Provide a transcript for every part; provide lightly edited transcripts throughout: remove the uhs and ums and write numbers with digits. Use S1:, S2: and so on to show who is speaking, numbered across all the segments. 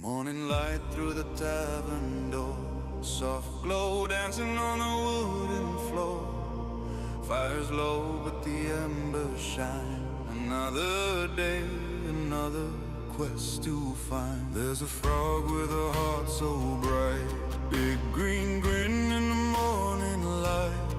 S1: Morning light through the tavern door, soft glow dancing on the wooden floor. Fire's low but the embers shine. Another day, another quest to find. There's a frog with a heart so bright, big green grin in the morning light.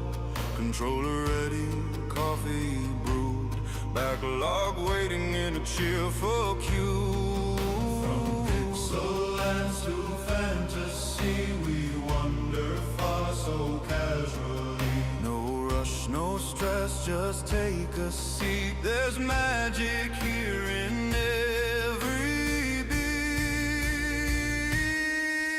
S1: Controller ready, coffee brewed, backlog waiting in a cheerful queue. From pixel to fantasy, we wander far so casually. No rush, no stress, just take a seat. There's magic here in every beat.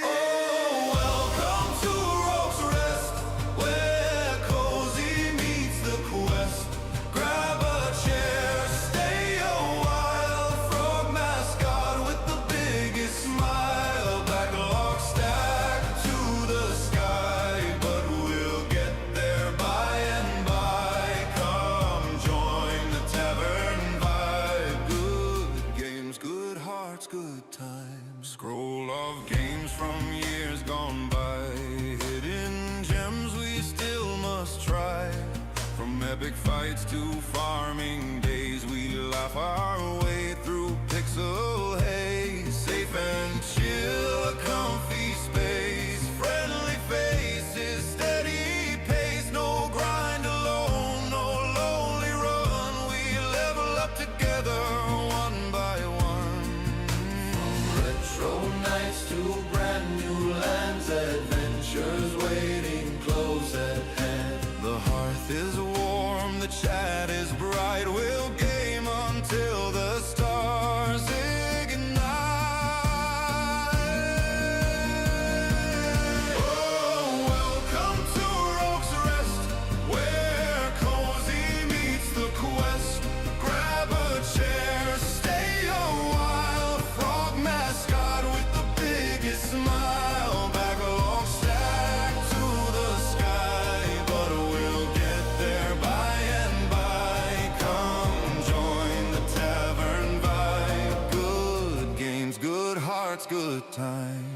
S1: Oh, welcome to Rogue's Rest, where cozy meets the quest. Grab a chair, stay a while. Frog mascot with the biggest smile. Backlog stacked to the sky, but we'll get there by and by. Come join the tavern vibe. Good games, good hearts, good times. Scroll of games from years gone by. Hidden gems we still must try. From epic fights to farming days, we laugh our way through pixel haze. Safe and chill, a comfy space. Friendly faces, steady pace. No grind alone, no lonely run. We level up together, one by one. From retro nights to brand new lands, adventures waiting close at hand. The hearth is warm, the chat is bright. We'll game until the stars ignite. Oh, welcome to Rogue's Rest, where cozy meets the quest. Grab a chair, stay a while. Frog mascot with the biggest smile. Backlog stacked to the sky, but we'll get there by and by. Come join the tavern vibe. Good games, good hearts, good times.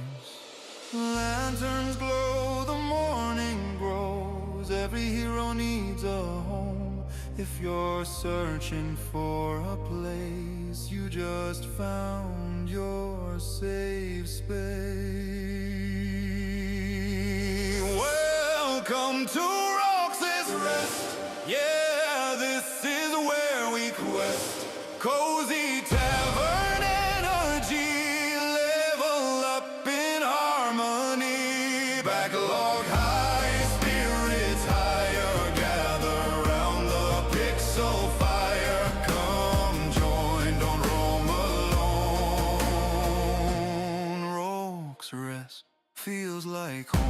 S1: Lanterns glow, the morning grows. Every hero needs a home. If you're searching for a place, you just found your safe space. Welcome to Rogue's Rest. Yeah, this is where we quest. Cozy tavern energy, level up in harmony. Backlog high, spirits higher. Gather round the pixel fire. Come join, don't roam alone. Rogue's Rest feels like home.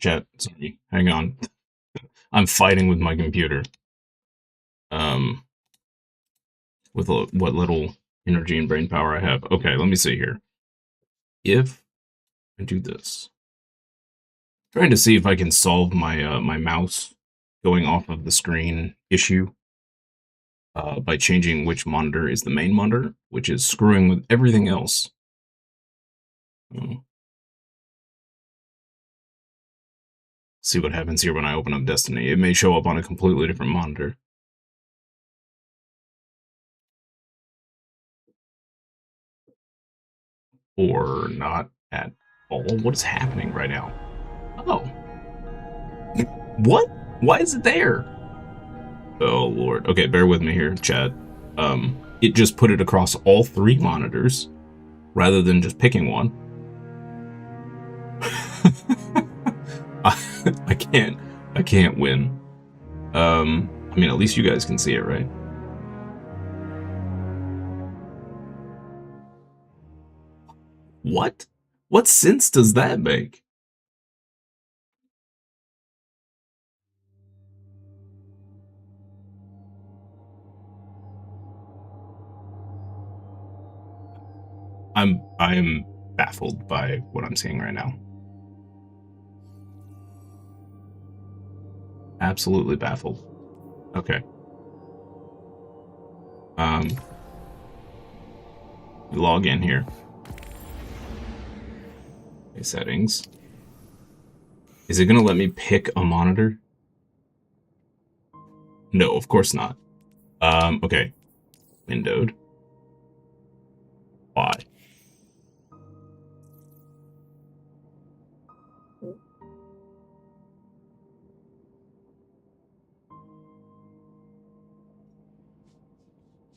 S2: chat. Sorry, hang on. I'm fighting with my computer. With what little energy and brain power I have. Okay, let me see here. If I do this, trying to see if I can solve my my mouse going off of the screen issue by changing which monitor is the main monitor, which is screwing with everything else. See what happens here when I open up Destiny. It may show up on a completely different monitor. Or not at all. What is happening right now? Oh. What? Why is it there? Oh, Lord. Okay, bear with me here, chat. It just put it across all 3 monitors rather than just picking one. I can't win. I mean, at least you guys can see it, right? What? What sense does that make? I am baffled by what I'm seeing right now. Absolutely baffled. Okay. Log in here. Okay, settings. Is it gonna let me pick a monitor? No, of course not. Okay. Windowed. Why?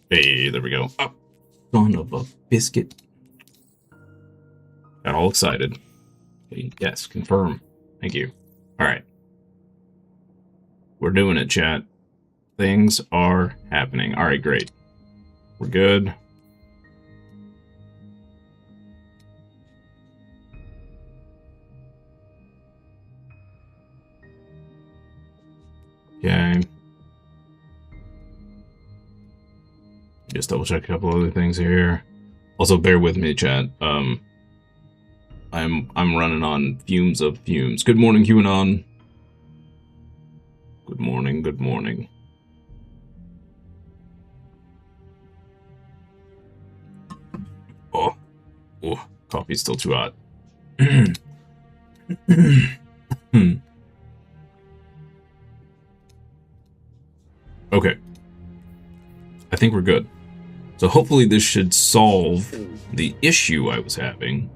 S2: Hey, there we go. Oh, son of a biscuit. Got all excited. Okay, yes, confirm. Thank you. Alright. We're doing it, chat. Things are happening. Alright, great. We're good. Okay. Just double check a couple other things here. Also, bear with me, chat. I'm running on fumes of fumes. Good morning, QAnon. Good morning, good morning. Oh, coffee's still too hot. Okay. I think we're good. So hopefully this should solve the issue I was having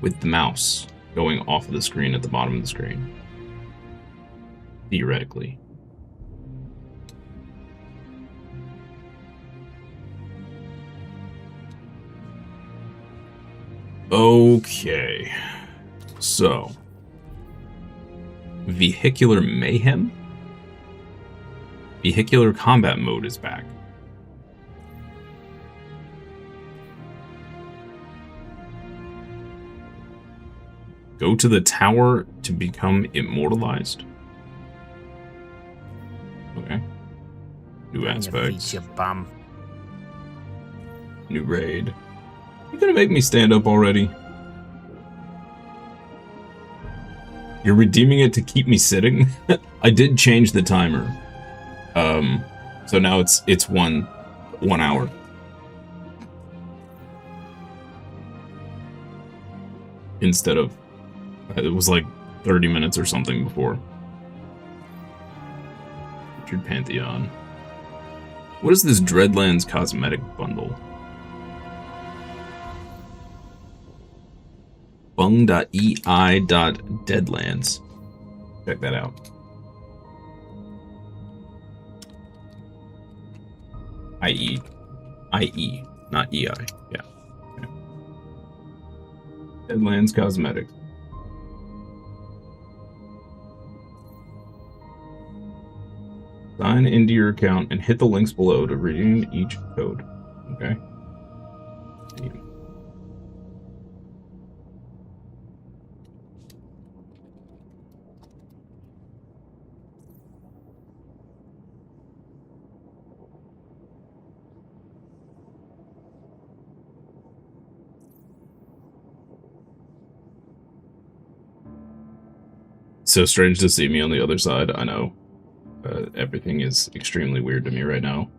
S2: with the mouse going off of the screen at the bottom of the screen. Theoretically. Okay. So. Vehicular Mayhem? Vehicular combat mode is back. Go to the tower to become immortalized. Okay. New aspects. New raid. You gonna make me stand up already? You're redeeming it to keep me sitting? I did change the timer. So now it's one hour. Instead of, it was like 30 minutes or something before. Richard Pantheon. What is this Dreadlands cosmetic bundle? Bung.ei.deadlands. Check that out. IE, not EI. Yeah. Okay. Deadlands Cosmetics. Sign into your account and hit the links below to redeem each code. Okay. so strange to see me on the other side. I know. Everything is extremely weird to me right now.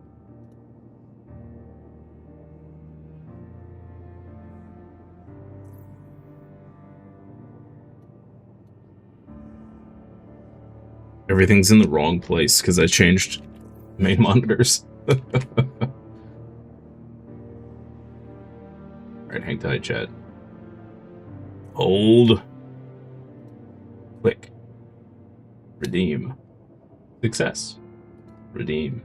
S2: Everything's in the wrong place because I changed main monitors. Alright, hang tight, chat. Hold. Click. Redeem. Success. Redeem.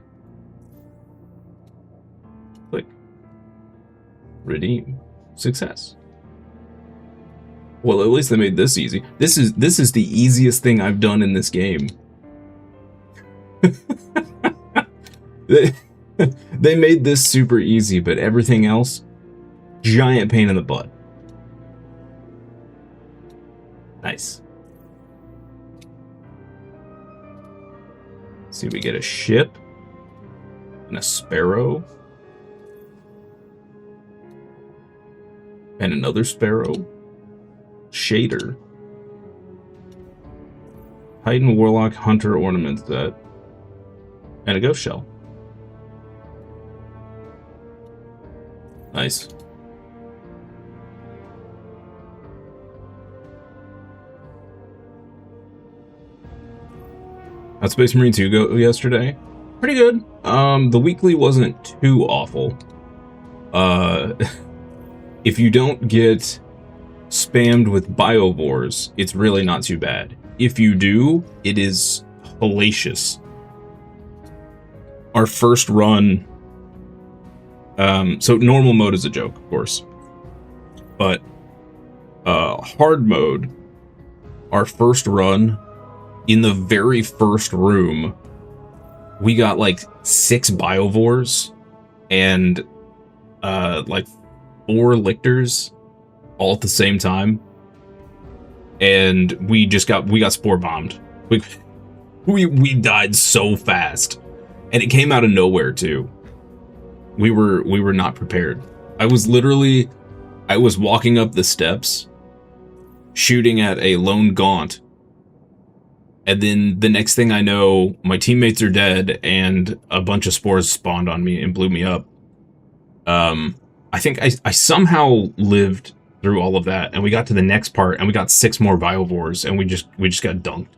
S2: Click. Redeem. Success. Well, at least they made this easy. This is the easiest thing I've done in this game. They made this super easy, but everything else, giant pain in the butt. Nice. See, we get a ship and a sparrow and another sparrow, shader, Titan Warlock Hunter ornament set, and a ghost shell. Nice. How'd Space Marine 2 go yesterday? Pretty good. The weekly wasn't too awful. If you don't get spammed with biovores, it's really not too bad. If you do, it is hellacious. Our first run, so normal mode is a joke, of course, but hard mode, our first run, in the very first room, we got like 6 biovores and like 4 lictors all at the same time, and we got spore bombed. We died so fast, and it came out of nowhere too. We were not prepared. I was walking up the steps, shooting at a lone gaunt, and then the next thing I know, my teammates are dead, and a bunch of spores spawned on me and blew me up. I think I somehow lived through all of that, and we got to the next part, and we got 6 more biovores, and we just got dunked.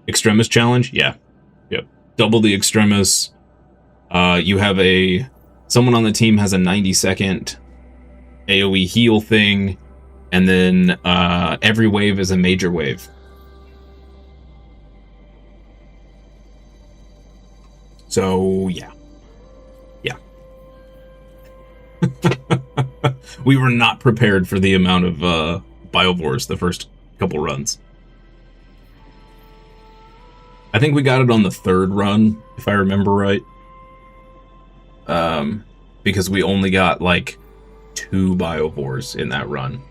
S2: Extremis challenge? Yeah. Yep. Double the Extremis. You have someone on the team has a 90-second AoE heal thing, and then every wave is a major wave. So, yeah. Yeah. We were not prepared for the amount of biovores the first couple runs. I think we got it on the 3rd run, if I remember right. Because we only got, like, 2 biovores in that run.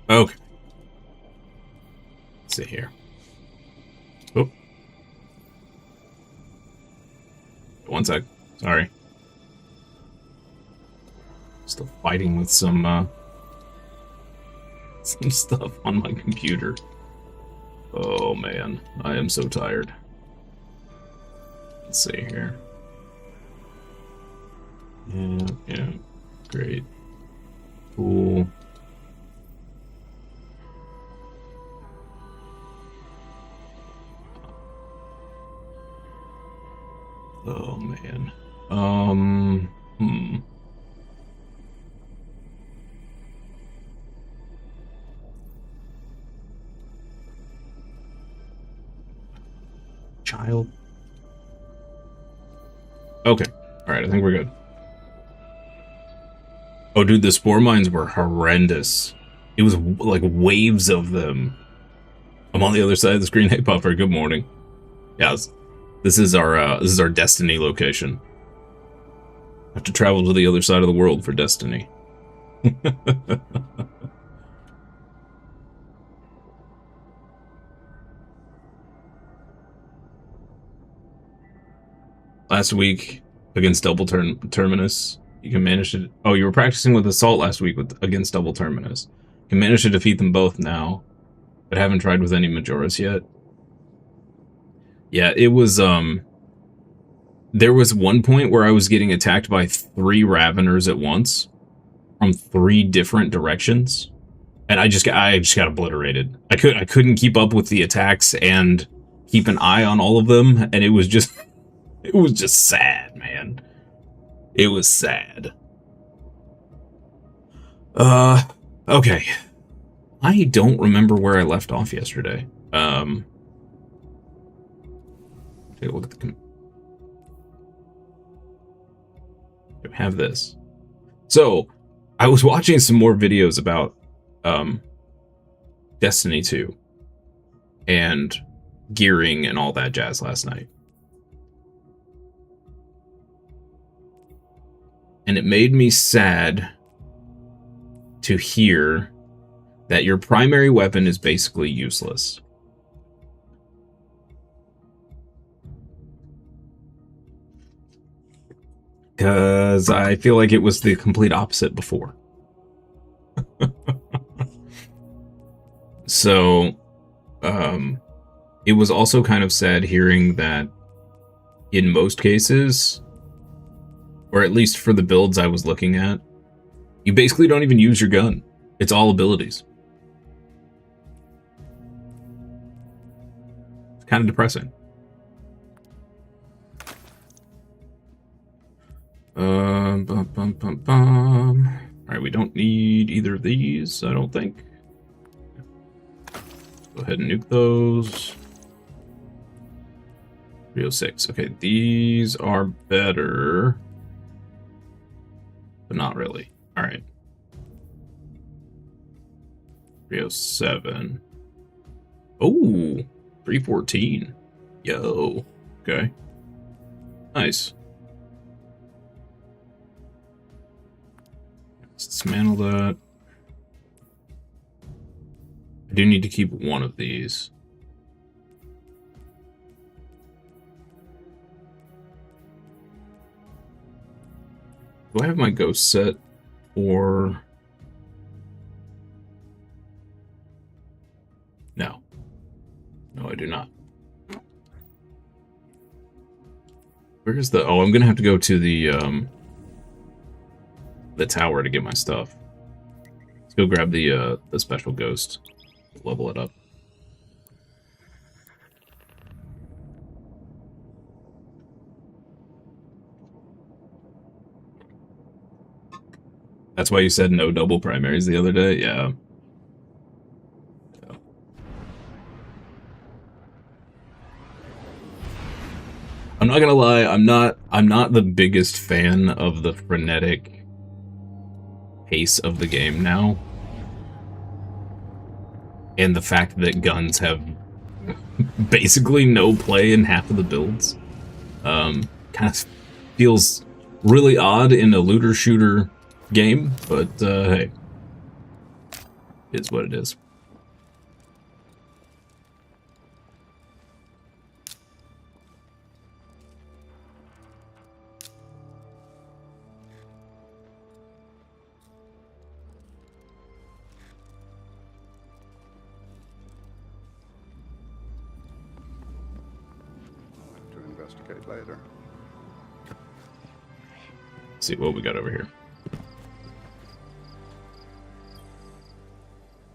S2: Okay. Let's see here. Oh. One sec. Sorry. Still fighting with some stuff on my computer. Oh man, I am so tired. Let's see here. Yeah, great. Cool. Oh man. Child. Okay. Alright, I think we're good. Oh, dude, the spore mines were horrendous. It was like waves of them. I'm on the other side of the screen. Hey, Puffer, good morning. Yes. This is our Destiny location. I have to travel to the other side of the world for Destiny. Last week against Double Terminus, You can manage to... Oh, you were practicing with Assault last week against Double Terminus. You can manage to defeat them both now, but haven't tried with any Majoras yet. Yeah, it was, there was one point where I was getting attacked by 3 Raveners at once from 3 different directions, and I just got obliterated. I couldn't keep up with the attacks and keep an eye on all of them, and it was just sad, man. It was sad. Okay. I don't remember where I left off yesterday. Take a look at the... have this. So, I was watching some more videos about Destiny 2 and gearing and all that jazz last night. And it made me sad to hear that your primary weapon is basically useless. Because I feel like it was the complete opposite before. So, it was also kind of sad hearing that in most cases, or at least for the builds I was looking at, you basically don't even use your gun. It's all abilities. It's kind of depressing. Alright, we don't need either of these, I don't think. Go ahead and nuke those. 306. Okay, these are better. But not really. Alright. 307. Oh, 314. Yo. Okay. Nice. Let's dismantle that. I do need to keep one of these. Do I have my ghost set or... No. No, I do not. Where's the... Oh, I'm gonna have to go to the tower to get my stuff. Let's go grab the special ghost. Level it up. That's why you said no double primaries the other day? Yeah. I'm not gonna lie, I'm not the biggest fan of the frenetic pace of the game now. And the fact that guns have basically no play in half of the builds. Kind of feels really odd in a looter-shooter game, but hey. It's what it is.
S3: Investigate later.
S2: Let's see what we got over here.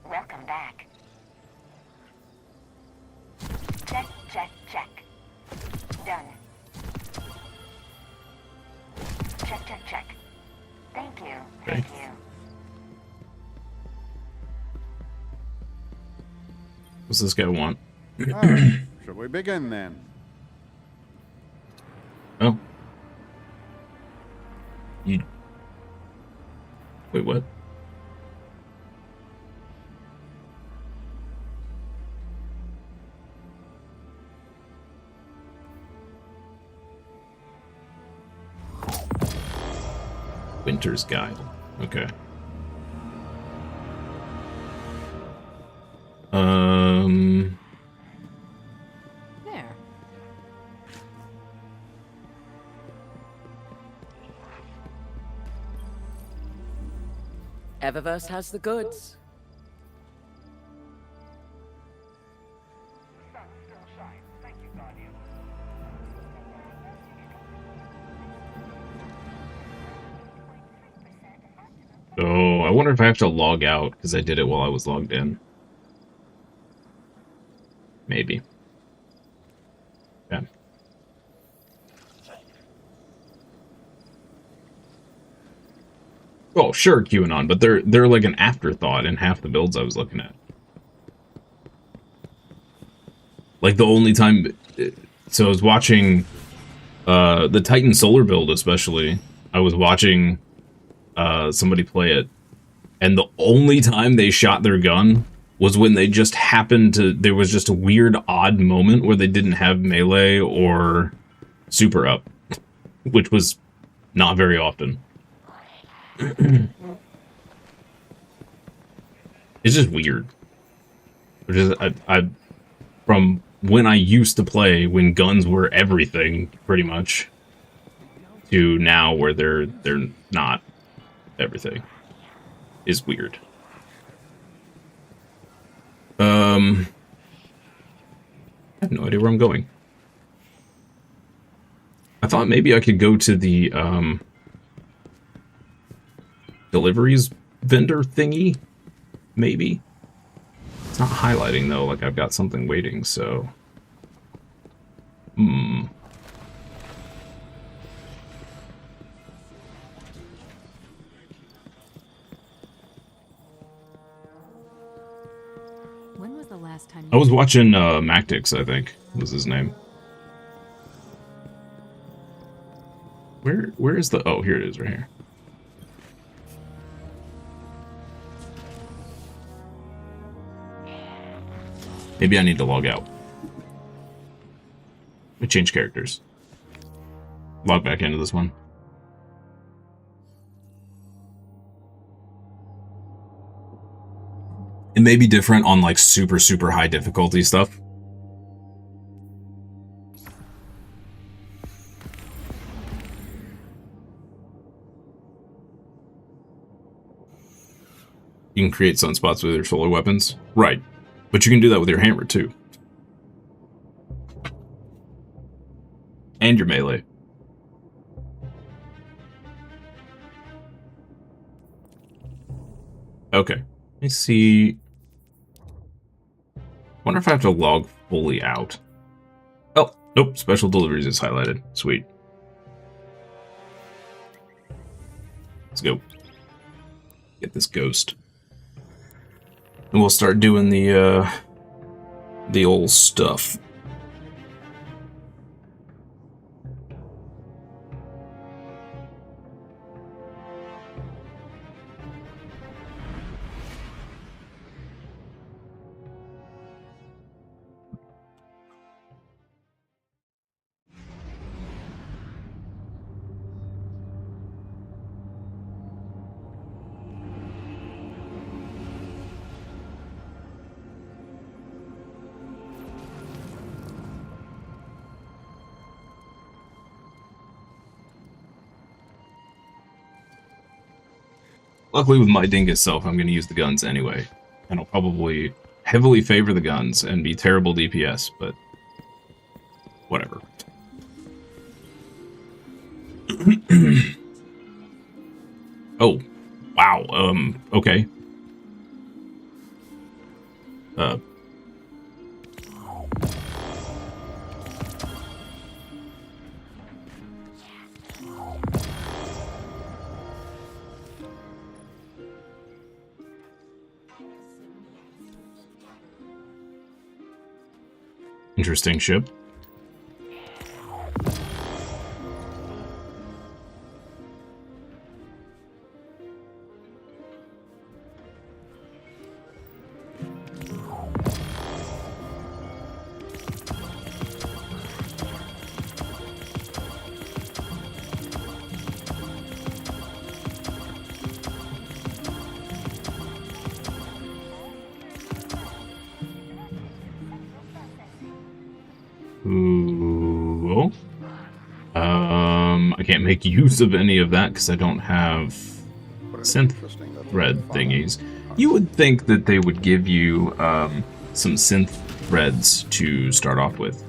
S4: Welcome back. Check, check, check. Done. Check, check, check. Thank you. Thank you.
S2: What's this guy want?
S3: Shall we begin then?
S2: Oh. You... Wait, what? Winter's Guile. Okay.
S4: There.
S5: Eververse has the goods.
S2: Oh, I wonder if I have to log out because I did it while I was logged in. Maybe. Yeah. Oh, sure, QAnon, but they're like an afterthought in half the builds I was looking at. Like the only time, so I was watching the Titan Solar build, especially. I was watching somebody play it, and the only time they shot their gun was when they just happened to. There was just a weird, odd moment where they didn't have melee or super up, which was not very often. It's just weird. Which is I from when I used to play when guns were everything, pretty much, to now where they're not everything, is weird. I have no idea where I'm going. I thought maybe I could go to the deliveries vendor thingy, maybe. It's not highlighting though, like I've got something waiting, so When
S6: was the last time
S2: I was watching Mactix, I think was his name. Where is the, oh, here it is right here. Maybe I need to log out. Let me change characters. Log back into this one. It may be different on like super, super high difficulty stuff. You can create sunspots with your solar weapons. Right. But you can do that with your hammer too. And your melee. Okay. Let me see. Wonder if I have to log fully out. Oh, nope. Special deliveries is highlighted. Sweet. Let's go. Get this ghost. And we'll start doing the old stuff. Luckily with my dingus self, I'm going to use the guns anyway. And I'll probably heavily favor the guns and be terrible DPS, but whatever. Oh, wow, okay. Interesting ship. Ooh. I can't make use of any of that because I don't have synth
S3: interesting little
S2: thread
S3: fun.
S2: thingies. You would think that they would give you some synth threads to start off with,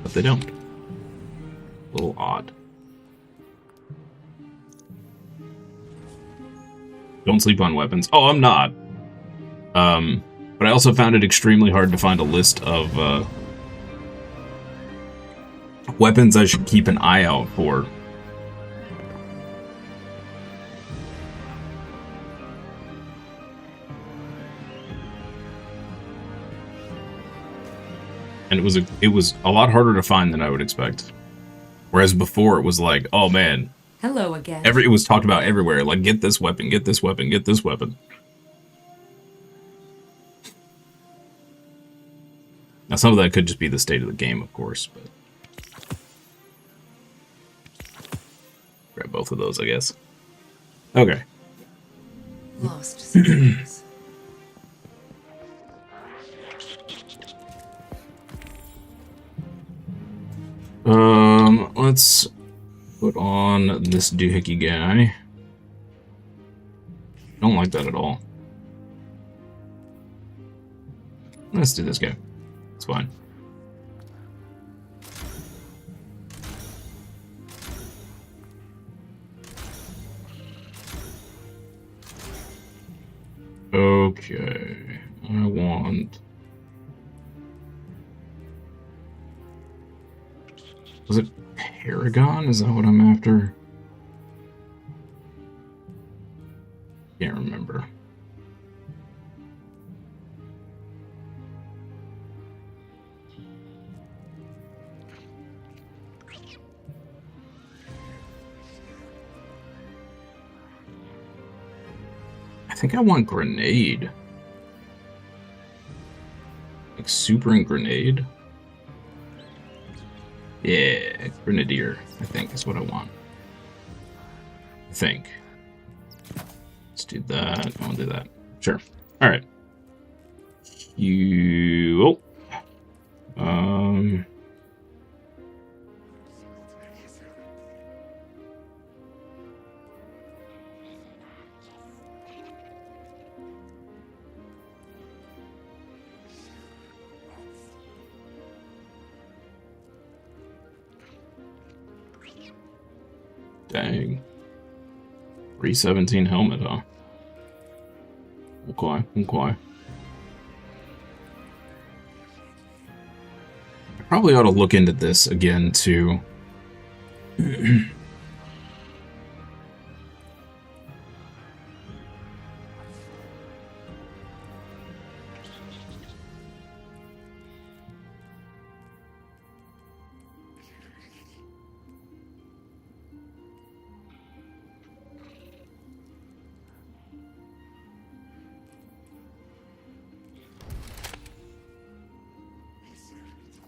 S2: but they don't. A little odd. Don't sleep on weapons. Oh, I'm not. But I also found it extremely hard to find a list of weapons I should keep an eye out for. And it was a lot harder to find than I would expect. Whereas before it was like, oh man,
S5: Hello again.
S2: it was talked about everywhere. Like, get this weapon, get this weapon, get this weapon. Now, some of that could just be the state of the game, of course, but... Grab both of those, I guess. Okay.
S5: Lost systems.
S2: Let's put on this doohickey guy. Don't like that at all. Let's do this guy. It's fine. Okay, I want... Was it Paragon? Is that what I'm after? Can't remember. I think I want Grenade. Like Super and Grenade? Yeah, Grenadier, I think is what I want. I think. Let's do that. I want to do that. Sure. Alright. You... Oh. Dang. 317 helmet, huh? Okay, okay. I probably ought to look into this again, too.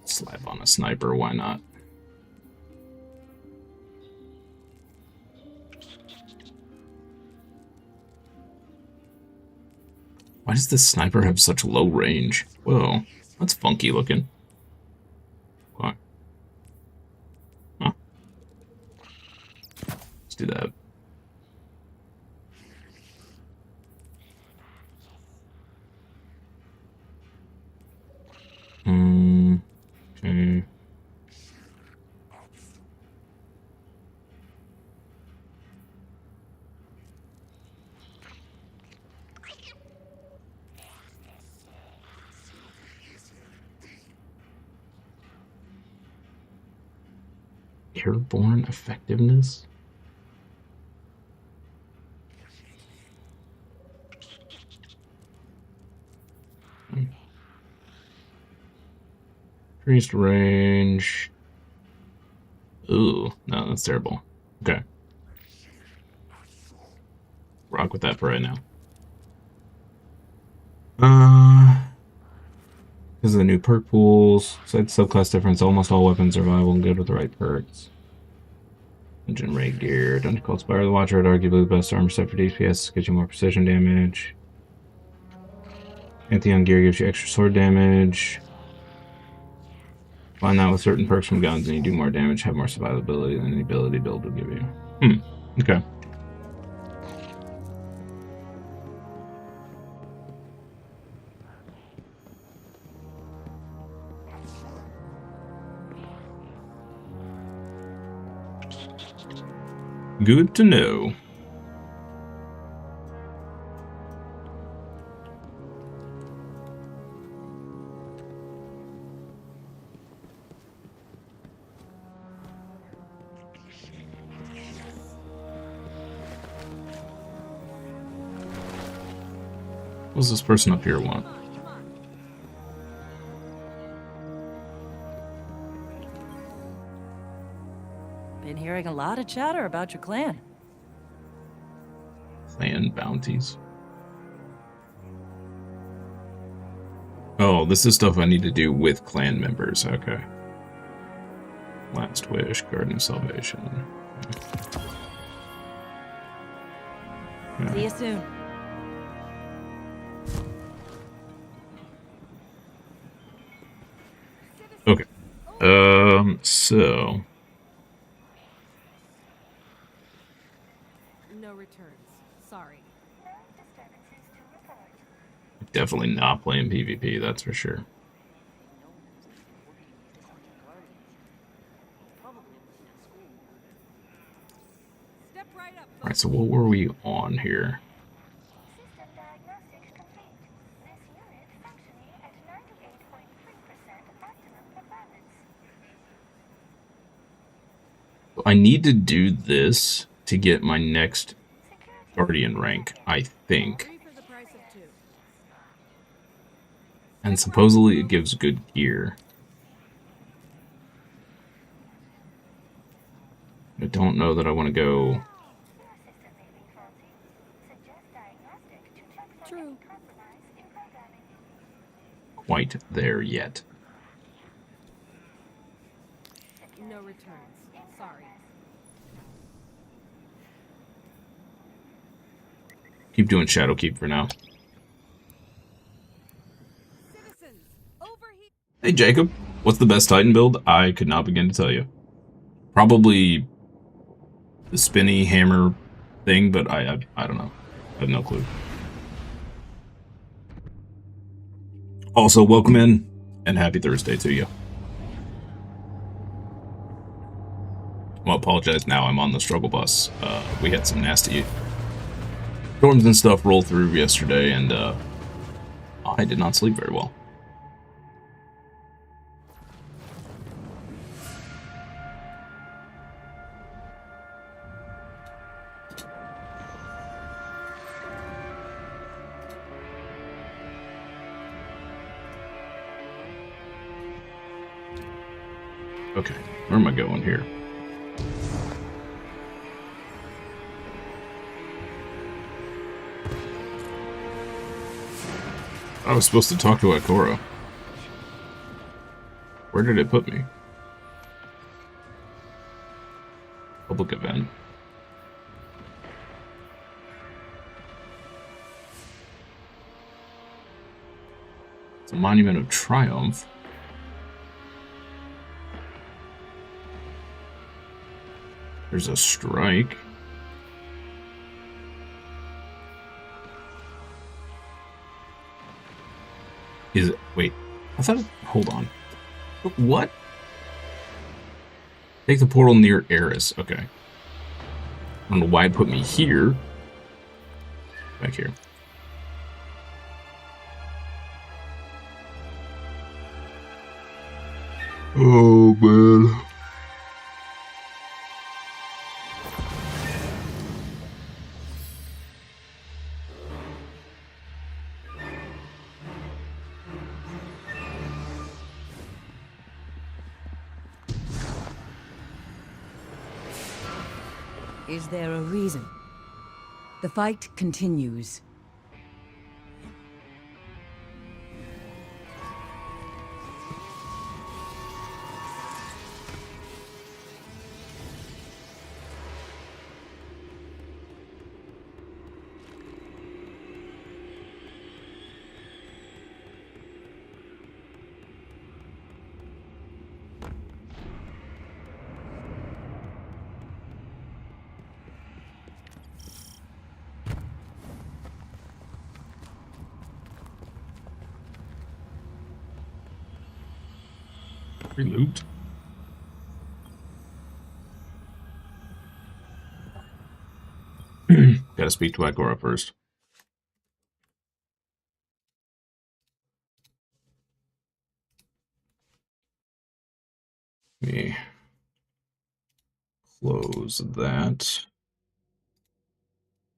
S2: Slap on a sniper, why not? Why does this sniper have such low range? Whoa, that's funky looking. What? Huh? Let's do that. Okay. Airborne effectiveness? Increased range. Ooh, no, that's terrible. Okay. Rock with that for right now. Because of the new perk pools, side subclass difference, almost all weapons are viable and good with the right perks. Engine raid gear. Dungeon Called Spire the Watcher, arguably the best armor set for DPS, gives you more precision damage. Pantheon gear gives you extra sword damage. Find that with certain perks from guns and you do more damage, have more survivability than the ability build will give you. Okay. Good to know. What's this person up here want?
S6: Been hearing a lot of chatter about your clan.
S2: Clan bounties. Oh, this is stuff I need to do with clan members. Okay. Last wish, Garden of Salvation.
S6: See you soon.
S2: Okay. So
S6: No returns. Sorry.
S4: No disturbances to report.
S2: definitely not playing PvP, that's for sure.
S6: Step right up.
S2: Alright, so what were we on here?
S4: System diagnostics complete. This unit functioning at 98.3% optimum performance.
S2: I need to do this to get my next
S4: Security
S2: Guardian rank, I think.
S6: 3 for the price of 2.
S2: And supposedly it gives good gear. I don't know that I want to go
S4: Your system may be faulty. Suggest diagnostic to check for
S6: True.
S4: any compromise in programming.
S2: quite there yet.
S6: No returns. Sorry.
S2: Keep doing Shadowkeep for now.
S6: Citizens, overheat.
S2: Hey Jacob, what's the best Titan build? I could not begin to tell you. Probably the spinny hammer thing, but I don't know. I have no clue. Also, welcome in, and happy Thursday to you. Well, apologize now, I'm on the struggle bus. We had some nasty storms and stuff roll through yesterday, and I did not sleep very well. Okay, where am I going here? I was supposed to talk to Ikora. Where did it put me? Public event. It's a monument of triumph. There's a strike. Is it? Wait. I thought. Hold on. What? Take the portal near Eris. Okay. I don't know why it put me here. Back here. Oh, man.
S5: Is there a reason? The fight continues.
S2: Free loot. gotta speak to Agora first. Let me close that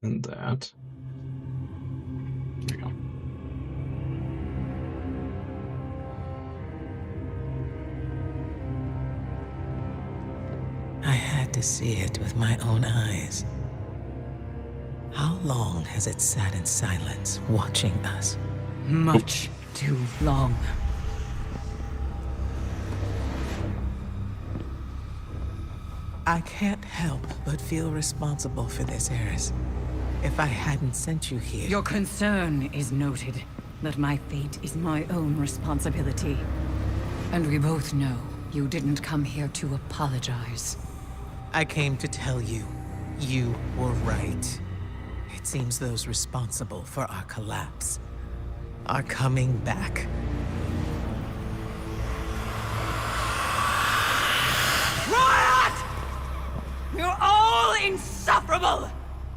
S2: and that. There we go.
S7: I had to see it with my own eyes. How long has it sat in silence, watching us?
S5: Much too long.
S7: I can't help but feel responsible for this, Eris. If I hadn't sent you here...
S5: Your concern is noted, but my fate is my own responsibility. And we both know you didn't come here to apologize.
S7: I came to tell you, you were right. It seems those responsible for our collapse are coming back.
S5: Riot! You're all insufferable!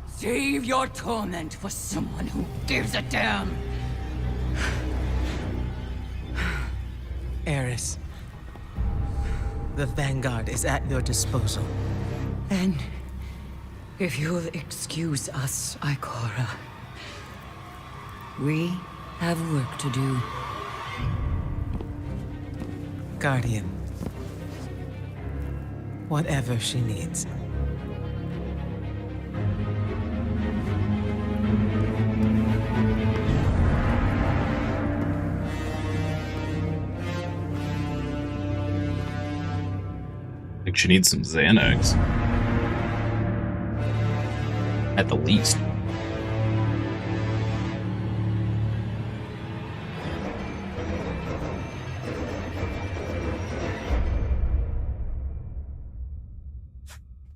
S5: Save your torment for someone who gives a damn.
S7: Eris, the Vanguard is at your disposal.
S5: Then, if you'll excuse us, Ikora, we have work to do.
S7: Guardian. Whatever she needs.
S2: I think she needs some Xanax. At the least.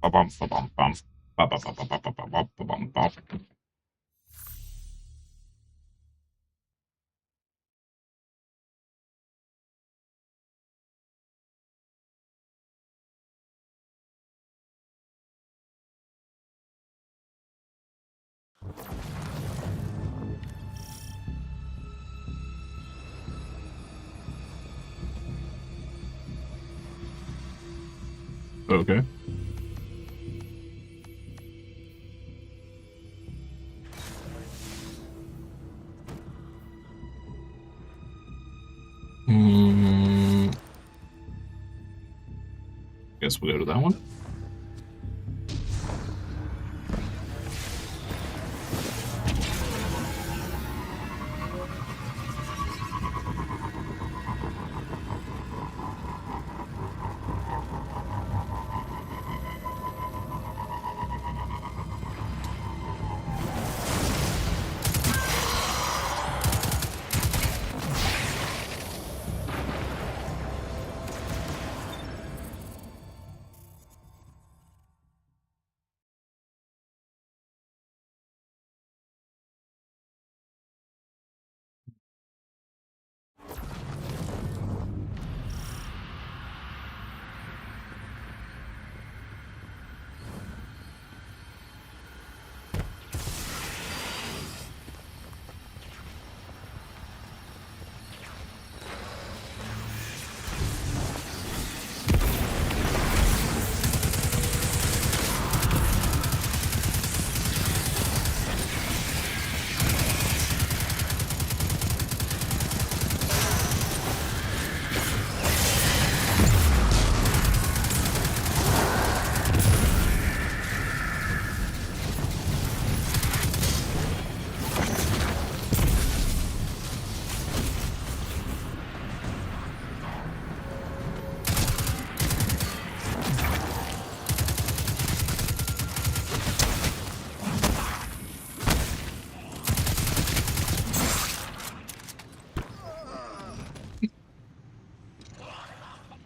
S2: Ba-bum, ba-bum, bum. Ba-ba-ba-ba-ba-ba-ba-ba-bum, bum. Okay. Guess we'll go to that one.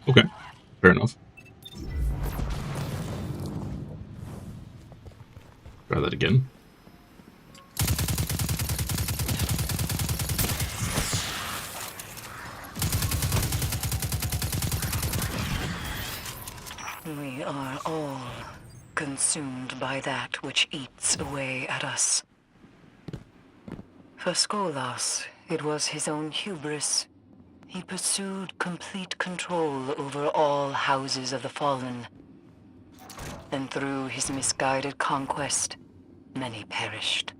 S2: Okay, fair enough. Try that again.
S5: We are all consumed by that which eats away at us. For Skolas, it was his own hubris. He pursued complete control over all houses of the fallen. And through his misguided conquest, many perished.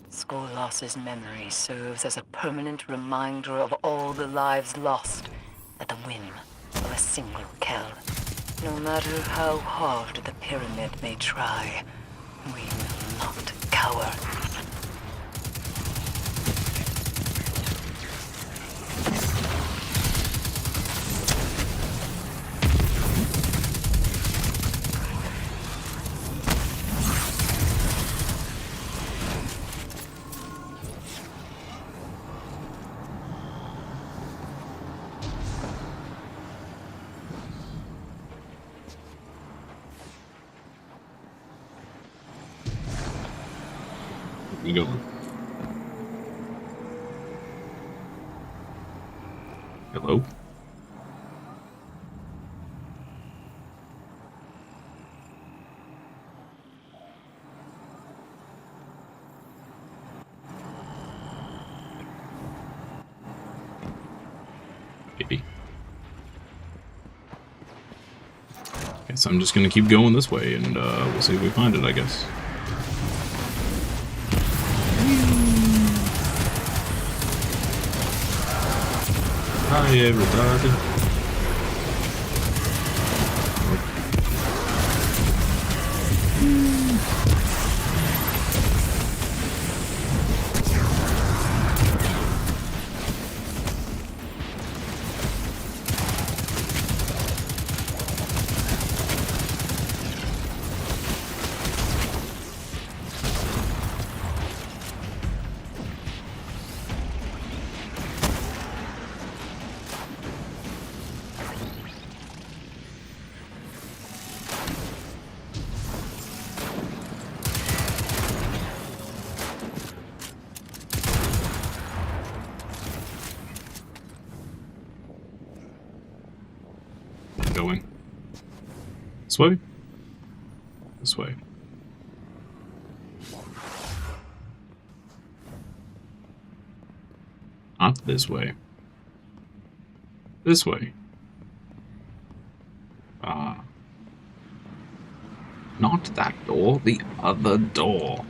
S5: Skolas's memory serves as a permanent reminder of all the lives lost at the whim of a single Kell. No matter how hard the pyramid may try, we will not cower.
S2: You go. Hello? Maybe. Guess I'm just gonna keep going this way and we'll see if we find it, I guess. Hi everybody. Going. This way? This way. Not this way. This way. Not that door, the other door.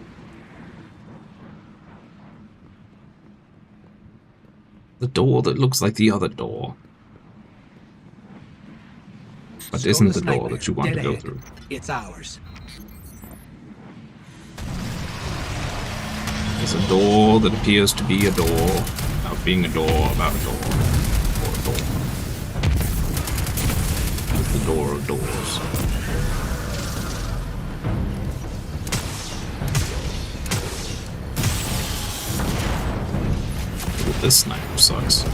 S2: The door that looks like the other door. But isn't the door that you want to go through.
S8: It's ours.
S2: It's a door that appears to be a door, about being a door, about a door, or a door. It's the door of doors. But this sniper sucks.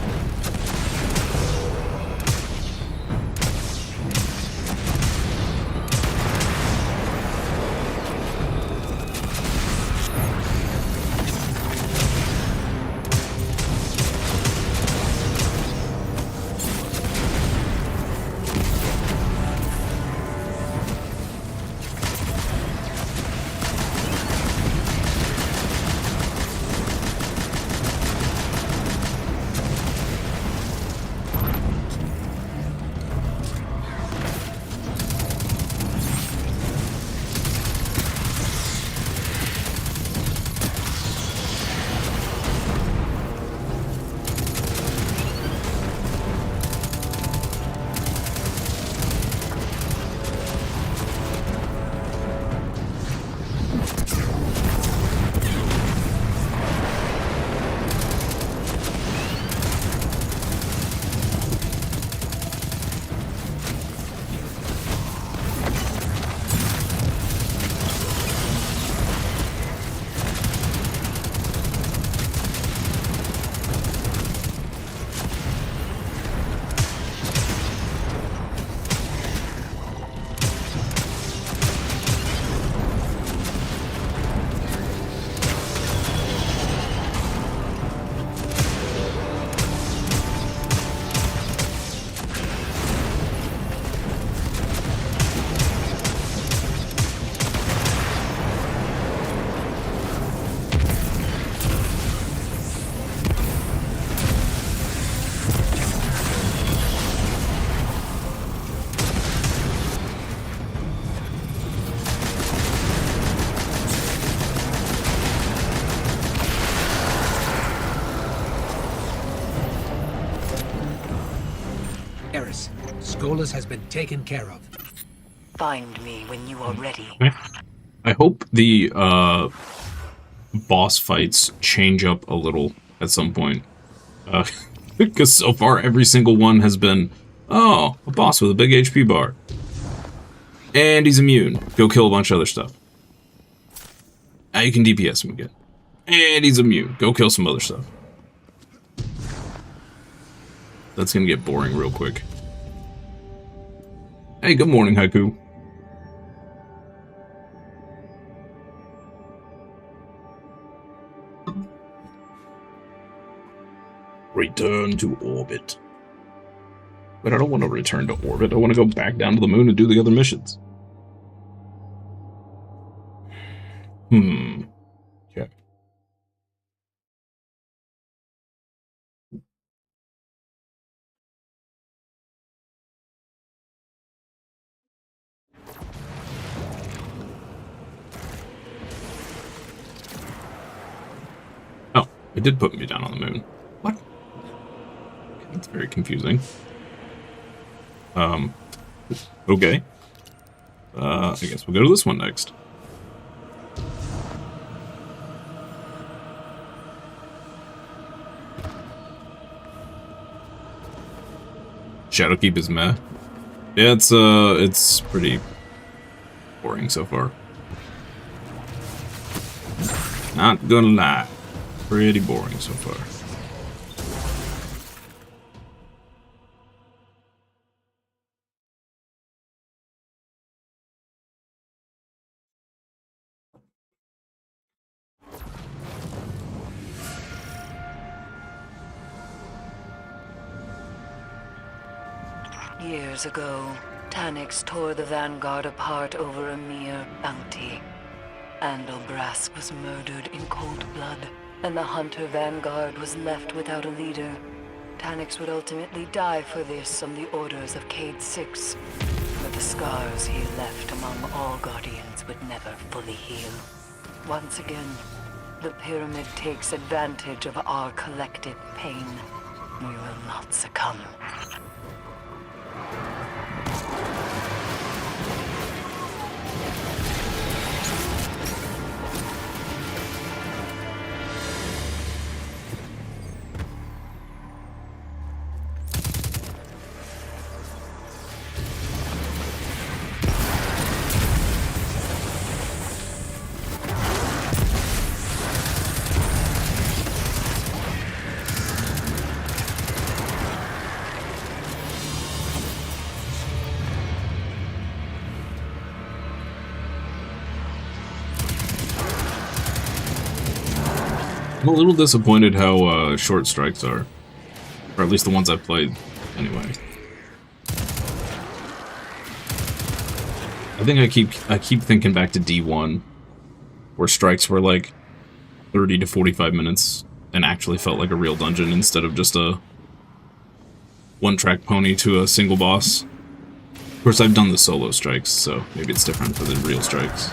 S8: Golas has been taken care of.
S5: Find me when you are ready.
S2: I hope the boss fights change up a little at some point. Because so far every single one has been, oh, a boss with a big HP bar. And he's immune. Go kill a bunch of other stuff. Now you can DPS him again. And he's immune. Go kill some other stuff. That's gonna get boring real quick. Hey, good morning, Haiku. Return to orbit. But I don't want to return to orbit. I want to go back down to the moon and do the other missions. Okay. Oh, it did put me down on the moon. What? That's very confusing. Okay. I guess we'll go to this one next. Shadowkeep is meh. Yeah, it's pretty boring so far. Not gonna lie. Pretty boring so far.
S5: Years ago, Tanyx tore the Vanguard apart over a mere bounty. Andal Brask was murdered in cold blood, and the Hunter Vanguard was left without a leader. Tanyx would ultimately die for this on the orders of Cade 6, but the scars he left among all Guardians would never fully heal. Once again, the Pyramid takes advantage of our collective pain. We will not succumb.
S2: I'm a little disappointed how short strikes are. Or at least the ones I've played, anyway. I think I keep thinking back to D1, where strikes were like 30 to 45 minutes and actually felt like a real dungeon instead of just a one-track pony to a single boss. Of course, I've done the solo strikes, so maybe it's different for the real strikes.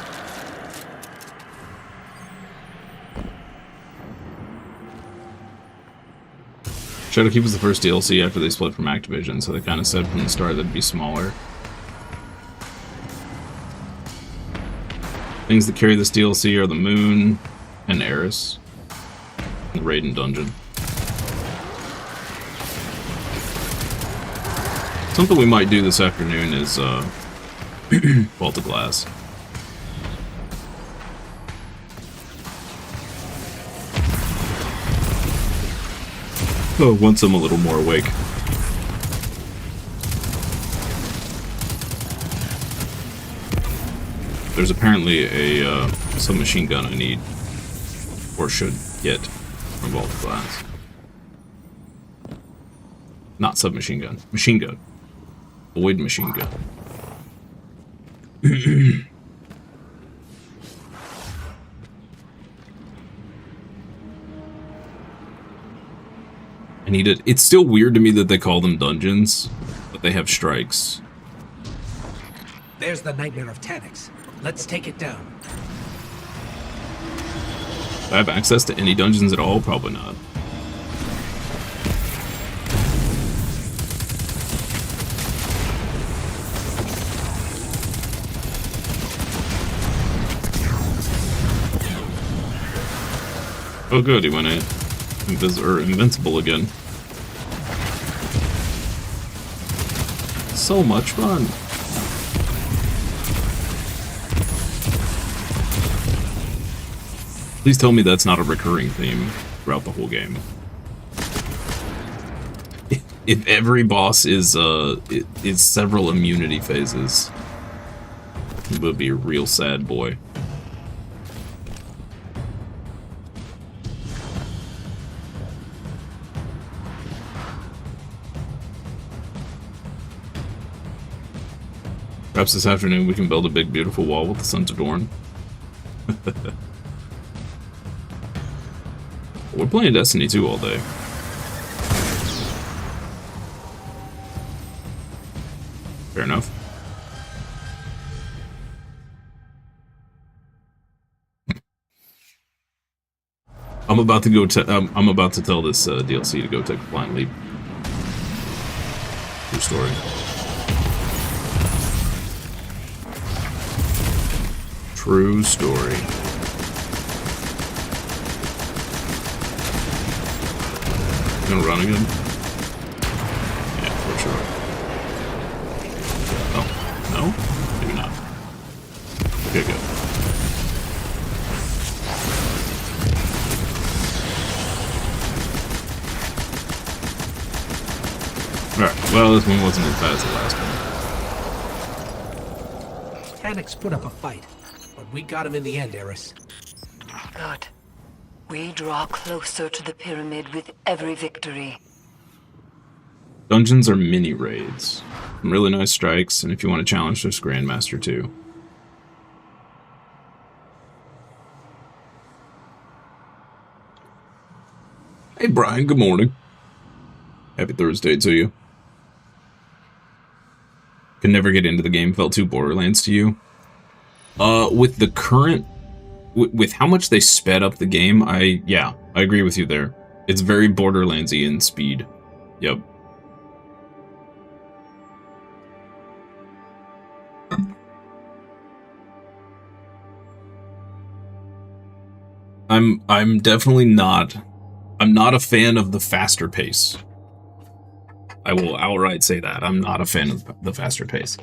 S2: Shadowkeep was the first DLC after they split from Activision, so they kind of said from the start that it'd be smaller. Things that carry this DLC are the Moon and Eris, and the Raiden Dungeon. Something we might do this afternoon is Vault of Glass. Oh, once I'm a little more awake. There's apparently a submachine gun I need, or should get, from Vault of Glass. Not submachine gun, machine gun. Void machine gun. I need it. It's still weird to me that they call them dungeons, but they have strikes.
S8: There's the Nightmare of Tanyx. Let's take it down.
S2: Do I have access to any dungeons at all? Probably not. Oh good, he went invincible again. So much fun. Please tell me that's not a recurring theme throughout the whole game. If every boss is several immunity phases, it would be a real sad boy. Perhaps this afternoon we can build a big beautiful wall with the sun to adorn. We're playing Destiny 2 all day. Fair enough. I'm about to go. I'm about to tell this DLC to go take a blind leap. True story. True story. You gonna run again? Yeah, for sure. Oh, no? Maybe not. Okay, good. Alright, well, this one wasn't as bad as the last one.
S8: Tanix put up a fight, but we got him in the end, Eris.
S5: Good. We draw closer to the pyramid with every victory.
S2: Dungeons are mini raids. Some really nice strikes, and if you want to challenge, there's Grandmaster too. Hey Brian, good morning. Happy Thursday to you. Can never get into the game, felt too Borderlands to you. With the current... With how much they sped up the game, I agree with you there. It's very Borderlands-y in speed. Yep. I'm definitely not... I'm not a fan of the faster pace. I will outright say that. I'm not a fan of the faster pace.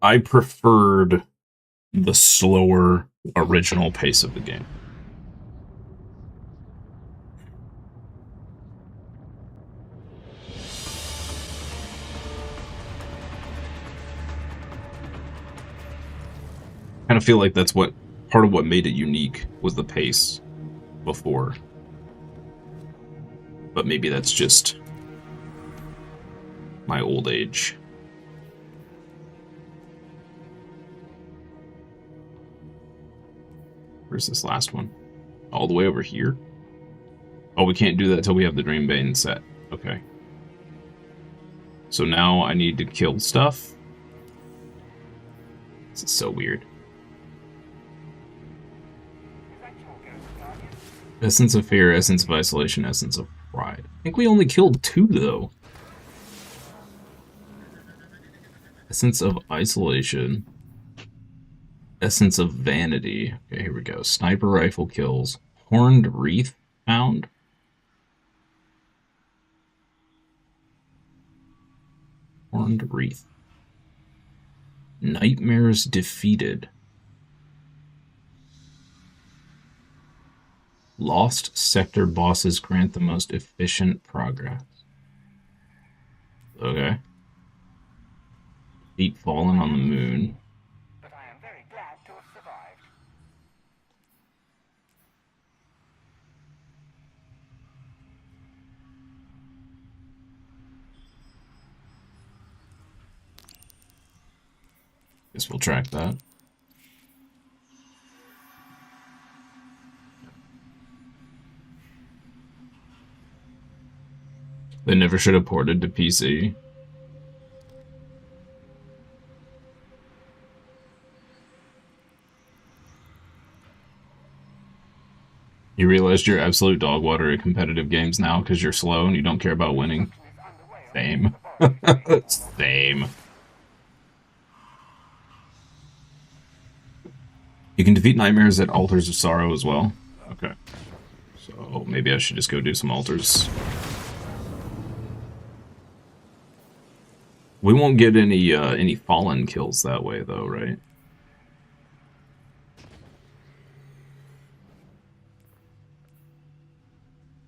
S2: I preferred the slower original pace of the game. I kind of feel like that's what part of what made it unique was the pace before. But maybe that's just my old age. Where's this last one? All the way over here? Oh, we can't do that until we have the Dreambane set. Okay. So now I need to kill stuff. This is so weird. Essence of fear, essence of isolation, essence of pride. I think we only killed 2 though. Essence of isolation. Essence of vanity. Okay, here we go. Sniper rifle kills. Horned wreath found. Horned wreath. Nightmares defeated. Lost sector bosses grant the most efficient progress. Okay. Feet fallen on the moon.
S4: But I am very glad to have survived.
S2: Guess we'll track that. They never should have ported to PC. You realized you're absolute dog water at competitive games now because you're slow and you don't care about winning. Same. Same. You can defeat nightmares at altars of sorrow as well. Okay. So maybe I should just go do some altars. We won't get any fallen kills that way though, right?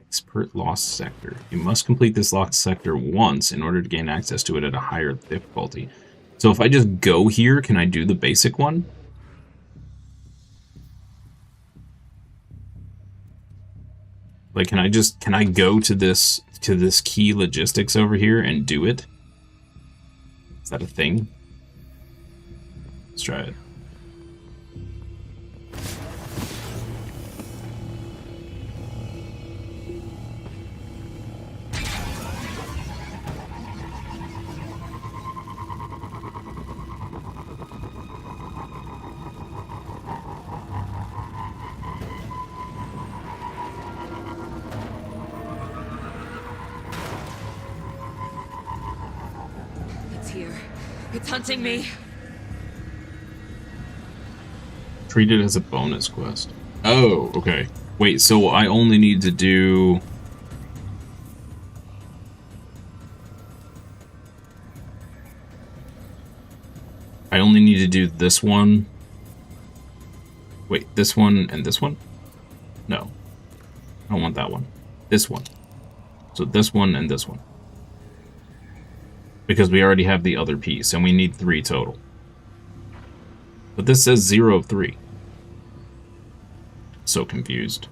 S2: Expert Lost Sector. You must complete this lost sector once in order to gain access to it at a higher difficulty. So if I just go here, can I do the basic one? Like, can I go to this key logistics over here and do it? Is that a thing? Let's try it.
S9: It's hunting me.
S2: Treat it as a bonus quest. Oh, okay. Wait, so I only need to do... I only need to do this one. Wait, this one and this one? No. I don't want that one. This one. So this one and this one. Because we already have the other piece, and we need 3 total. But this says 0 of 3. So confused.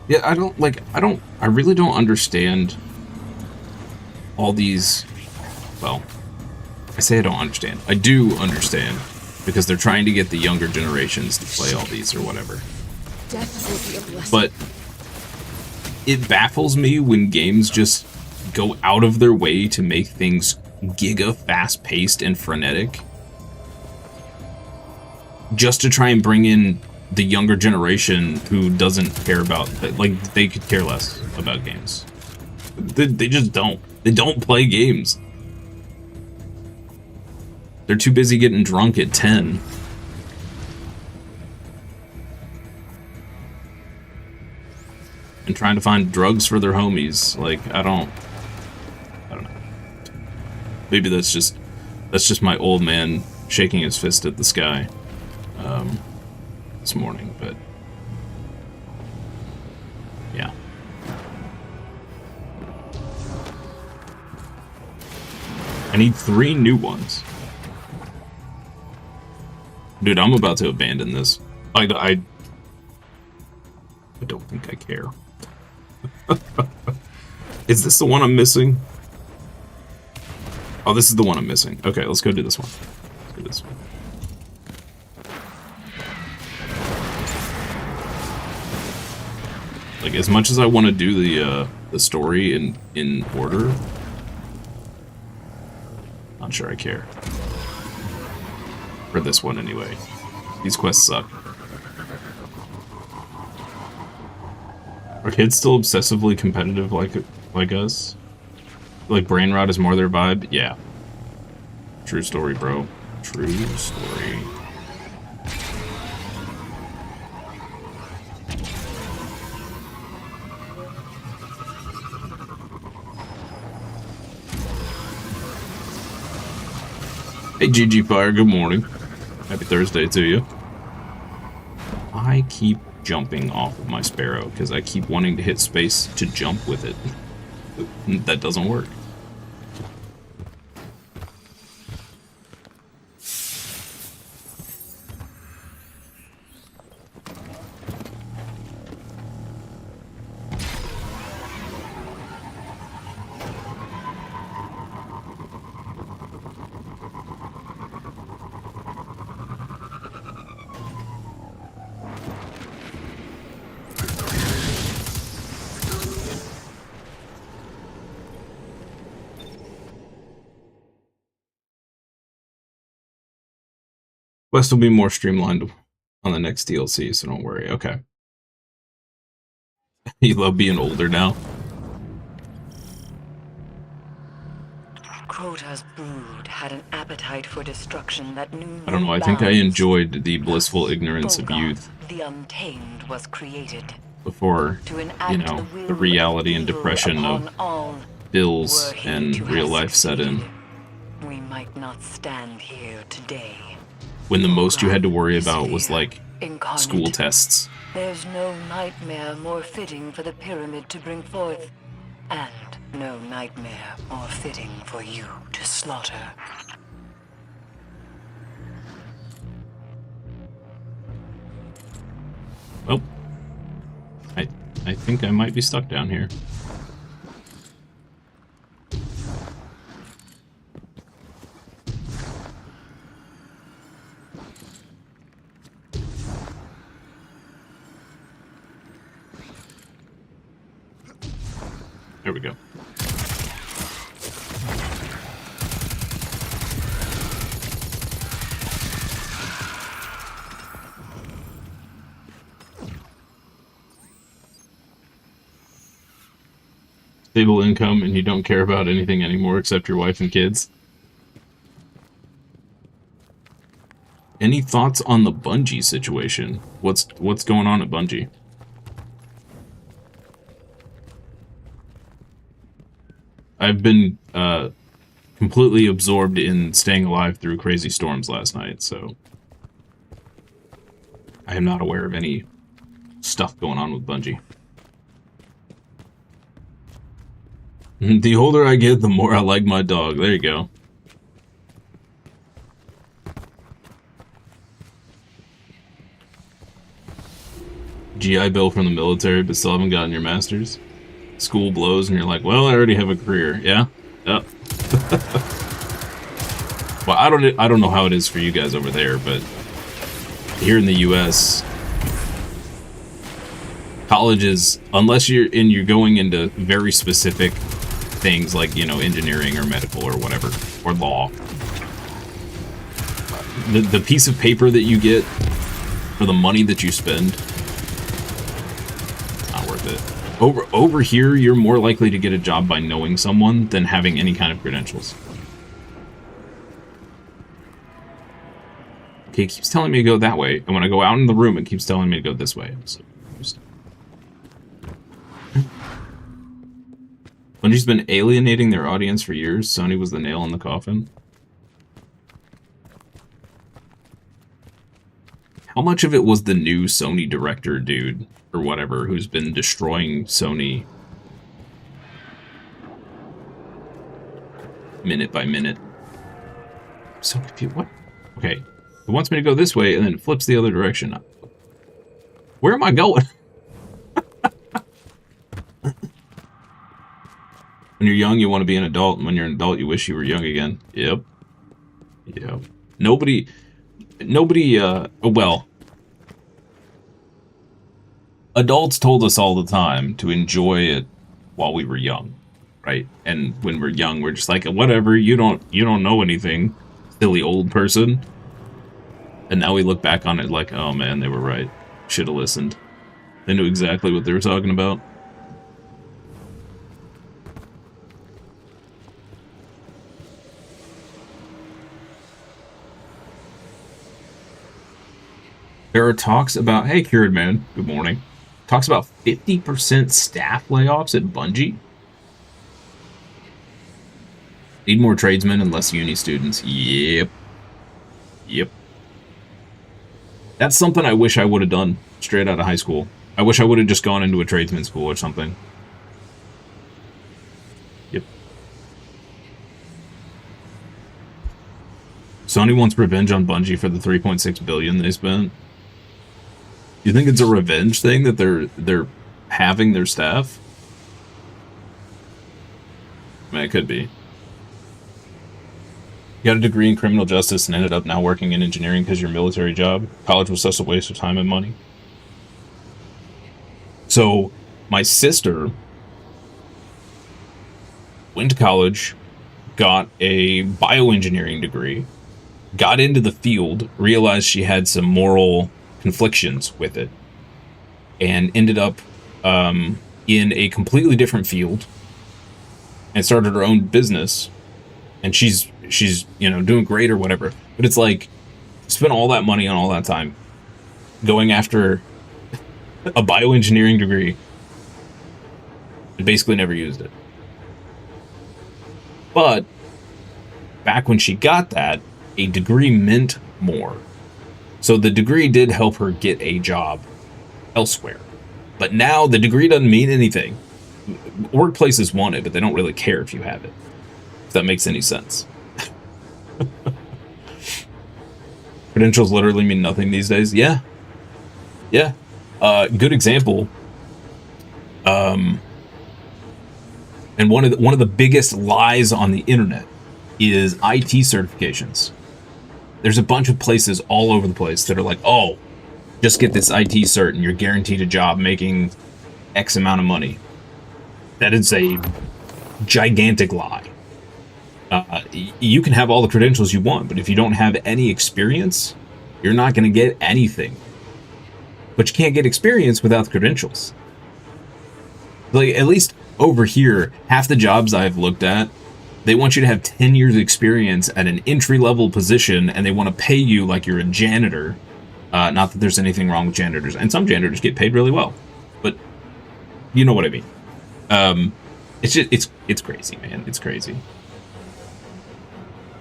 S2: Yeah, I really don't understand all these, well, I say I don't understand. I do understand, because they're trying to get the younger generations to play all these or whatever.
S9: Death will be a blessing.
S2: But it baffles me when games just go out of their way to make things giga fast-paced and frenetic, just to try and bring in the younger generation who doesn't care about, like, they could care less about games. They just don't. They don't play games. They're too busy getting drunk at 10. And trying to find drugs for their homies. Like, I don't know. Maybe that's just my old man shaking his fist at the sky. This morning, but yeah. I need 3 new ones. Dude, I'm about to abandon this. I don't think I care. Is this the one I'm missing? Oh, this is the one I'm missing. Okay, let's go do this one. Let's do this one. Like, as much as I want to do the story in order, not sure I care. For this one, anyway. These quests suck. Are kids still obsessively competitive like us? Like, brain rot is more their vibe? Yeah. True story, bro. True story. Hey, GG Fire, good morning. Happy Thursday to you. I keep jumping off of my Sparrow because I keep wanting to hit space to jump with it. That doesn't work. Quest will be more streamlined on the next DLC, so don't worry. Okay. You love being older now?
S5: Crota's brood had an appetite for destruction that knew
S2: I don't know, I think I enjoyed the blissful ignorance of youth.
S5: The Untamed was created
S2: Before, you know, the reality and depression of bills and real life set in.
S5: We might not stand here today.
S2: When the most you had to worry about was, like, school tests.
S5: There's no nightmare more fitting for the pyramid to bring forth, and no nightmare more fitting for you to slaughter.
S2: Well, I think I might be stuck down here. There we go. Stable income and you don't care about anything anymore except your wife and kids. Any thoughts on the Bungie situation? What's going on at Bungie? I've been completely absorbed in staying alive through crazy storms last night, so I am not aware of any stuff going on with Bungie. The older I get, the more I like my dog. There you go. GI Bill from the military, but still haven't gotten your master's. School blows, and you're like, well, I already have a career. Yeah? Yep. Well, I don't know how it is for you guys over there, but here in the U.S., colleges, unless you're going into very specific things like, you know, engineering or medical or whatever, or law, the piece of paper that you get for the money that you spend, not worth it. Over here, you're more likely to get a job by knowing someone than having any kind of credentials. Okay, it keeps telling me to go that way, and when I go out in the room, it keeps telling me to go this way. I'm so confused. Bungie's been alienating their audience for years. Sony was the nail in the coffin. How much of it was the new Sony director dude, or whatever, who's been destroying Sony minute by minute? I'm so confused. What? Okay. It wants me to go this way, and then it flips the other direction. Where am I going? When you're young, you want to be an adult, and when you're an adult, you wish you were young again. Yep. Yep. Nobody, well, adults told us all the time to enjoy it while we were young, right? And when we're young, we're just like, whatever, you don't know anything, silly old person. And now we look back on it like, oh man, they were right. Should have listened. They knew exactly what they were talking about. There are talks about, hey, Cured Man, good morning. Talks about 50% staff layoffs at Bungie. Need more tradesmen and less uni students. Yep. Yep. That's something I wish I would have done straight out of high school. I wish I would have just gone into a tradesman school or something. Yep. Sony wants revenge on Bungie for the $3.6 billion they spent. You think it's a revenge thing that they're having their staff? I mean, it could be. You got a degree in criminal justice and ended up now working in engineering because your military job. College was such a waste of time and money. So, my sister went to college, got a bioengineering degree, got into the field, realized she had some moral conflictions with it, and ended up in a completely different field and started her own business. And she's you know, doing great or whatever. But it's like, spent all that money on all that time going after a bioengineering degree and basically never used it. But back when she got that, a degree meant more. So the degree did help her get a job elsewhere. But now the degree doesn't mean anything. Workplaces want it, but they don't really care if you have it. If that makes any sense. Credentials literally mean nothing these days. Yeah. Yeah. Good example. And one of the biggest lies on the internet is IT certifications. There's a bunch of places all over the place that are like, oh, just get this IT cert and you're guaranteed a job making X amount of money. That is a gigantic lie. You can have all the credentials you want, but if you don't have any experience, you're not going to get anything. But you can't get experience without the credentials. Like, at least over here, half the jobs I've looked at, they want you to have 10 years experience at an entry-level position, and they want to pay you like you're a janitor. Not that there's anything wrong with janitors, and some janitors get paid really well, but you know what I mean. It's just, it's crazy, man. It's crazy.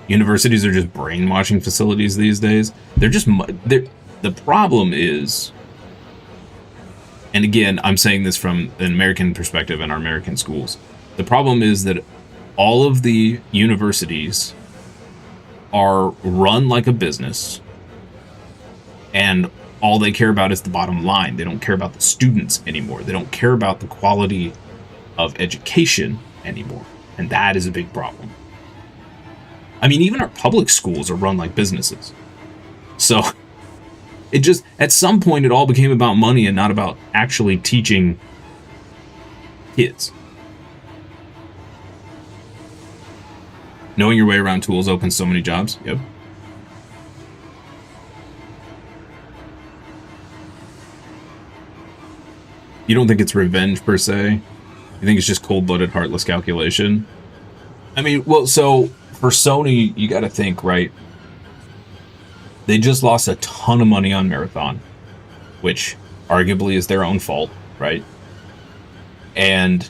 S2: Universities are just brainwashing facilities these days. The problem is, and again, I'm saying this from an American perspective in our American schools. The problem is that all of the universities are run like a business, and all they care about is the bottom line. They don't care about the students anymore. They don't care about the quality of education anymore. And that is a big problem. I mean, even our public schools are run like businesses. So it just, at some point, it all became about money and not about actually teaching kids. Knowing your way around tools opens so many jobs. Yep. You don't think it's revenge per se? You think it's just cold-blooded, heartless calculation? I mean, well, so for Sony, you got to think, right? They just lost a ton of money on Marathon, which arguably is their own fault, right? And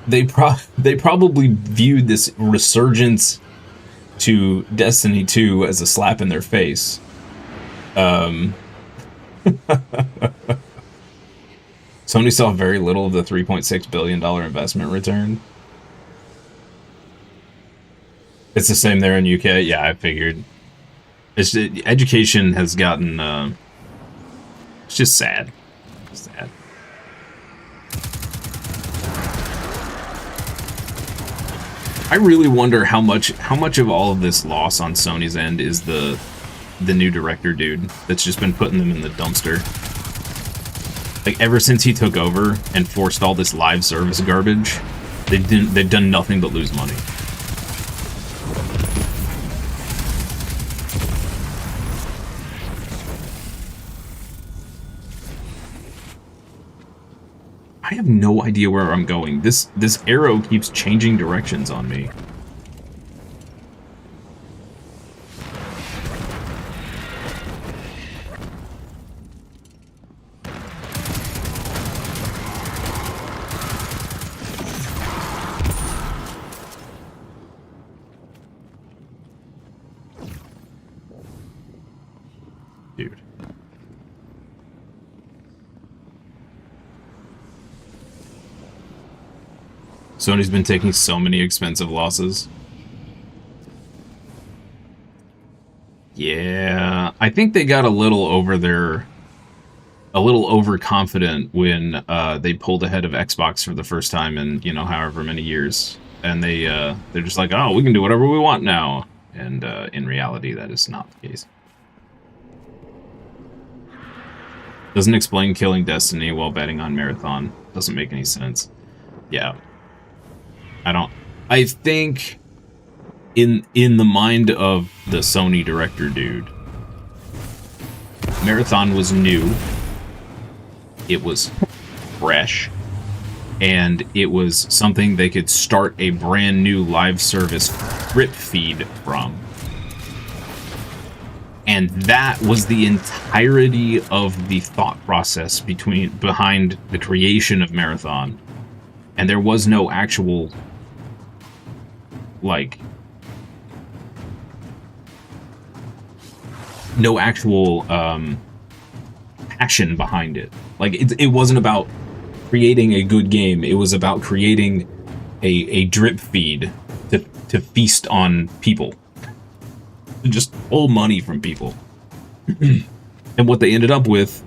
S2: they probably viewed this resurgence to Destiny 2 as a slap in their face. Sony saw very little of the $3.6 billion investment return. It's the same there in UK. Yeah, I figured. Education has gotten... it's just sad. Sad. I really wonder how much of all of this loss on Sony's end is the new director dude that's just been putting them in the dumpster. Like, ever since he took over and forced all this live service garbage, they've done nothing but lose money. I have no idea where I'm going. This arrow keeps changing directions on me. Dude. Sony's been taking so many expensive losses. Yeah, I think they got a little overconfident when they pulled ahead of Xbox for the first time in, you know, however many years, and they're just like, oh, we can do whatever we want now, and in reality, that is not the case. Doesn't explain killing Destiny while betting on Marathon. Doesn't make any sense. Yeah. I think in the mind of the Sony director dude, Marathon was new. It was fresh. And it was something they could start a brand new live service drip feed from. And that was the entirety of the thought process behind the creation of Marathon. And there was no actual, like, passion behind it. Like, it wasn't about creating a good game. It was about creating a drip feed to feast on people. To just pull money from people. And what they ended up with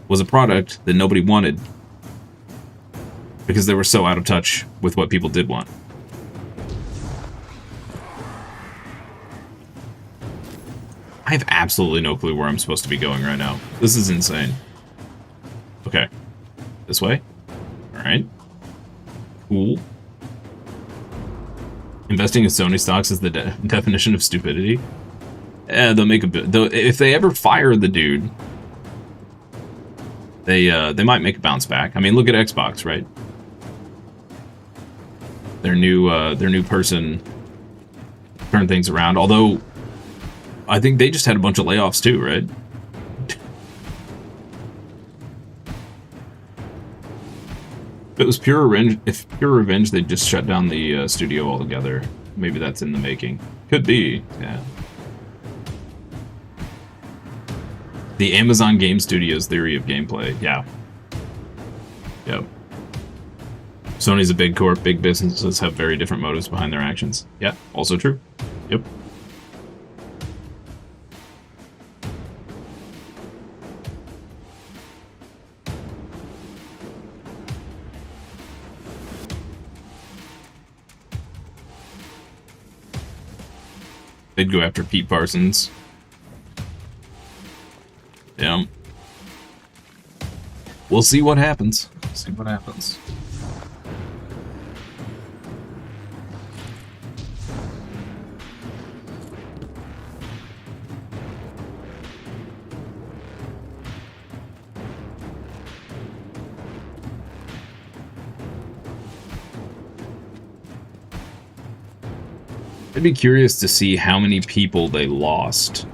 S2: was a product that nobody wanted. Because they were so out of touch with what people did want. I have absolutely no clue where I'm supposed to be going right now. This is insane. Okay. This way? Alright. Cool. Investing in Sony stocks is the definition of stupidity. They'll make a bit. If they ever fire the dude, they might make a bounce back. I mean, look at Xbox, right? Their new person turned things around. Although, I think they just had a bunch of layoffs too, right? If it was pure revenge, they'd just shut down the studio altogether. Maybe that's in the making. Could be, yeah. The Amazon Game Studios theory of gameplay, yeah. Yep. Sony's a big corp, big businesses have very different motives behind their actions. Yeah, also true. Yep. They'd go after Pete Parsons. Yeah. We'll see what happens. See what happens. I'd be curious to see how many people they lost.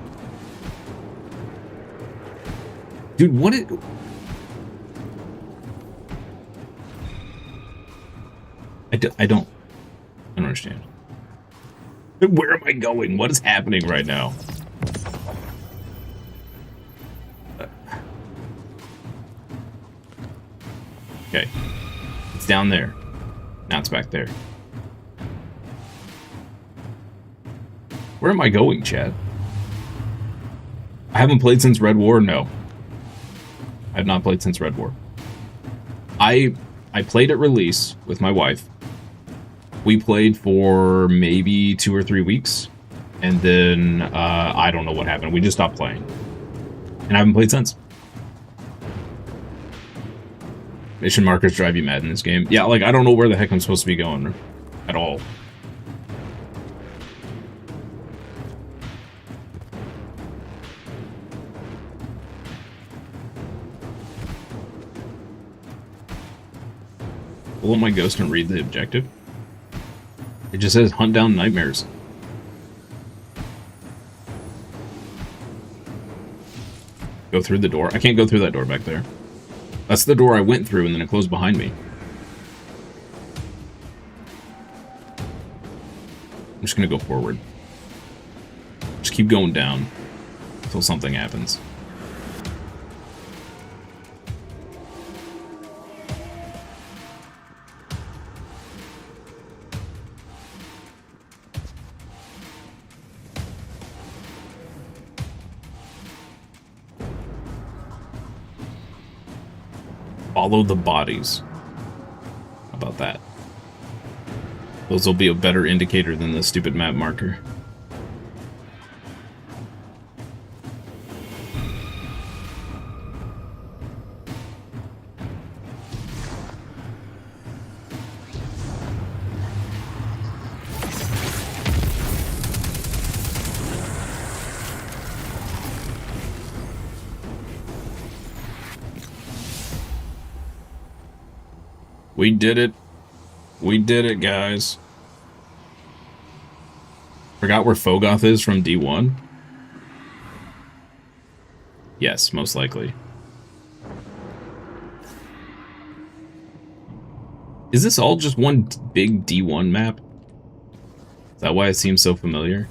S2: Dude, what it... I don't understand. Where am I going? What is happening right now? Okay. It's down there. Now it's back there. Where am I going, Chad? I haven't played since Red War? No. I have not played since Red War. I played at release with my wife. We played for maybe 2 or 3 weeks. And then, I don't know what happened. We just stopped playing. And I haven't played since. Mission markers drive you mad in this game. Yeah, like, I don't know where the heck I'm supposed to be going. At all. Pull up my ghost and read the objective. It just says hunt down nightmares. Go through the door. I can't go through that door back there. That's the door I went through and then it closed behind me. I'm just gonna go forward. Just keep going down until something happens. Follow the bodies. How about that? Those will be a better indicator than the stupid map marker. We did it. We did it, guys. Forgot where Fogoth is from D1? Yes, most likely. Is this all just one big D1 map? Is that why it seems so familiar?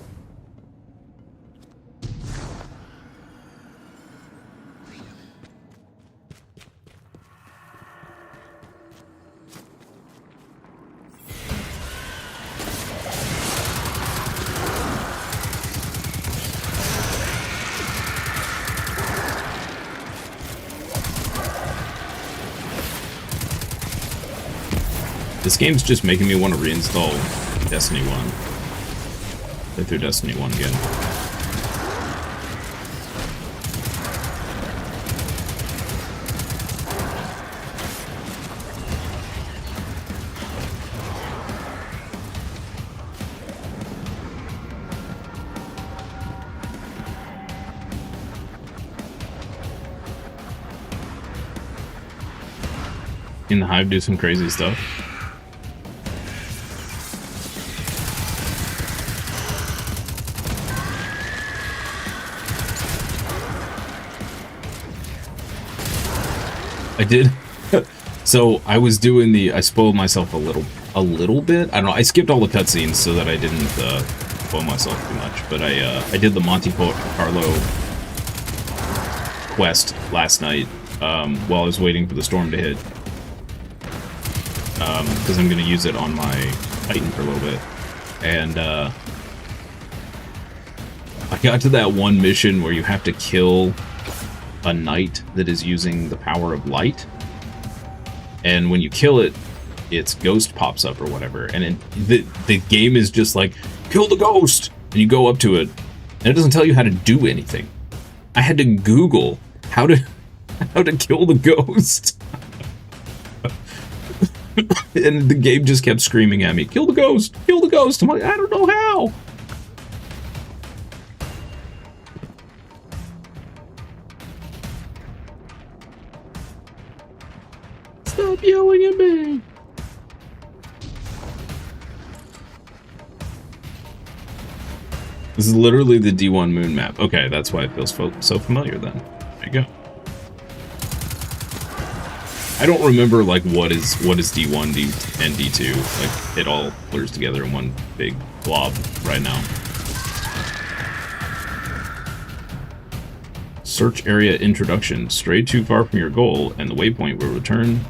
S2: This game's just making me want to reinstall Destiny 1. Play through Destiny 1 again. Can the Hive do some crazy stuff? I did. So I was doing I spoiled myself a little bit. I don't know. I skipped all the cutscenes so that I didn't spoil myself too much. But I did the Monte Carlo quest last night while I was waiting for the storm to hit. Because I'm going to use it on my Titan for a little bit. And I got to that one mission where you have to kill a knight that is using the power of light, and when you kill it, its ghost pops up or whatever, and the game is just like, kill the ghost, and you go up to it, and it doesn't tell you how to do anything. I had to Google how to kill the ghost. And the game just kept screaming at me, kill the ghost, kill the ghost. I'm like, I don't know how. Stop yelling at me! This is literally the D1 moon map. Okay, that's why it feels so familiar then. There you go. I don't remember like what is D1, D and D2. Like it all blurs together in one big blob right now. Search area introduction. Stray too far from your goal, and the waypoint will return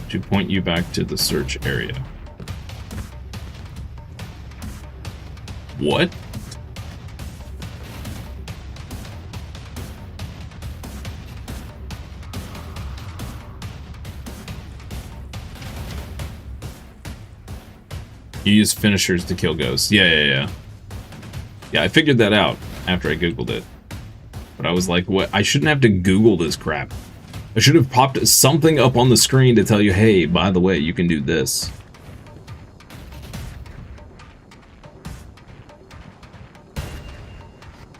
S2: to point you back to the search area. What? You use finishers to kill ghosts. Yeah, I figured that out after I Googled it. But I was like, what? I shouldn't have to Google this crap. I should have popped something up on the screen to tell you, hey, by the way, you can do this.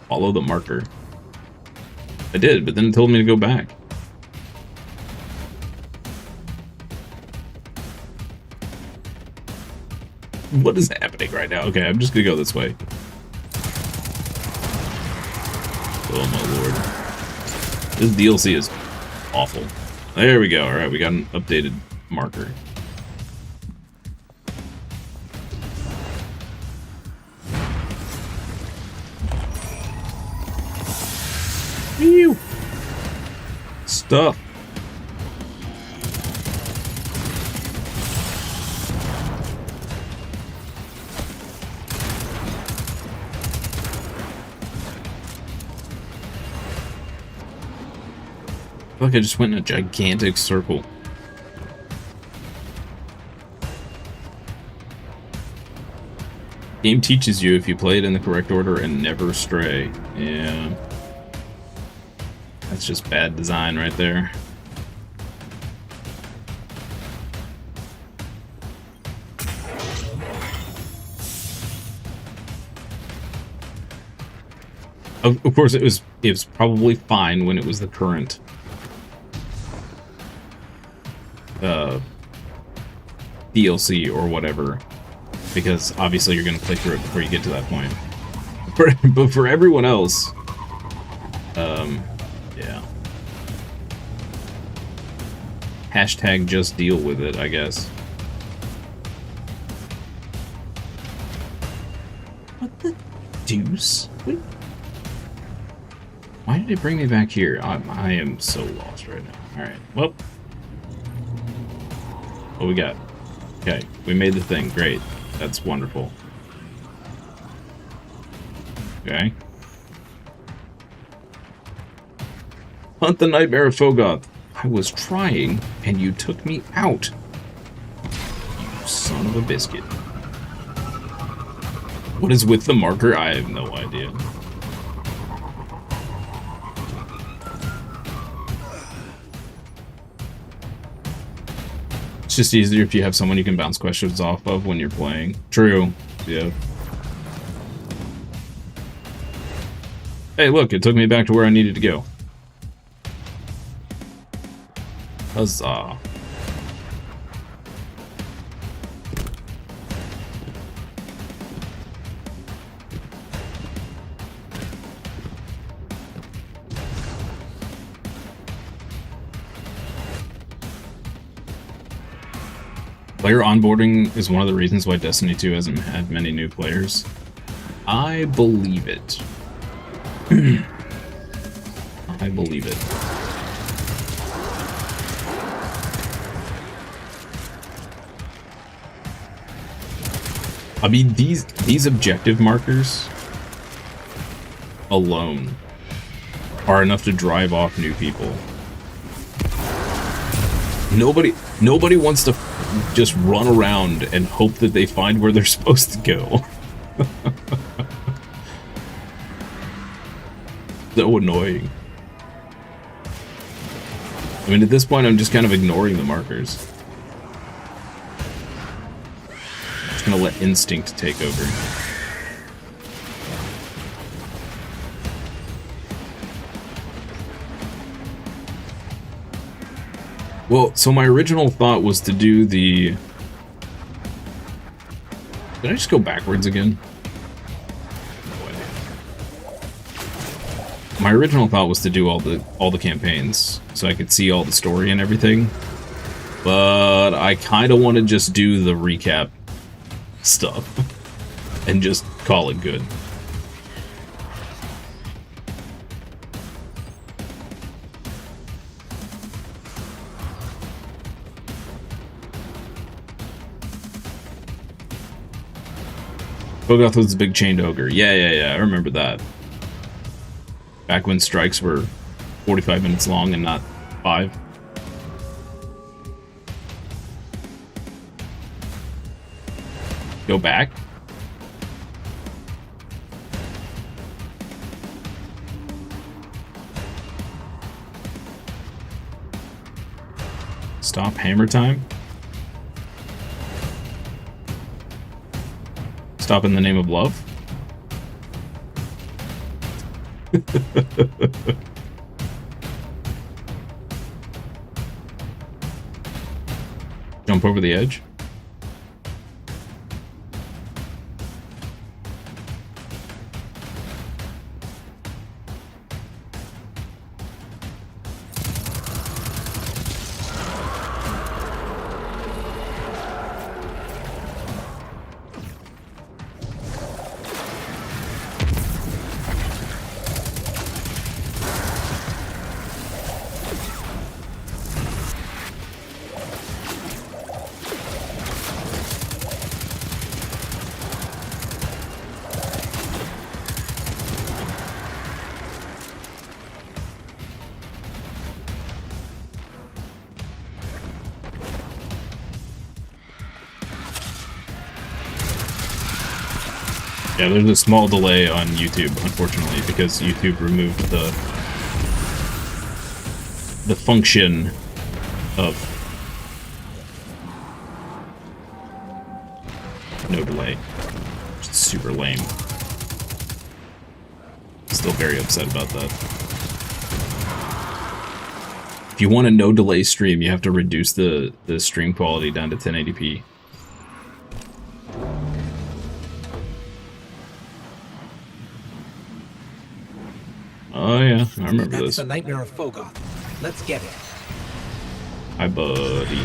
S2: Follow the marker. I did, but then it told me to go back. What is happening right now? Okay, I'm just gonna go this way. Oh my lord. This DLC is awful. There we go. Alright, we got an updated marker. Ew. Stuff. I feel like I just went in a gigantic circle. Game teaches you if you play it in the correct order and never stray. Yeah. That's just bad design right there. Of course, it was probably fine when it was the current DLC or whatever, because obviously you're going to play through it before you get to that point. But for everyone else, yeah. Hashtag just deal with it, I guess. What the deuce? What? Why did it bring me back here? I am so lost right now. Alright, well. What we got? Okay, we made the thing. Great. That's wonderful. Okay. Hunt the Nightmare of Fogoth. I was trying, and you took me out. You son of a biscuit. What is with the marker? I have no idea. It's just easier if you have someone you can bounce questions off of when you're playing. True. Yeah. Hey, look, it took me back to where I needed to go. Huzzah. Player onboarding is one of the reasons why Destiny 2 hasn't had many new players. I believe it. I believe it. I mean, these objective markers alone are enough to drive off new people. Nobody wants to just run around and hope that they find where they're supposed to go. So annoying. I mean, at this point, I'm just kind of ignoring the markers. Just gonna let instinct take over. Well, so my original thought was to do the... Did I just go backwards again? No idea. My original thought was to do all the campaigns, so I could see all the story and everything. But I kind of want to just do the recap stuff and just call it good. Fogoth was the big chained ogre. Yeah, I remember that. Back when strikes were 45 minutes long and not 5. Go back? Stop hammer time? Stop in the name of love? Jump over the edge? Yeah, there's a small delay on YouTube, unfortunately, because YouTube removed the function of no delay. It's super lame. Still very upset about that. If you want a no delay stream, you have to reduce the stream quality down to 1080p. Oh yeah, I remember
S8: That's
S2: this.
S8: the Nightmare of Fogoth. Let's get it.
S2: Hi, buddy.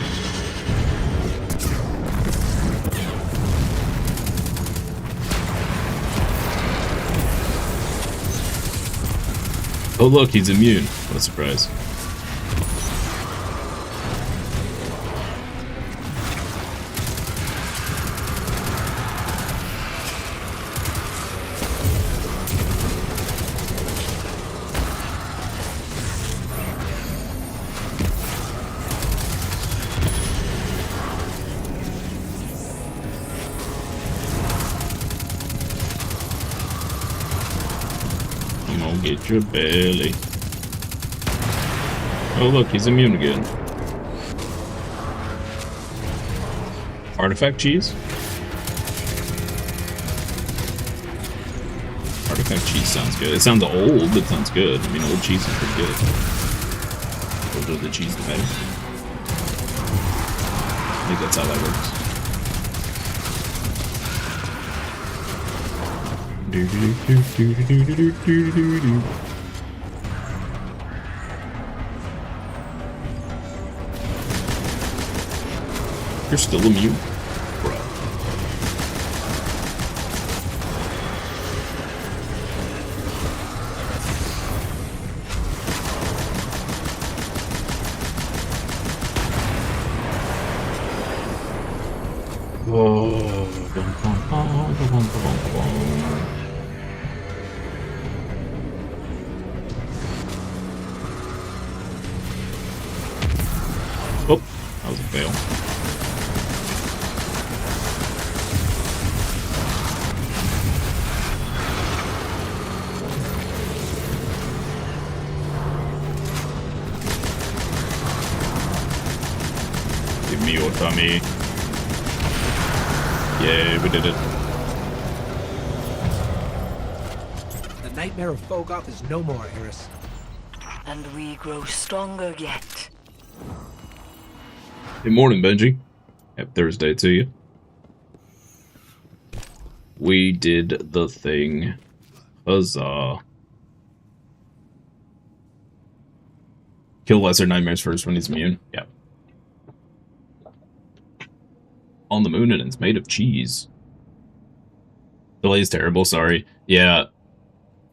S2: Oh look, he's immune. What a surprise. I'm gonna get your belly. Oh look, he's immune again. Artifact cheese? Artifact cheese sounds good. It sounds old, but it sounds good. I mean, old cheese is pretty good. Older the cheese, the better. I think that's how that works. You're still immune, bro. Oh, that was a fail. Give me your tummy. Yeah, we did it.
S8: The Nightmare of Fogoth is no more, Eris.
S5: And we grow stronger yet.
S2: Good morning, Benji. Happy Thursday to you. We did the thing. Huzzah. Kill lesser nightmares first when he's immune. Yeah. On the moon and it's made of cheese. Delay is terrible, sorry. Yeah.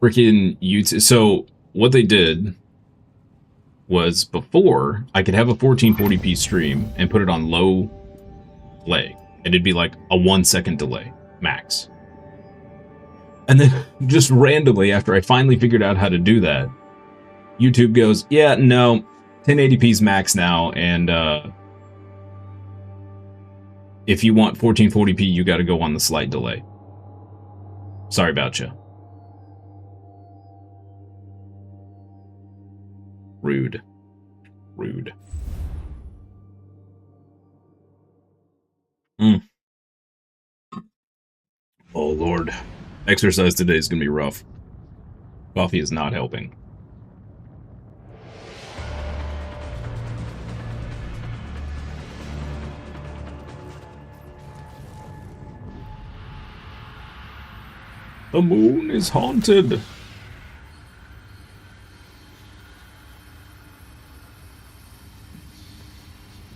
S2: Freaking YouTube. So, what they did was before, I could have a 1440p stream and put it on low delay. And it'd be like a 1 second delay, max. And then, just randomly, after I finally figured out how to do that, YouTube goes, yeah, no, 1080p's max now, and if you want 1440p, you gotta go on the slight delay. Sorry about you. Rude. Rude. Oh, Lord. Exercise today is gonna be rough. Coffee is not helping. The moon is haunted.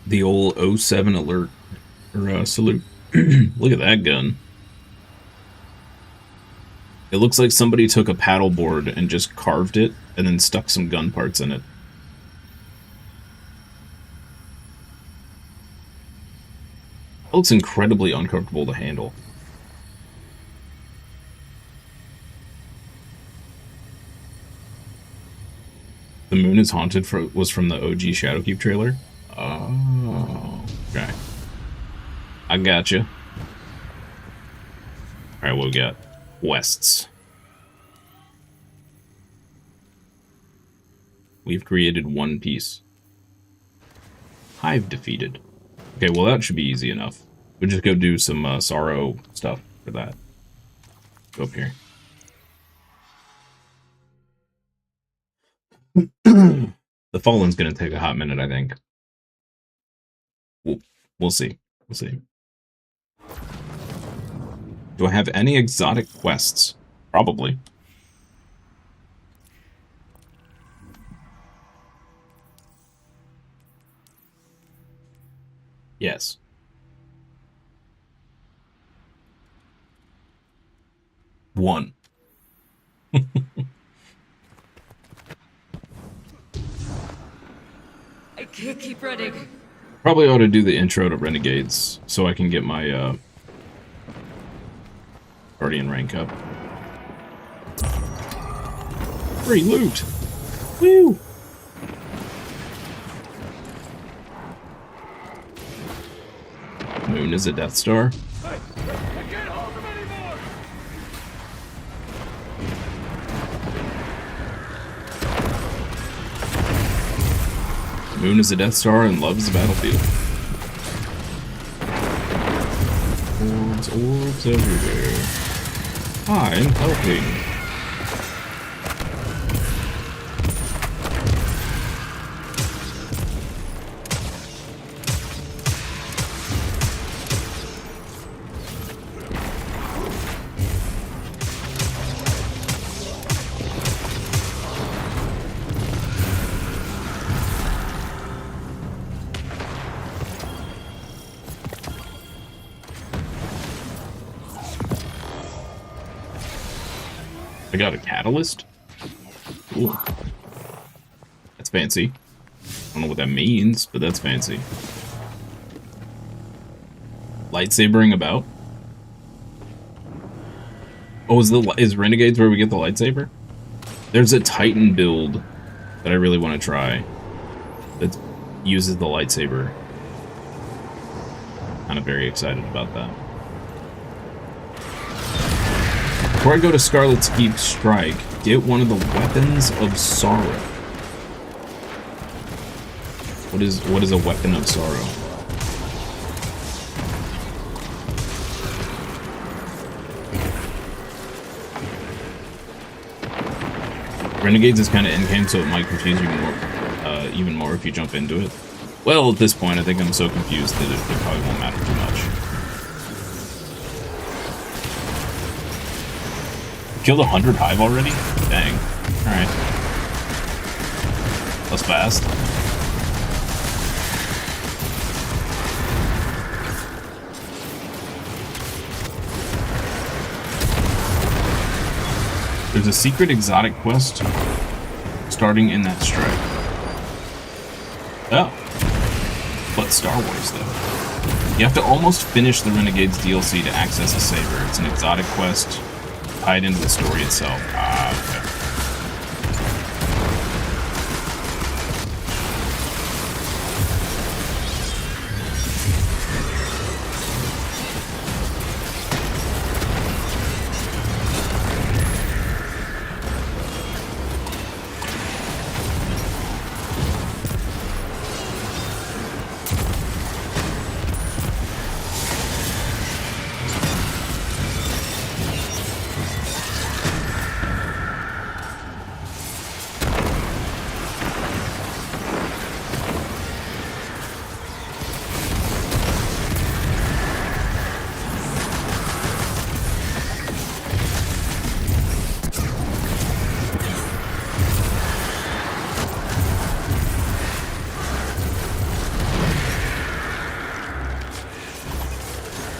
S2: The old 07 alert or salute. Look at that gun. It looks like somebody took a paddleboard and just carved it and then stuck some gun parts in it. It looks incredibly uncomfortable to handle. The moon is haunted was from the OG Shadowkeep trailer. Oh, okay. I gotcha. Alright, what we got? Quests. We've created one piece. Hive defeated. Okay, well that should be easy enough. We'll just go do some sorrow stuff for that. Go up here. The Fallen's gonna take a hot minute, I think. We'll see. We'll see. Do I have any exotic quests? Probably. Yes. One.
S9: I can't keep running.
S2: Probably ought to do the intro to Renegades so I can get my Guardian rank up. Free loot! Woo! Moon is a Death Star. Moon is a Death Star and loves the battlefield. Orbs, orbs everywhere. I'm helping. I got a catalyst? Ooh. That's fancy. I don't know what that means, but that's fancy. Lightsabering about? Oh, is Renegades where we get the lightsaber? There's a Titan build that I really want to try that uses the lightsaber. Kind of very excited about that. Before I go to Scarlet's Deep Strike, get one of the Weapons of Sorrow. What is a Weapon of Sorrow? Renegades is kind of in-game, so it might confuse you more, even more if you jump into it. Well, at this point, I think I'm so confused that it probably won't matter too much. Killed 100 hive already? Dang. Alright. That's fast. There's a secret exotic quest starting in that strike. Oh. But Star Wars, though. You have to almost finish the Renegades DLC to access a saber. It's an exotic quest tied into the story itself. Ah, okay.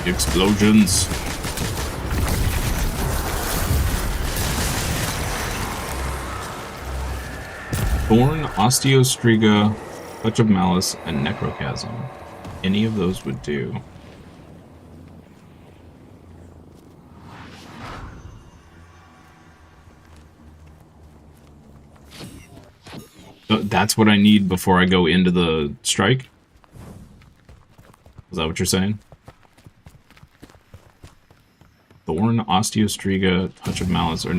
S2: Explosions. Thorn, Osteostriga, Touch of Malice, and Necrochasm. Any of those would do. That's what I need before I go into the strike? Is that what you're saying? Thorn, Osteostriga, Touch of Malice, or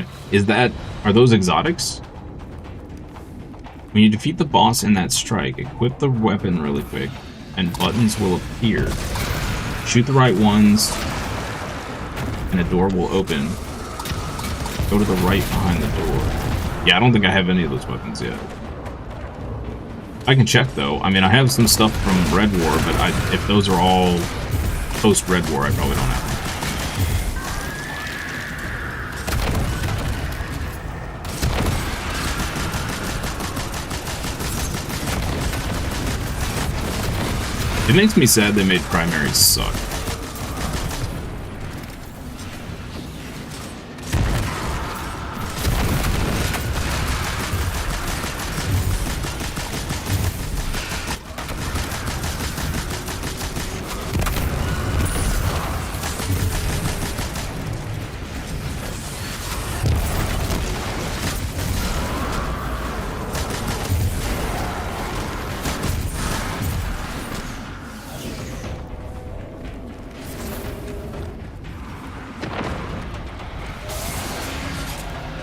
S2: are those exotics? When you defeat the boss in that strike, equip the weapon really quick, and buttons will appear. Shoot the right ones, and a door will open. Go to the right behind the door. Yeah, I don't think I have any of those weapons yet. I can check, though. I mean, I have some stuff from Red War, but if those are all post-Red War, I probably don't have them. It makes me sad they made primaries suck.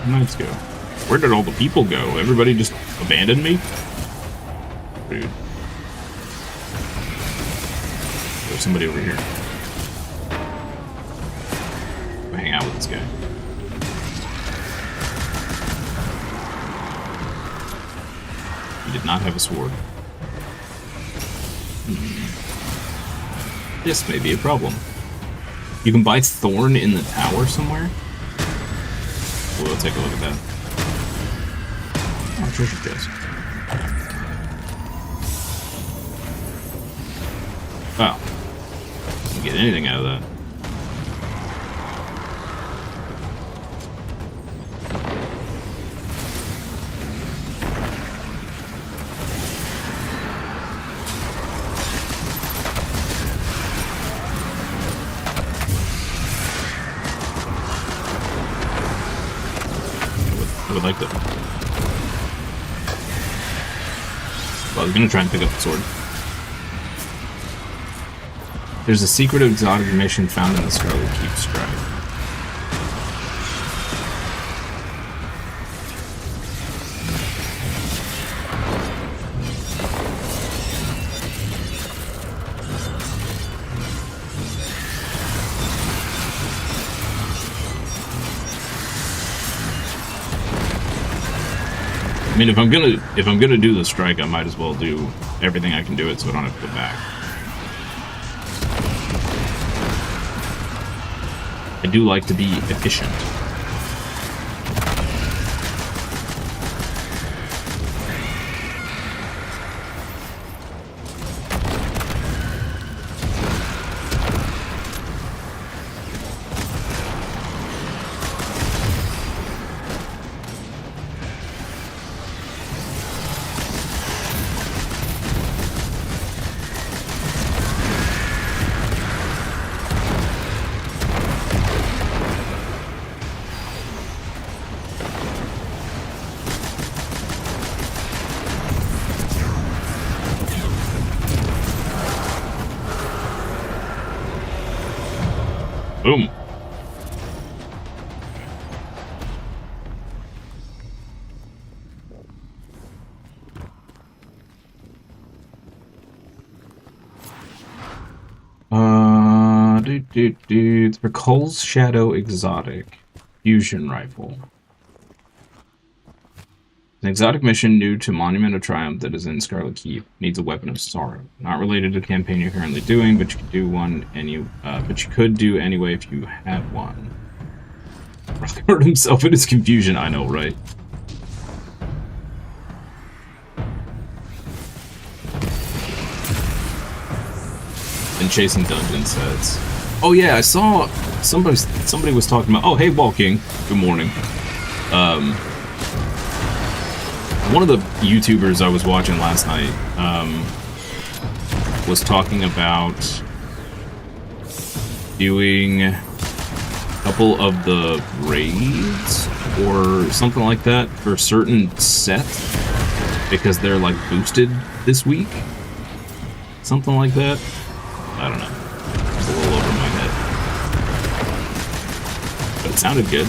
S2: Let's go. Where did all the people go? Everybody just abandoned me? Dude. There's somebody over here. I'll hang out with this guy. He did not have a sword. This may be a problem. You can buy Thorn in the tower somewhere? We'll take a look at that. Oh, treasure chest. Wow. Didn't get anything out of that. I would like that. Well, I was gonna try and pick up the sword. There's a secret exotic mission found in the Scarlet Keep Scribe. I mean, if I'm gonna do the strike, I might as well do everything I can do it, so I don't have to go back. I do like to be efficient. Boom. It's for Cole's Shadow Exotic Fusion Rifle. An exotic mission new to Monument of Triumph that is in Scarlet Keep needs a weapon of sorrow. Not related to the campaign you're currently doing, but you could do one but you could do anyway if you had one. Rock hurt himself in his confusion, I know, right? And chasing dungeon sets. Oh yeah, I saw somebody was talking about. Oh hey, Wall King. Good morning. One of the YouTubers I was watching last night was talking about doing a couple of the raids or something like that for certain sets because they're like boosted this week. Something like that. I don't know. It's a little over my head. But it sounded good.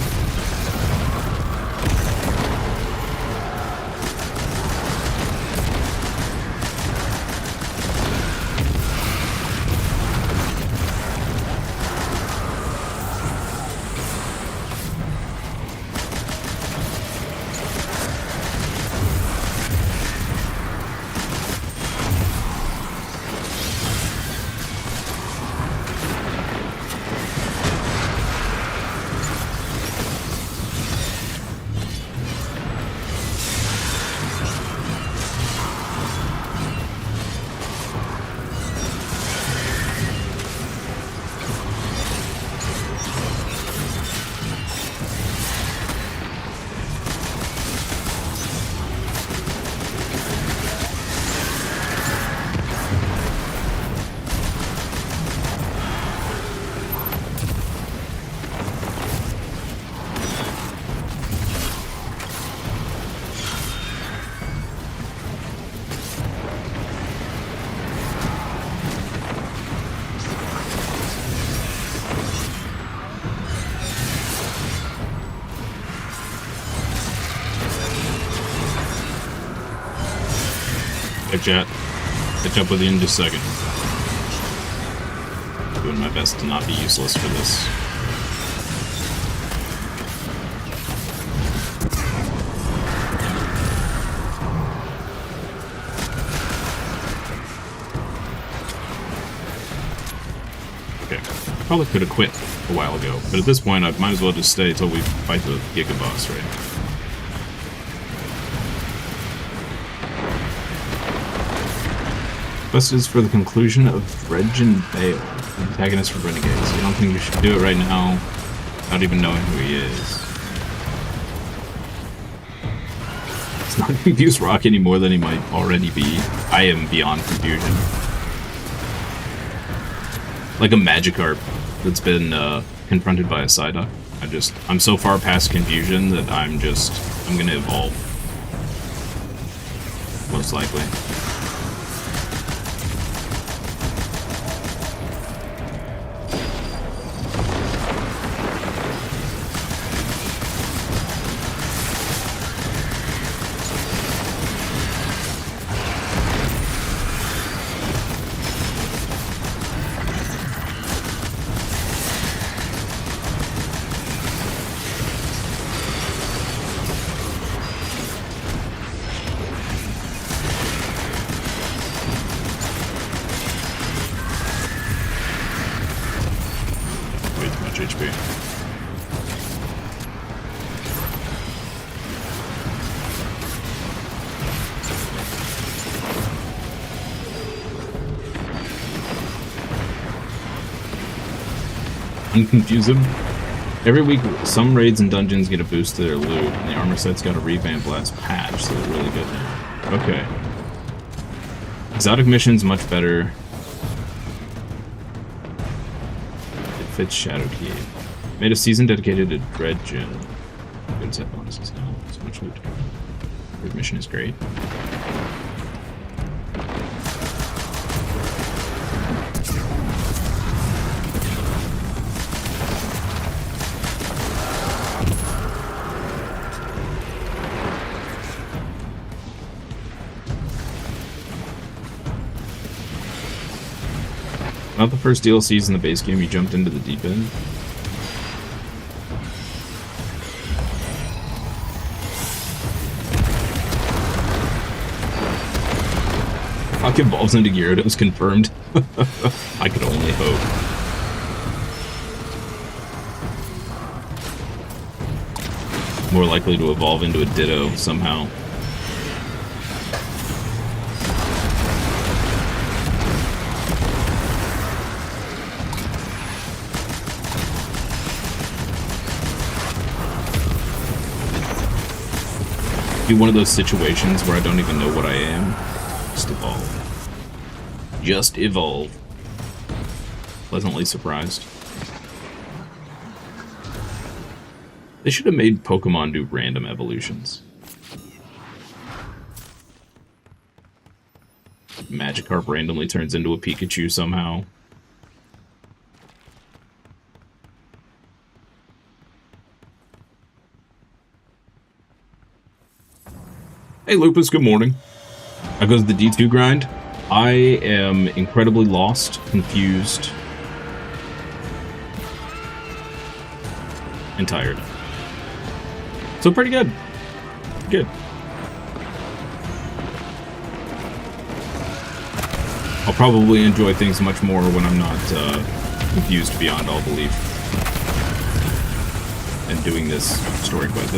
S2: Hey chat, catch up with you in just a second. Doing my best to not be useless for this. Probably could have quit a while ago, but at this point I might as well just stay until we fight the Giga Boss, right? Quest is for the conclusion of Dredge and Bale, antagonist for Renegades. I don't think we should do it right now, not even knowing who he is. It's not confused Rock any more than he might already be. I am beyond confusion. Like a Magikarp that's been confronted by a Psyduck. I'm so far past confusion that I'm gonna evolve. Most likely. Unconfuse him. Every week, some raids and dungeons get a boost to their loot, and the armor set's got a revamp last patch, so they're really good now. Okay. Exotic missions much better. It fits Shadow Cave. Made a season dedicated to Dredge and good set bonuses now. So much loot. Third mission is great. Not the first DLCs in the base game, you jumped into the deep end. Rock evolves into Gyarados confirmed. I could only hope. More likely to evolve into a Ditto somehow. One of those situations where I don't even know what I am. Just evolve. Just evolve. Pleasantly surprised. They should have made Pokemon do random evolutions. Magikarp randomly turns into a Pikachu somehow. Hey Lupus, good morning. How goes the D2 grind? I am incredibly lost, confused, and tired. So pretty good. Good. I'll probably enjoy things much more when I'm not confused beyond all belief. And doing this story quest,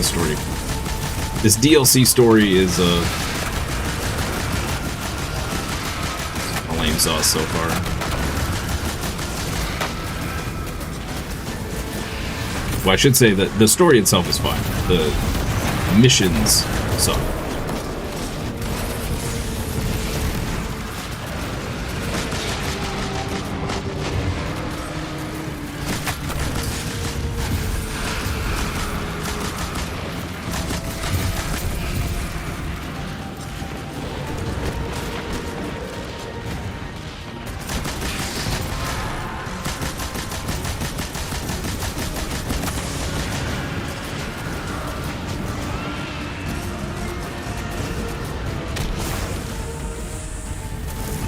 S2: this DLC story is a lame sauce so far. Well, I should say that the story itself is fine. The missions suck.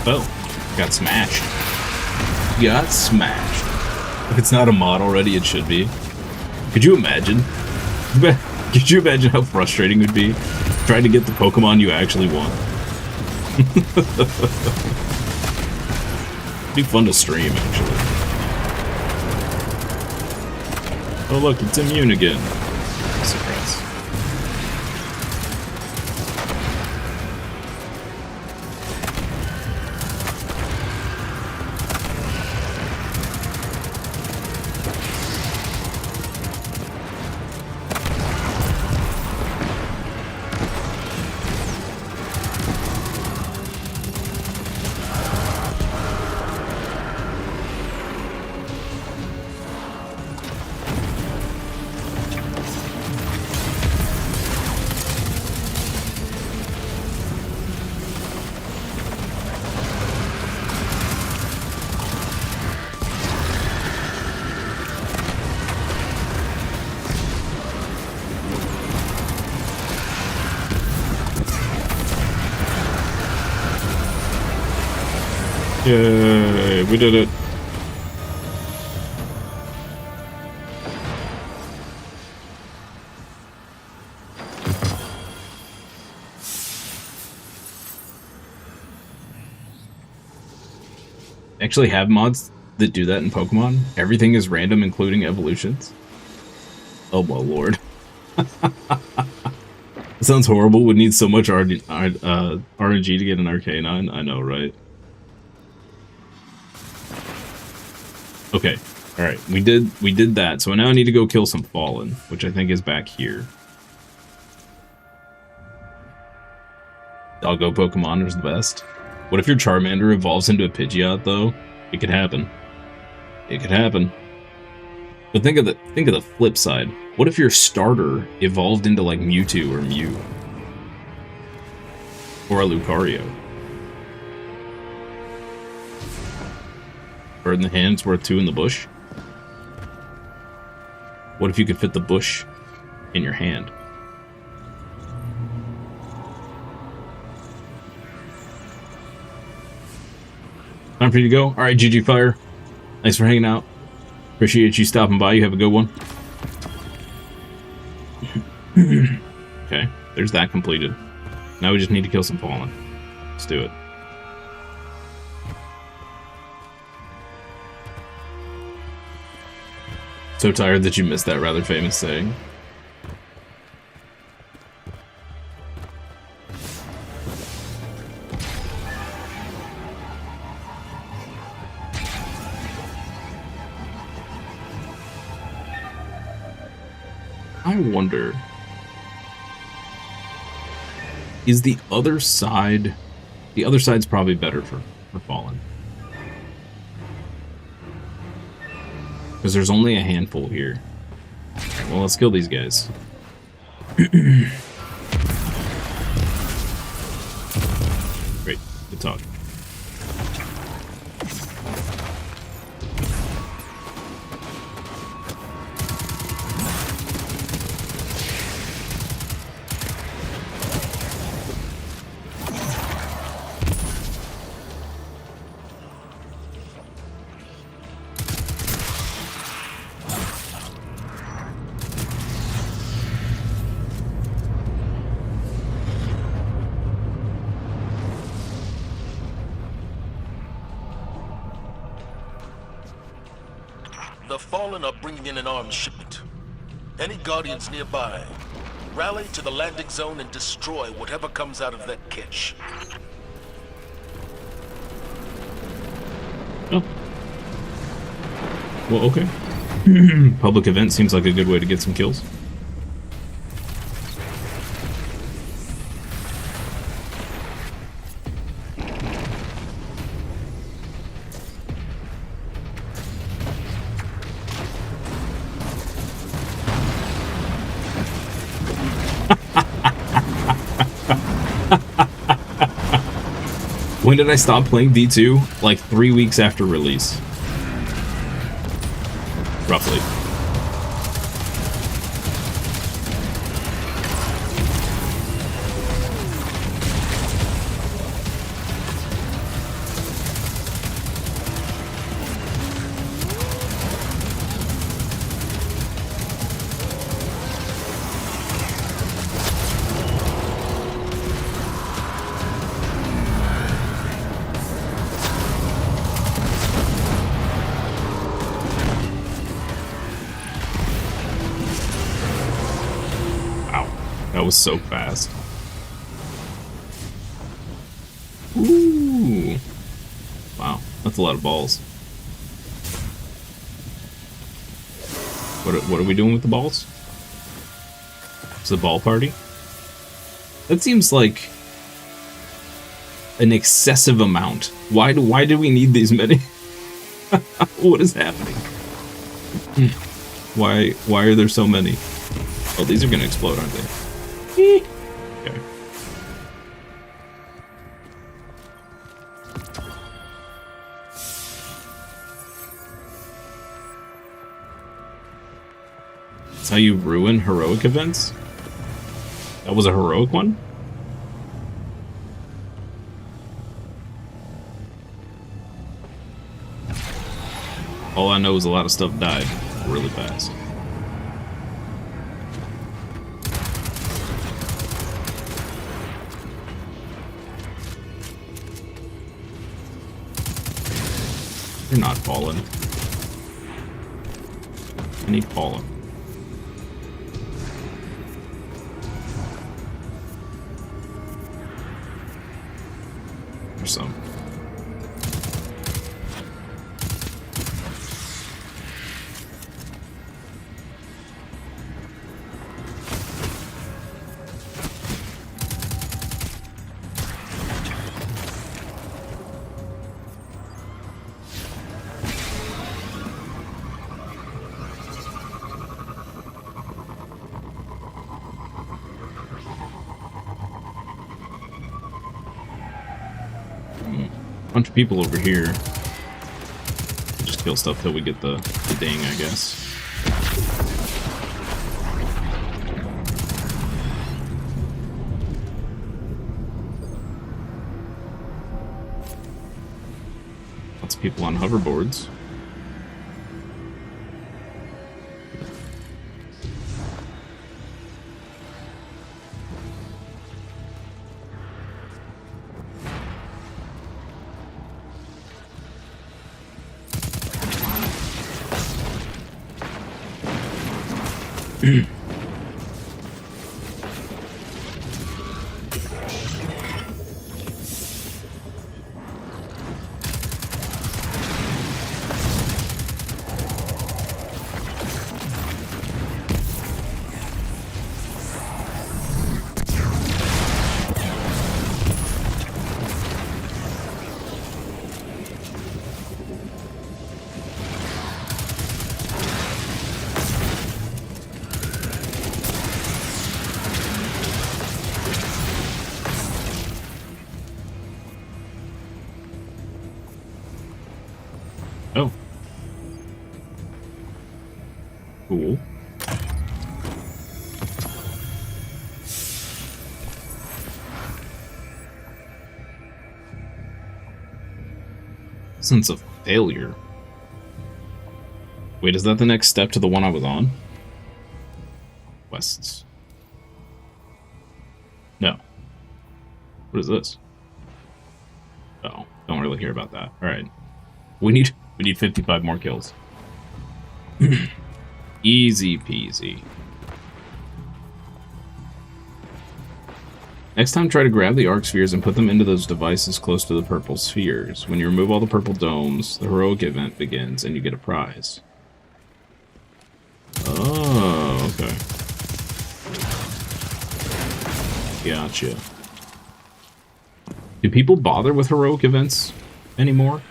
S2: Oh, got smashed. Got smashed. If it's not a mod already, it should be. Could you imagine? Could you imagine how frustrating it would be trying to get the Pokemon you actually want? It'd be fun to stream, actually. Oh look, it's immune again. Surprise. Yay, we did it. Actually have mods that do that in Pokemon. Everything is random, including evolutions. Oh my lord. It sounds horrible. Would need so much RNG to get an Arcanine. I know, right? Okay, all right. We did that. So now I need to go kill some Fallen, which I think is back here. Doggo Pokemon is the best. What if your Charmander evolves into a Pidgeot though? It could happen. It could happen. But think of the flip side. What if your starter evolved into like Mewtwo or Mew? Or a Lucario? Bird in the hand's worth 2 in the bush? What if you could fit the bush in your hand? Time for you to go? Alright, GG Fire. Thanks for hanging out. Appreciate you stopping by. You have a good one. Okay, there's that completed. Now we just need to kill some Fallen. Let's do it. So tired that you missed that rather famous saying. I wonder, is the other side's probably better for Fallen. Because there's only a handful here. Right, well, let's kill these guys. Great, good talk.
S10: The Fallen are bringing in an arms shipment. Any Guardians nearby, rally to the landing zone and destroy whatever comes out of that catch.
S2: Oh. Well, okay. Public event seems like a good way to get some kills. When did I stop playing V2? Like 3 weeks after release. Roughly. That was so fast. Ooh. Wow, that's a lot of balls. What are we doing with the balls? It's a ball party? That seems like an excessive amount. Why do we need these many? What is happening? Why are there so many? Oh, these are gonna explode, aren't they? Okay. That's how you ruin heroic events? That was a heroic one? All I know is a lot of stuff died really fast. You're not falling. I need fallen. Or some. Bunch of people over here. Just kill stuff till we get the ding, I guess. Lots of people on hoverboards. Oh. Cool. Sense of failure. Wait, is that the next step to the one I was on? Quests. No. What is this? Oh, don't really care about that. All right. We need 55 more kills. Easy peasy. Next time, try to grab the arc spheres and put them into those devices close to the purple spheres. When you remove all the purple domes, the heroic event begins and you get a prize. Oh, okay. Gotcha. Do people bother with heroic events anymore?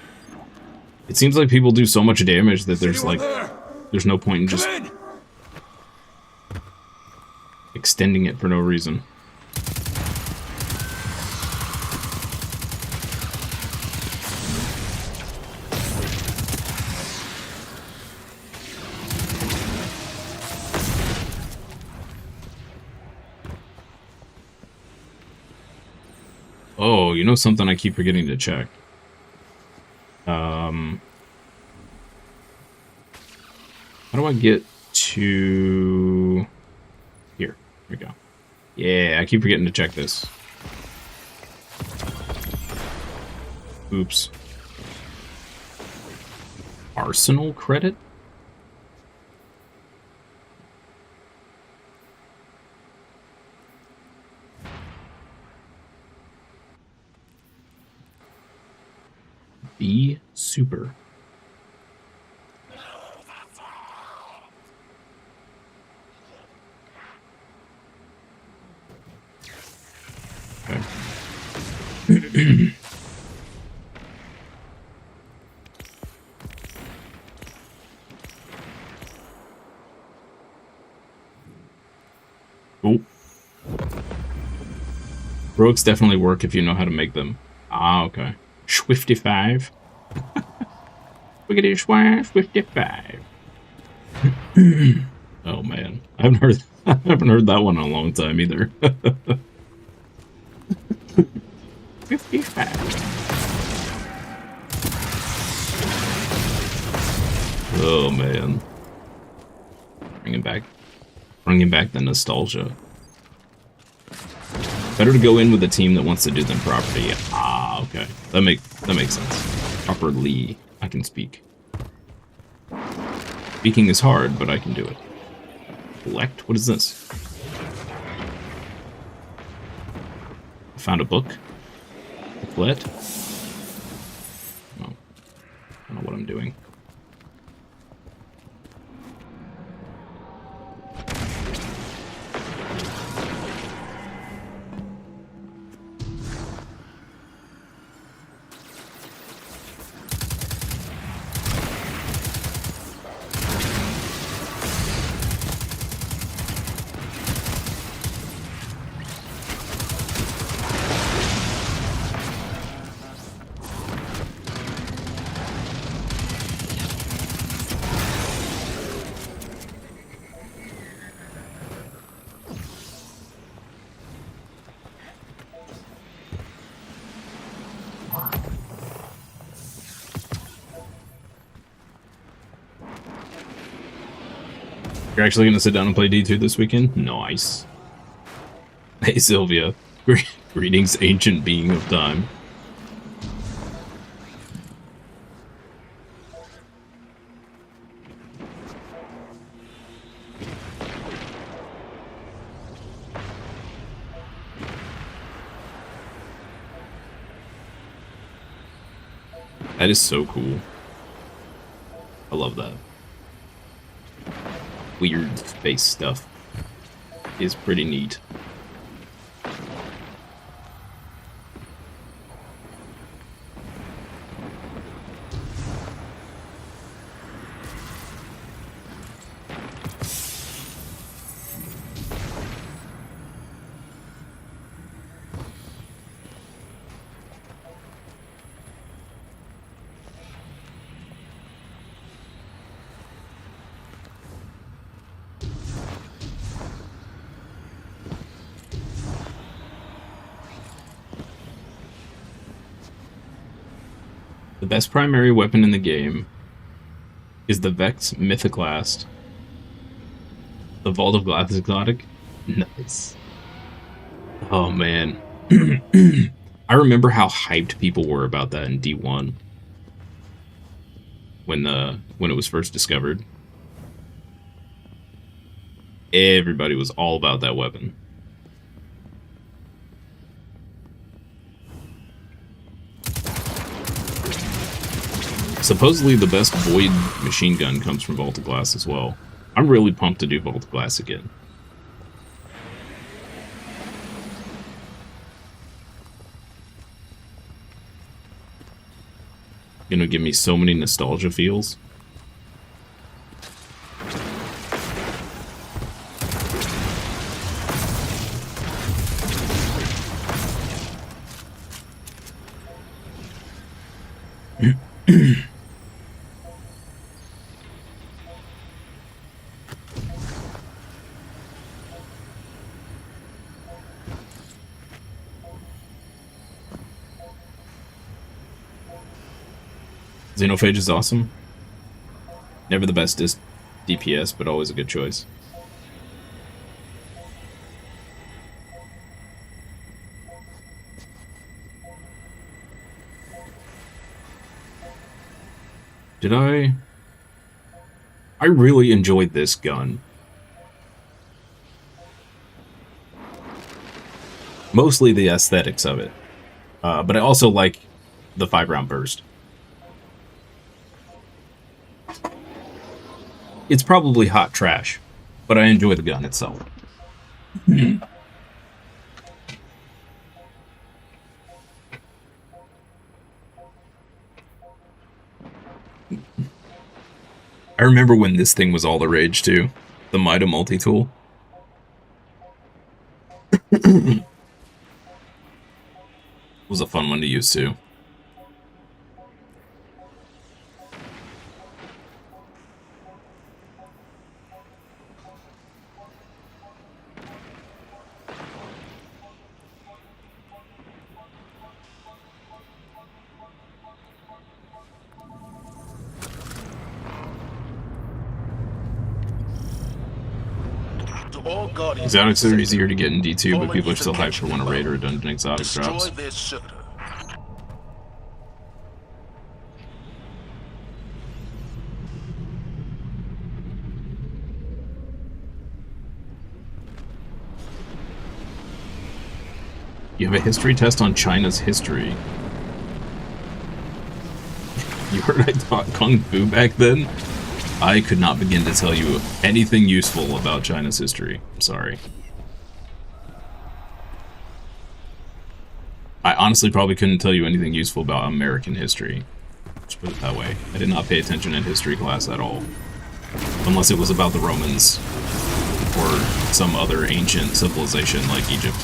S2: It seems like people do so much damage that there's like, there's no point in just extending it for no reason. Oh, you know something I keep forgetting to check? How do I get to... Here we go. Yeah, I keep forgetting to check this. Oops. Arsenal credit? Be super. Okay. Oh. Rogues definitely work if you know how to make them. Ah, okay. Swifty5. Wiggity swash, Swifty5. Oh man. I haven't heard that one in a long time either. 55. Oh man. Bringing back the nostalgia. Better to go in with a team that wants to do them properly. Ah, okay. That makes sense. Properly, I can speak. Speaking is hard, but I can do it. Collect? What is this? I found a book. Booklet. Oh, I don't know what I'm doing. You're actually gonna sit down and play D2 this weekend? Nice. Hey Sylvia. Greetings, ancient being of time. That is so cool. I love that. Weird space stuff is pretty neat. The best primary weapon in the game is the Vex Mythoclast. The Vault of Glass exotic? Nice. Oh man. I remember how hyped people were about that in D1. When it was first discovered. Everybody was all about that weapon. Supposedly the best Void machine gun comes from Vault of Glass as well. I'm really pumped to do Vault of Glass again. Gonna give me so many nostalgia feels. Xenophage is awesome. Never the best DPS, but always a good choice. Did I really enjoyed this gun. Mostly the aesthetics of it. But I also like the 5-round burst. It's probably hot trash, but I enjoy the gun itself. I remember when this thing was all the rage too. The Mida multi-tool. Was a fun one to use too.
S10: All Guardians
S2: Exotics are easier to get in D2, but people are still hyped for when a raid or a dungeon exotic drops.
S10: Destroy their servitor.
S2: You have a history test on China's history. You heard I taught Kung Fu back then? I could not begin to tell you anything useful about China's history. I'm sorry. I honestly probably couldn't tell you anything useful about American history. Let's put it that way. I did not pay attention in history class at all. Unless it was about the Romans or some other ancient civilization like Egypt.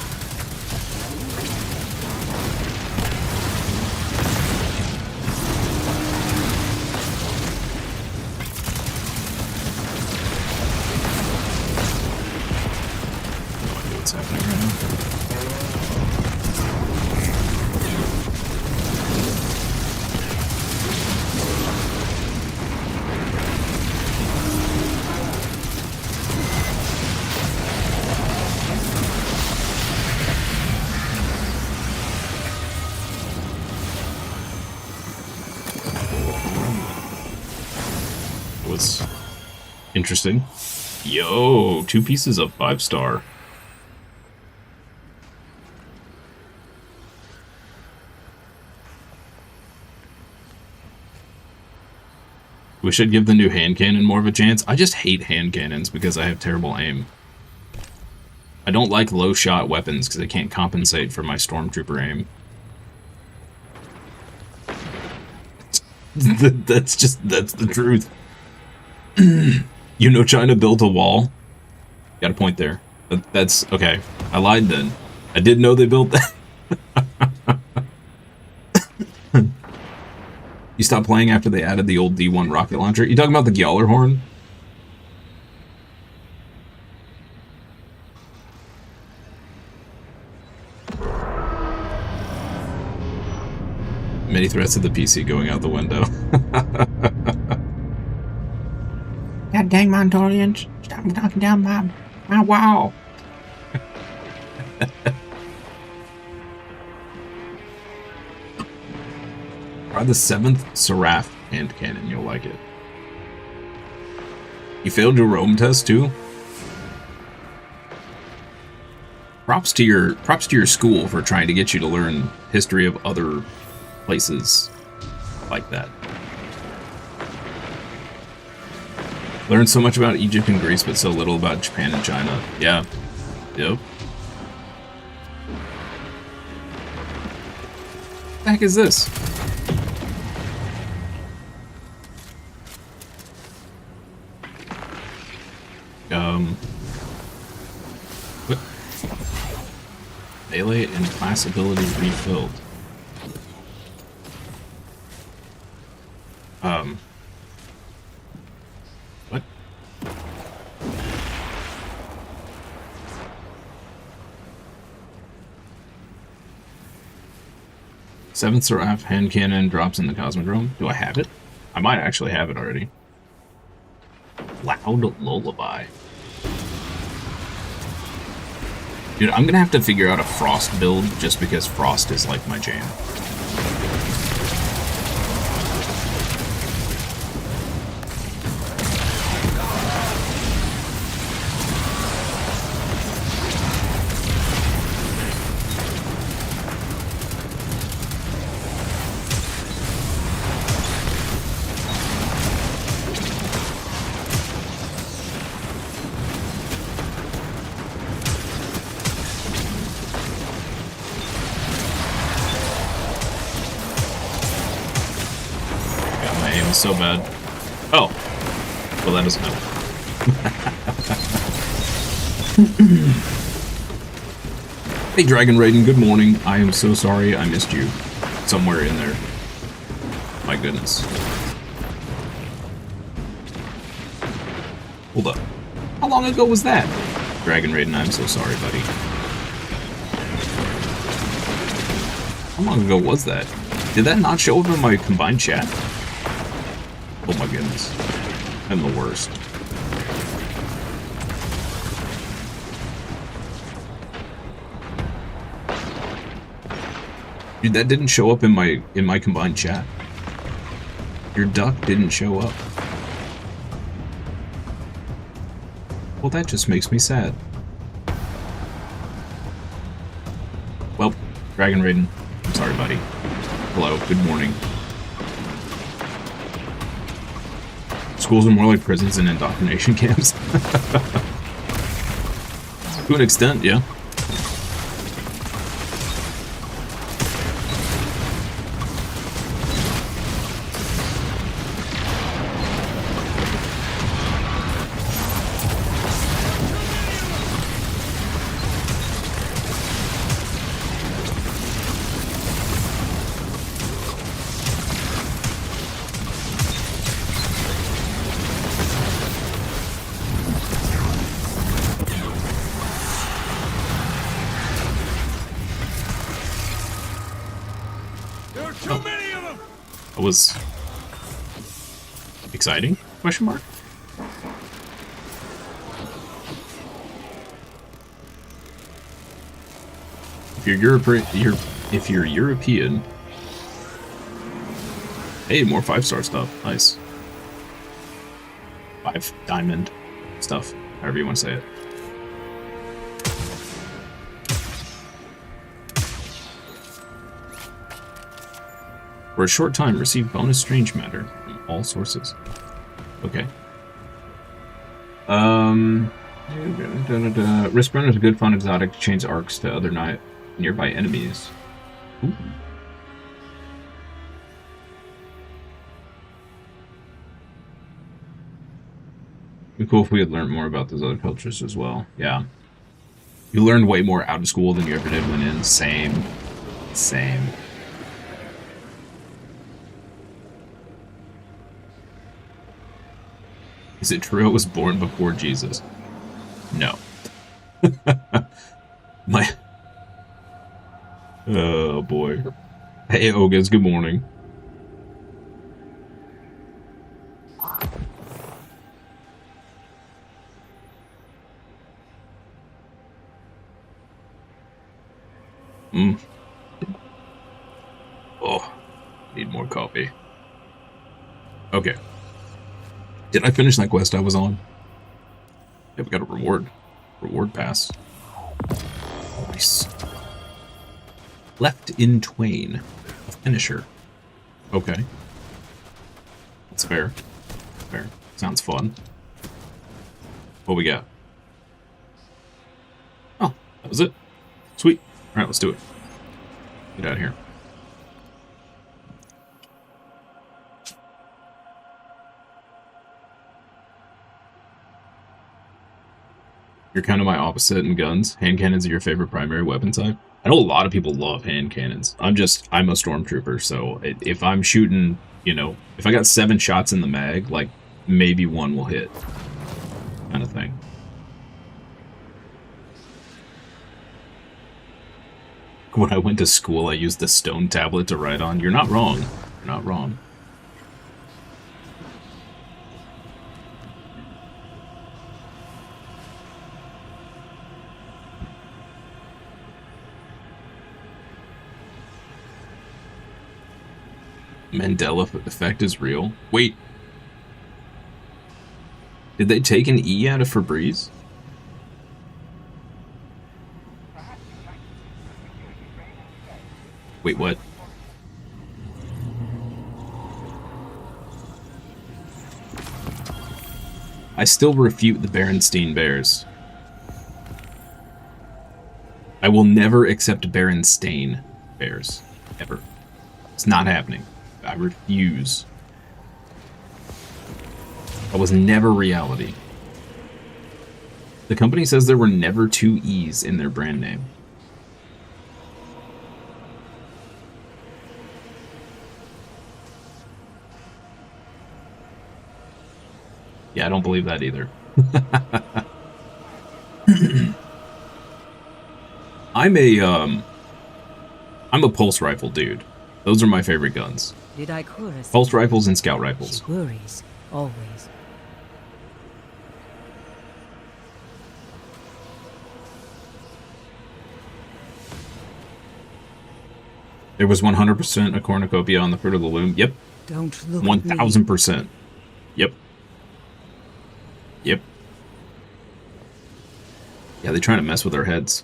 S2: Was interesting. Yo, 2 pieces of 5-star. We should give the new hand cannon more of a chance. I just hate hand cannons because I have terrible aim. I don't like low shot weapons because I can't compensate for my stormtrooper aim. That's the truth. You know China built a wall? Got a point there. That's okay. I lied then. I did know they built that. You stopped playing after they added the old D1 rocket launcher? You talking about the Gjallarhorn? Many threats of the PC going out the window.
S11: God dang Montolians. Stop knocking down my wall.
S2: Try the 7th Seraph hand cannon, you'll like it. You failed your Rome test too? Props to your school for trying to get you to learn history of other places like that. Learned so much about Egypt and Greece, but so little about Japan and China. Yeah. Yep. What the heck is this? What? Melee and class ability refilled. What? Seventh Seraph hand cannon drops in the Cosmodrome. Do I have it? I might actually have it already. Loud lullaby. Dude, I'm gonna have to figure out a Frost build just because Frost is like my jam. so bad. Oh. Well, that doesn't help. Hey, Dragon Raiden, good morning. I am so sorry I missed you somewhere in there. My goodness. Hold up. How long ago was that? Dragon Raiden, I'm so sorry, buddy. How long ago was that? Did that not show up in my combined chat? Oh my goodness. I'm the worst. Dude, that didn't show up in my combined chat. Your duck didn't show up. Well, that just makes me sad. Well, Dragon Raiden, I'm sorry, buddy. Hello, good morning. Schools are more like prisons and indoctrination camps. To an extent, yeah. Was exciting? Question mark. If you're European, hey, more 5-star stuff. Nice. 5 diamond stuff. However you want to say it. For a short time, receive bonus strange matter from all sources. Okay. Wristburn is a good fun exotic to change arcs to other nearby enemies. Ooh. It'd be cool if we had learned more about those other cultures as well. Yeah. You learned way more out of school than you ever did when in. Same. Same. Is it true I was born before Jesus? No. Oh boy. Hey Ogas, good morning. Oh, need more coffee. Okay. Did I finish that quest I was on? Yeah, we got a reward. Reward pass. Nice. Left in Twain. A finisher. Okay. That's fair. Fair. Sounds fun. What we got? Oh, that was it. Sweet. Alright, let's do it. Get out of here. You're kind of my opposite in guns. Hand cannons are your favorite primary weapon type. I know a lot of people love hand cannons. I'm a stormtrooper, so if I'm shooting, you know, if I got 7 shots in the mag, like, maybe 1 will hit. Kind of thing. When I went to school, I used the stone tablet to write on. You're not wrong. You're not wrong. Mandela effect is real. Wait. Did they take an E out of Febreze? Wait, what? I still refute the Berenstein Bears. I will never accept Berenstain Bears. Ever. It's not happening. I refuse. That was never reality. The company says there were never 2 E's in their brand name. Yeah, I don't believe that either. I'm a pulse rifle dude. Those are my favorite guns. Pulse rifles and scout rifles.
S6: She worries, always.
S2: There was 100% a cornucopia on the Fruit of the Loom. Yep.
S6: Don't look
S2: 1000%. Yep. Yep. Yeah, they're trying to mess with our heads.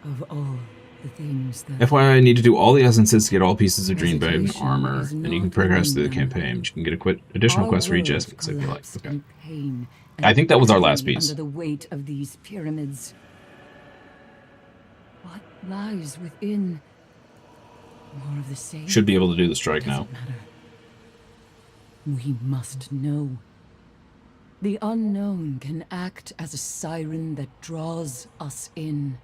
S6: Of all the things that
S2: FYI, I need to do all the essences to get all pieces of Dreambane armor, and you can progress through the campaign. You can get additional quests for each essence if you like. Okay. I think that was our last piece.
S6: Under the weight of these pyramids. What lies within? More of the same.
S2: Should be able to do the strike now.
S6: We must know. The unknown can act as a siren that draws us in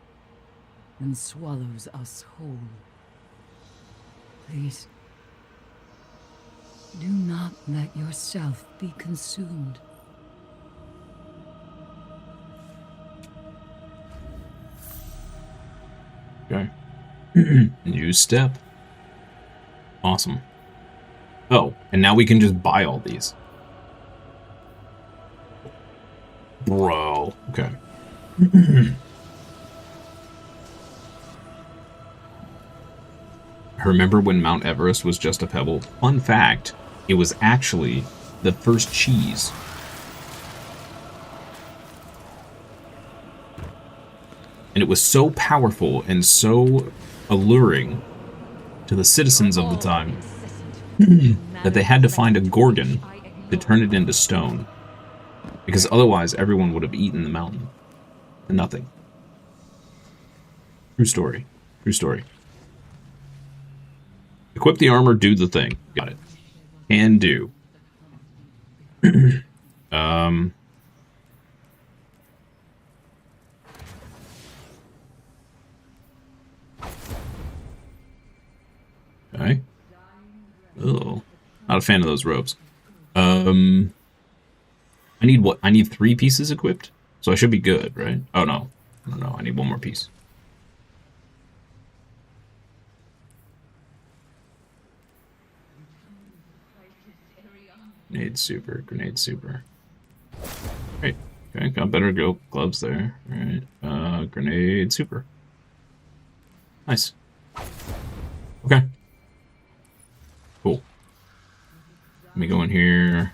S6: and swallows us whole. Please, do not let yourself be consumed.
S2: Okay. New step. Awesome. Oh, and now we can just buy all these. Bro. Okay. I remember when Mount Everest was just a pebble. Fun fact, it was actually the first cheese. And it was so powerful and so alluring to the citizens of the time that they had to find a gorgon to turn it into stone. Because otherwise everyone would have eaten the mountain. To nothing. True story. True story. Equip the armor, do the thing. Got it. Can do. Okay. Oh, not a fan of those robes. I need what? I need 3 pieces equipped, so I should be good, right? Oh no, no, I need 1 more piece. Grenade super, grenade super. Great. Okay, got better gloves there. Alright. Grenade super. Nice. Okay. Cool. Let me go in here.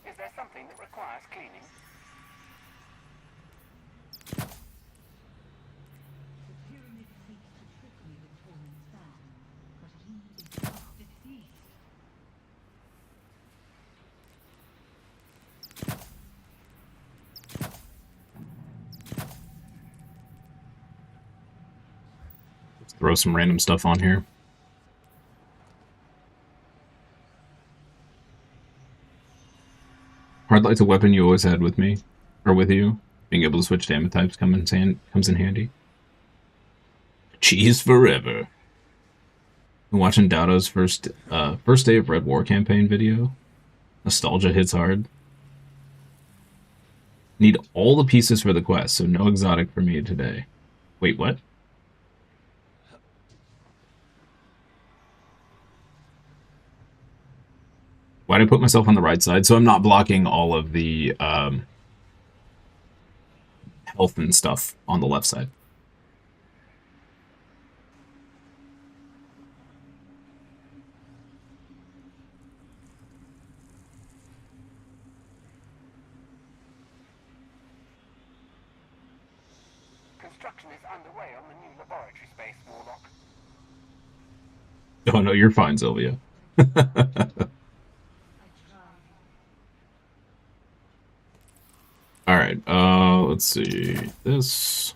S8: Is there something that requires cleaning?
S2: Let's throw some random stuff on here. Hard light's a weapon you always had with me, or with you. Being able to switch damage types comes in handy. Cheese forever. Been watching Dado's first day of Red War campaign video. Nostalgia hits hard. Need all the pieces for the quest, so no exotic for me today. Wait, what? Why did I put myself on the right side? So I'm not blocking all of the health and stuff on the left side.
S8: Construction is underway on the new laboratory space, Warlock.
S2: Oh no, you're fine, Sylvia. Alright, let's see. This.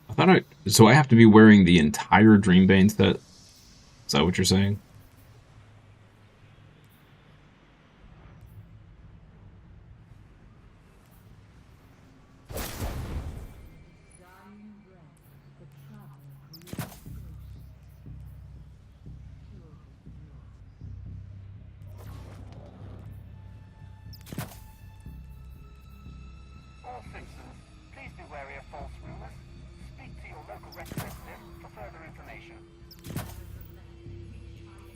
S2: I thought so I have to be wearing the entire Dreambane set? Is that what you're saying?
S12: All citizens, please be wary of false rumors. Speak to your local representative for further information.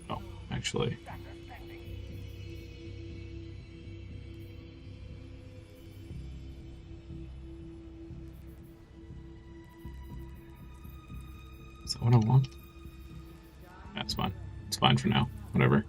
S2: Oh, actually. Is that what I want? That's fine. It's fine for now. Whatever.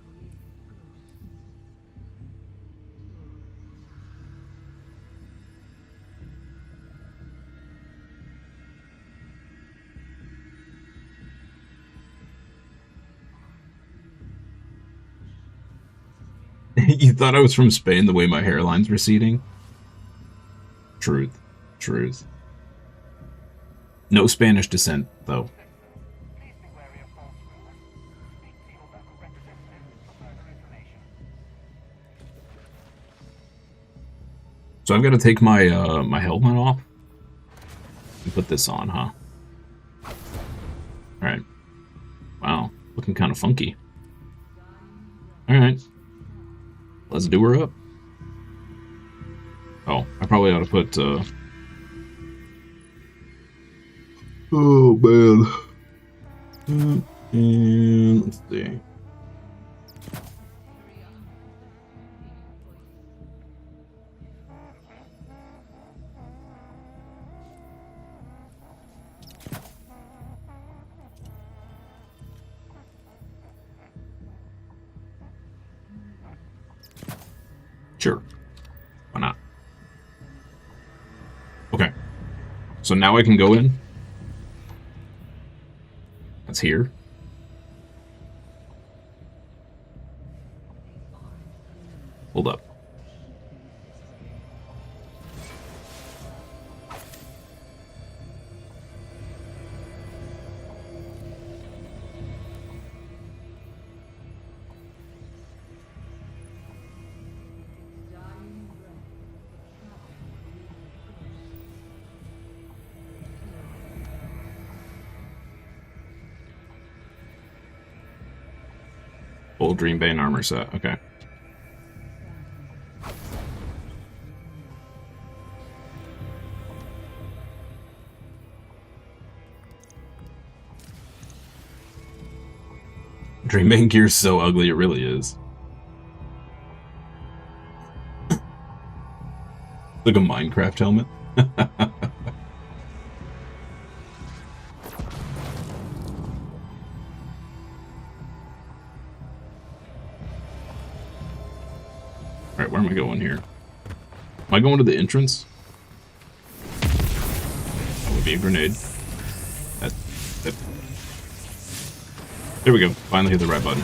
S2: You thought I was from Spain the way my hairline's receding? Truth. Truth. No Spanish descent, though. So I've got to take my my helmet off and put this on, huh? Alright. Wow, looking kind of funky. Alright. Let's do her up. Oh, I probably ought to put, oh, man. And let's see. Sure. Why not? Okay. So now I can go in. That's here. Hold up. Full Dreambane armor set. Okay. Dreambane gear's so ugly, it really is. Like a Minecraft helmet. Alright, where am I going here? Am I going to the entrance? That would be a grenade. That. There we go. Finally hit the right button.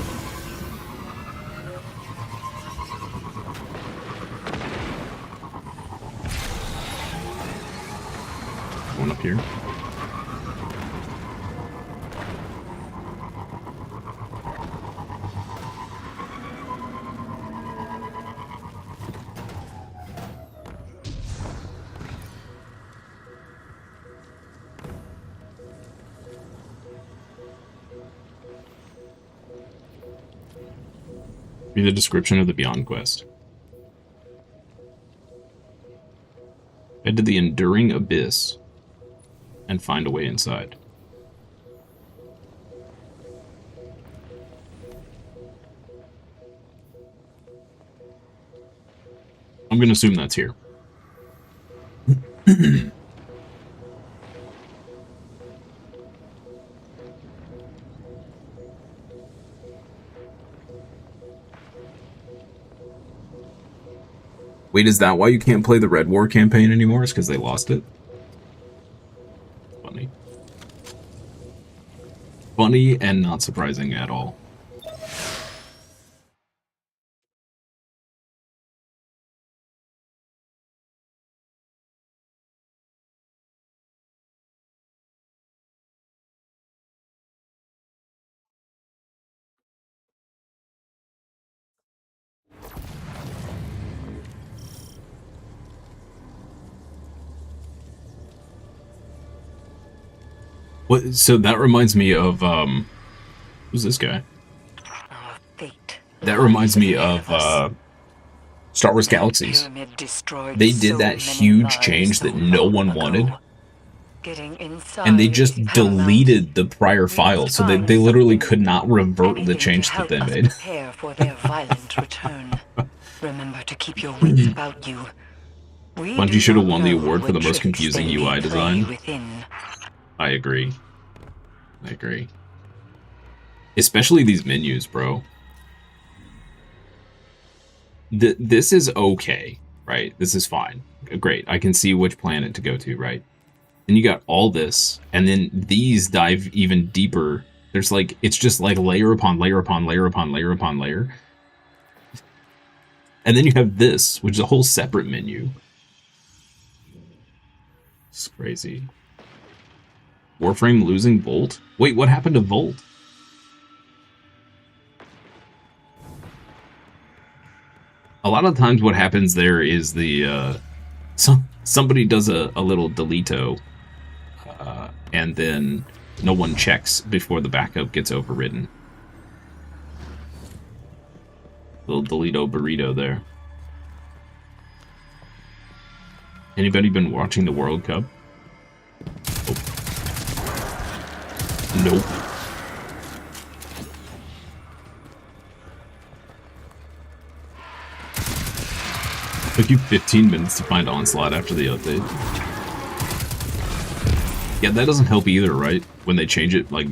S2: One up here. Be the description of the Beyond quest. Head to the Enduring Abyss and find a way inside. I'm going to assume that's here. Wait, is that why you can't play the Red War campaign anymore? It's because they lost it? Funny. Funny and not surprising at all. What? So that reminds me of who's this guy? That reminds me of Star Wars Galaxies. They did that huge change that no one wanted, and they just deleted the prior file, so they literally could not revert the change that they made.
S5: Remember to keep your wits about you.
S2: Bungie should have won the award for the most confusing UI design. I agree. I agree. Especially these menus, bro. This is okay, right? This is fine. Great. I can see which planet to go to, right? And you got all this, and then these dive even deeper. There's like, it's just like layer upon layer upon layer upon layer upon layer. And then you have this, which is a whole separate menu. It's crazy. Warframe losing Volt? Wait, what happened to Volt? A lot of times what happens there is the somebody does a little delito and then no one checks before the backup gets overridden. Little delito burrito there. Anybody been watching the World Cup? Nope. Took you 15 minutes to find Onslaught after the update. Yeah, that doesn't help either, right? When they change it, like,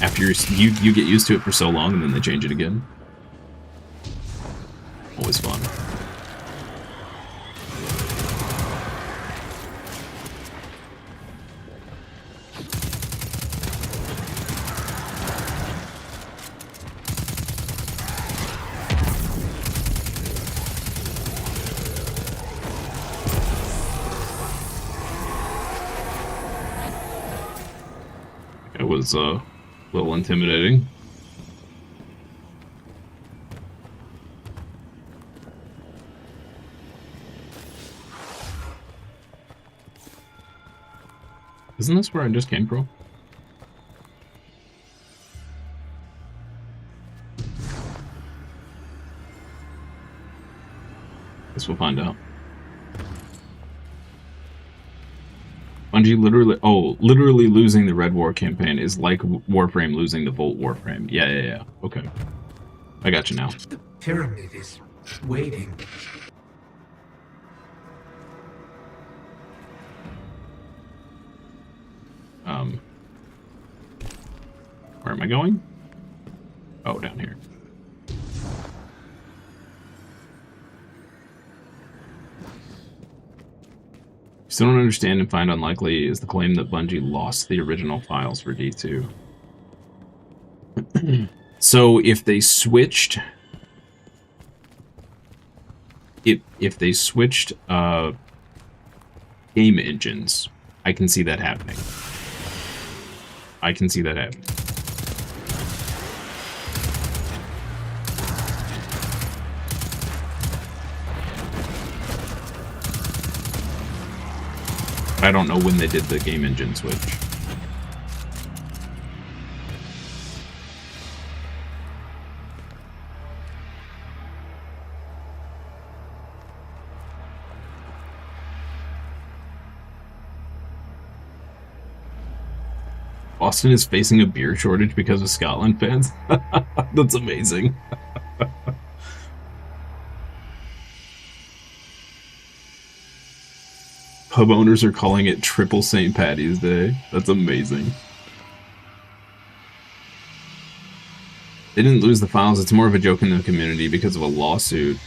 S2: after you get used to it for so long and then they change it again. Always fun. It was a little intimidating. Isn't this where I just came from? Guess we'll find out. Bungie literally losing the Red War campaign is like Warframe losing the Volt Warframe. Yeah. Okay. I got you now.
S8: The pyramid is waiting.
S2: Where am I going? Oh, down here. Still don't understand and find unlikely is the claim that Bungie lost the original files for D2. So if they switched... If they switched game engines, I can see that happening. I can see that happening. I don't know when they did the game engine switch. Boston is facing a beer shortage because of Scotland fans. That's amazing. Pub owners are calling it Triple St. Patty's Day. That's amazing. They didn't lose the files. It's more of a joke in the community because of a lawsuit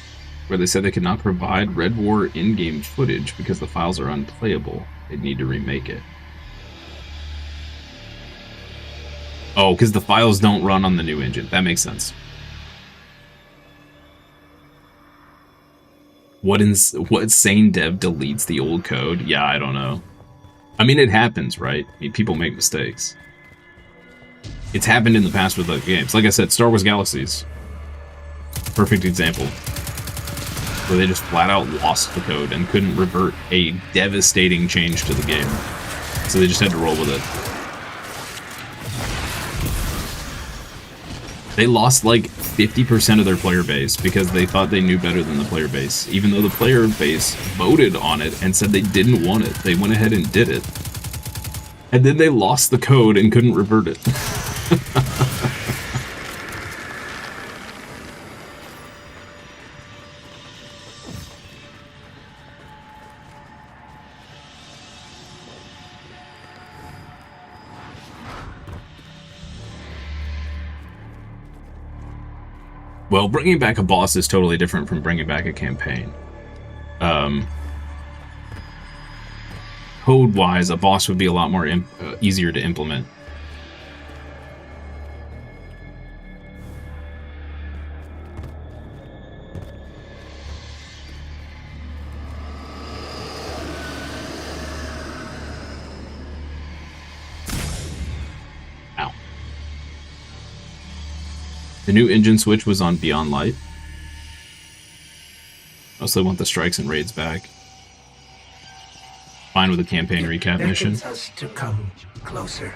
S2: where they said they could not provide Red War in-game footage because the files are unplayable. They'd need to remake it. Oh, because the files don't run on the new engine. That makes sense. What sane dev deletes the old code? Yeah, I don't know. I mean, it happens, right? I mean, people make mistakes. It's happened in the past with other games. Like I said, Star Wars Galaxies. Perfect example. Where they just flat out lost the code and couldn't revert a devastating change to the game. So they just had to roll with it. They lost like 50% of their player base because they thought they knew better than the player base. Even though the player base voted on it and said they didn't want it. They went ahead and did it. And then they lost the code and couldn't revert it. Well, bringing back a boss is totally different from bringing back a campaign. Code-wise, a boss would be a lot more easier to implement. The new engine switch was on Beyond Light. Mostly want the strikes and raids back. Fine with the campaign recap mission.
S8: Us to come closer.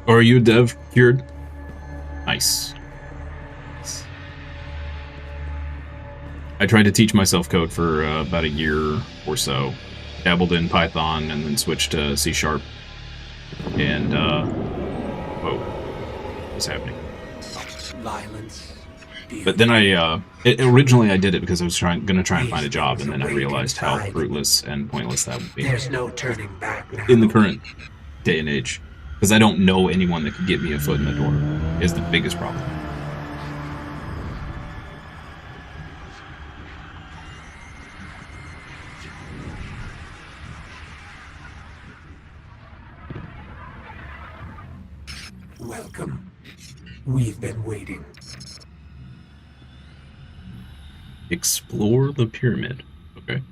S2: Or are you a dev cured? Nice. I tried to teach myself code for about a year or so. Dabbled in Python and then switched to C#. And, whoa. What's happening?
S8: Violence.
S2: But then originally I did it because I was gonna try and find a job, and then I realized how fruitless and pointless that would be.
S8: There's no turning back now.
S2: In the current day and age. Because I don't know anyone that could get me a foot in the door, is the biggest problem.
S8: Welcome. We've been waiting.
S2: Explore the pyramid. Okay.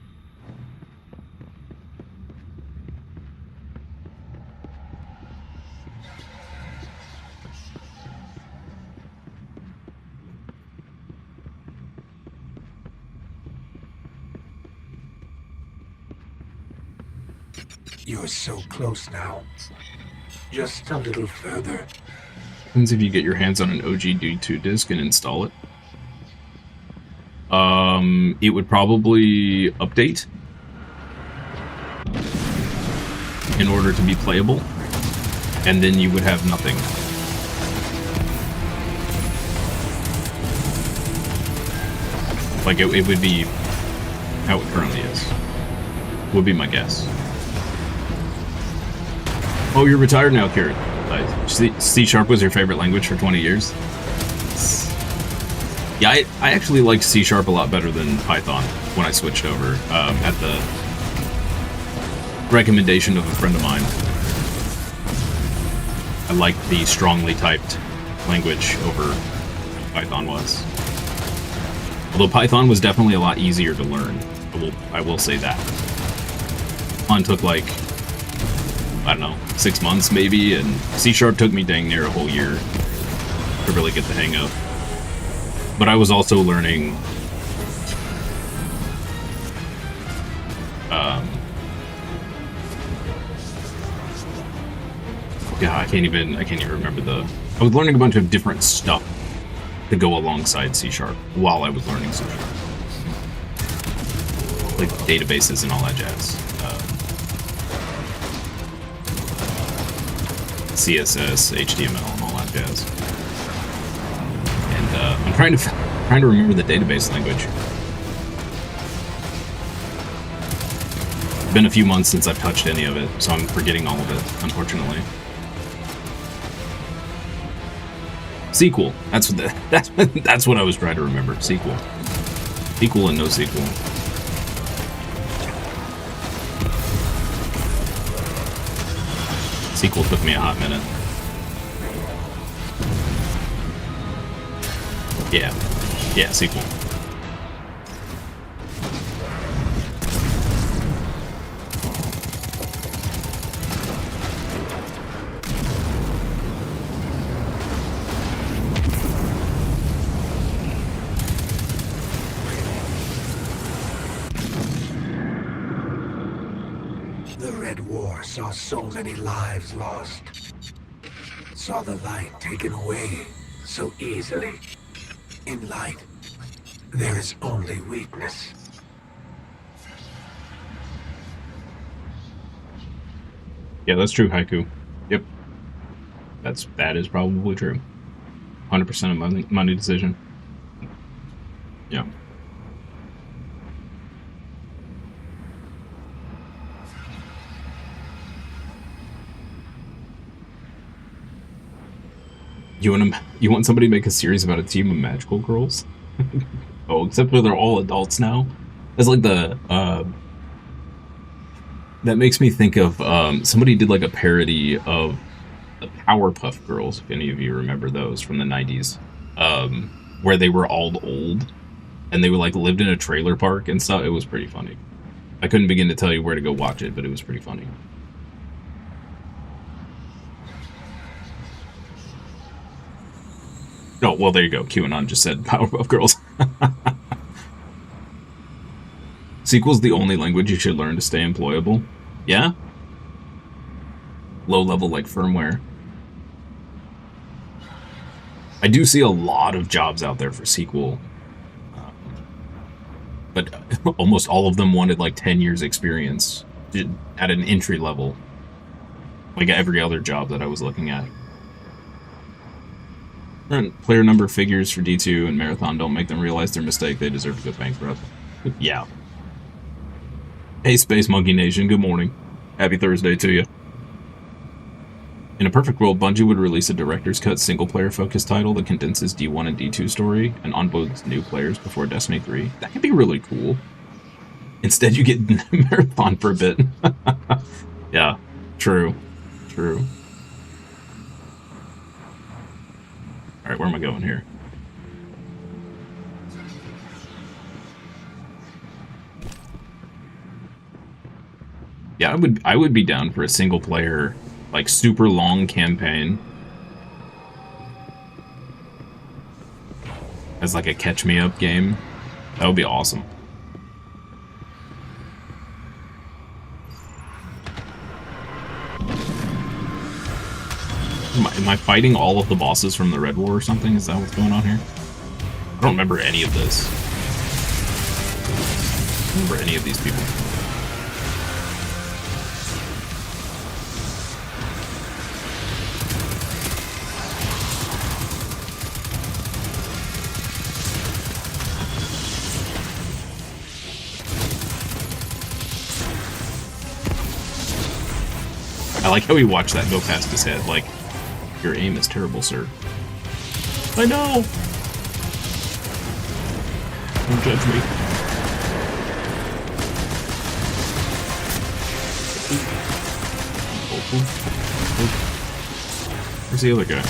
S8: You're so close now. Just a little further.
S2: Depends if you get your hands on an OG D2 disc and install it. It would probably update in order to be playable, and then you would have nothing. Like, it would be how it currently is. Would be my guess. Oh, you're retired now, Kieran. C# was your favorite language for 20 years? Yeah, I actually liked C# a lot better than Python when I switched over, at the recommendation of a friend of mine. I liked the strongly typed language over Python was. Although Python was definitely a lot easier to learn. I will say that. Python took like, I don't know, 6 months maybe, and C# took me dang near a whole year to really get the hang of. But I was also learning yeah, I can't even remember I was learning a bunch of different stuff to go alongside C# while I was learning C#. like databases and all that jazz. CSS, HTML, and all that jazz. And I'm trying to remember the database language. It's been a few months since I've touched any of it, so I'm forgetting all of it, unfortunately. SQL. That's what I was trying to remember. SQL. SQL and NoSQL. SQL took me a hot minute. Yeah, SQL.
S8: The Red War saw so many lives lost. Saw the light taken away so easily. In light, there is only weakness.
S2: Yeah, that's true, Haiku. Yep. That is probably true. 100% of money decision. Yeah. You want somebody to make a series about a team of magical girls? Oh, except for they're all adults now. It's like the that makes me think of somebody did like a parody of the Powerpuff Girls, if any of you remember those from the 90s, where they were all old and they were like lived in a trailer park and stuff. It was pretty funny. I couldn't begin to tell you where to go watch it, but it was pretty funny. Oh, well, there you go. QAnon just said Powerpuff Girls. SQL's the only language you should learn to stay employable. Yeah? Low level like firmware. I do see a lot of jobs out there for SQL. But almost all of them wanted like 10 years experience at an entry level. Like every other job that I was looking at. Player number figures for D2 and Marathon don't make them realize their mistake. They deserve to go bankrupt. Yeah. Hey, Space Monkey Nation, good morning. Happy Thursday to you. In a perfect world, Bungie would release a director's cut single-player focused title that condenses D1 and D2 story and onboards new players before Destiny 3. That could be really cool. Instead, you get Marathon for a bit. Yeah, true. Alright, where am I going here? Yeah, I would be down for a single player, like super long campaign. As like a catch me up game. That would be awesome. Am I fighting all of the bosses from the Red War or something? Is that what's going on here? I don't remember any of this. I don't remember any of these people. I like how he watched that go past his head, like, your aim is terrible, sir. I know! Don't judge me. Where's the other guy?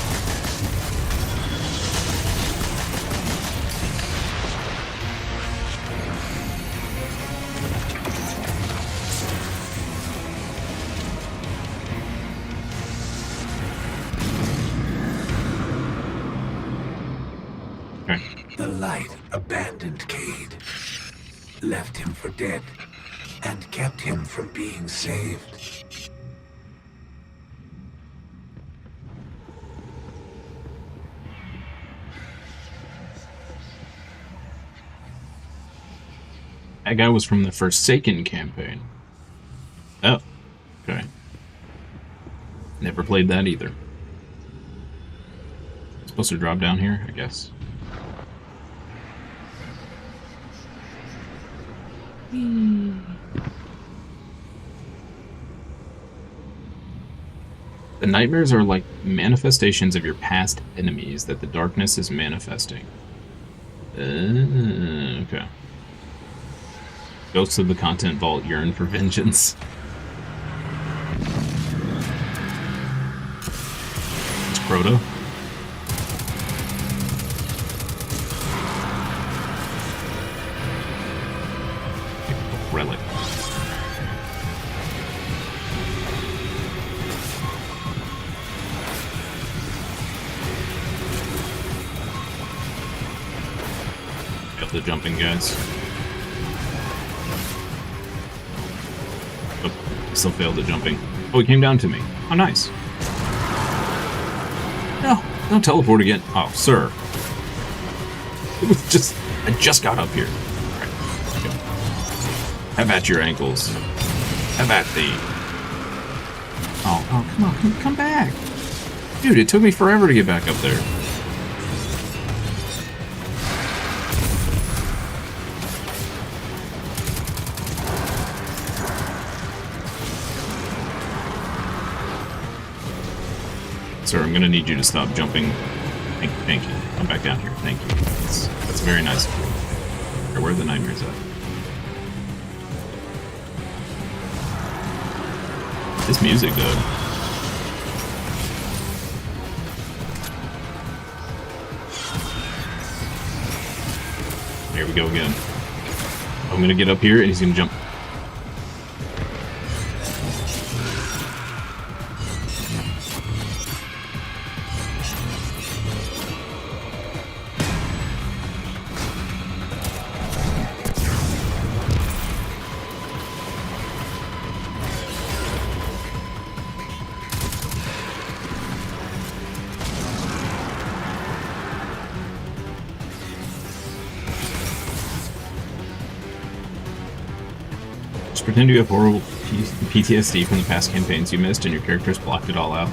S8: The light abandoned Cade, left him for dead, and kept him from being saved.
S2: That guy was from the Forsaken campaign. Oh, okay. Never played that either. Supposed to drop down here, I guess. The nightmares are like manifestations of your past enemies that the darkness is manifesting. Okay. Ghosts of the Content Vault yearn for vengeance. It's Crota. Relic. Got the jumping guys. Oh, still failed at jumping. Oh, he came down to me. Oh, nice. No, don't teleport again. Oh, sir. It was just... I just got up here. Alright, let's go. Have at your ankles. Have at thee. Oh, come on, come back. Dude, it took me forever to get back up there. Sir, I'm gonna need you to stop jumping. Thank you. Come back down here. Thank you. That's very nice of you. Or where are the nightmares at? This music, though. There we go again. I'm gonna get up here and he's gonna jump. Pretend you have horrible PTSD from the past campaigns you missed and your characters blocked it all out.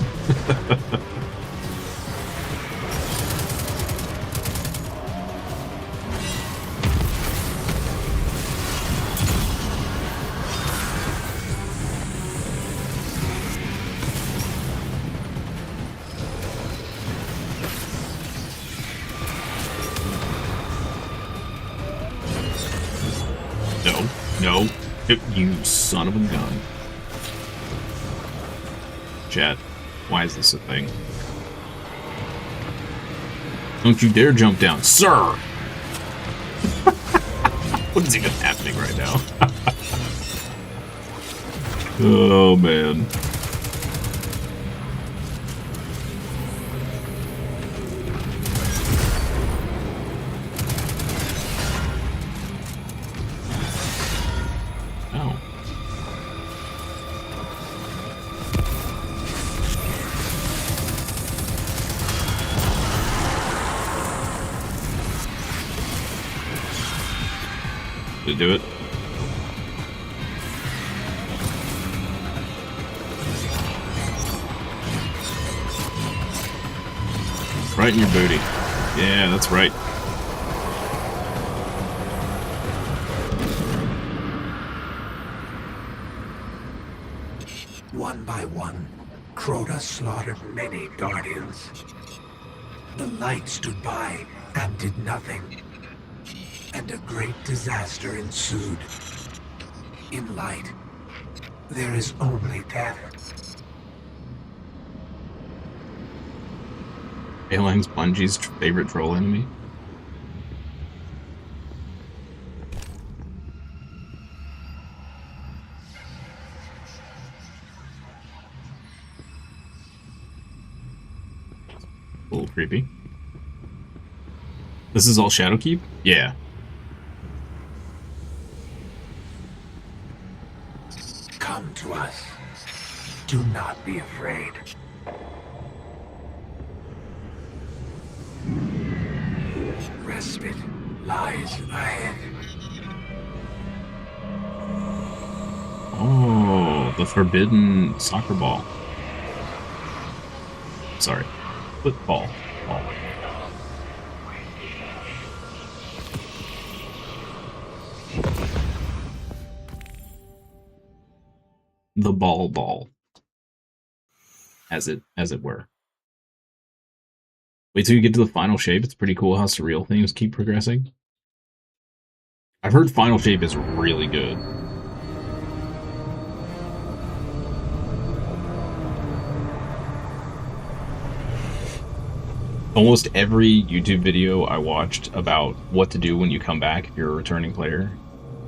S2: No. You son of a gun. Chat, why is this a thing? Don't you dare jump down, sir! What is even happening right now? Oh, man. To do it. Right in your booty. Yeah, that's right.
S8: One by one, Crota slaughtered many guardians. The light stood by and did nothing. And a great disaster ensued. In light, there is only death.
S2: Phalang's Bungie's favorite troll enemy? A little creepy. This is all Shadowkeep? Yeah.
S8: Come to us. Do not be afraid. Respite lies ahead.
S2: The forbidden soccer ball. Sorry. Football. Ball. The ball. As it were. Wait till you get to the final shape. It's pretty cool how surreal things keep progressing. I've heard final shape is really good. Almost every YouTube video I watched about what to do when you come back if you're a returning player,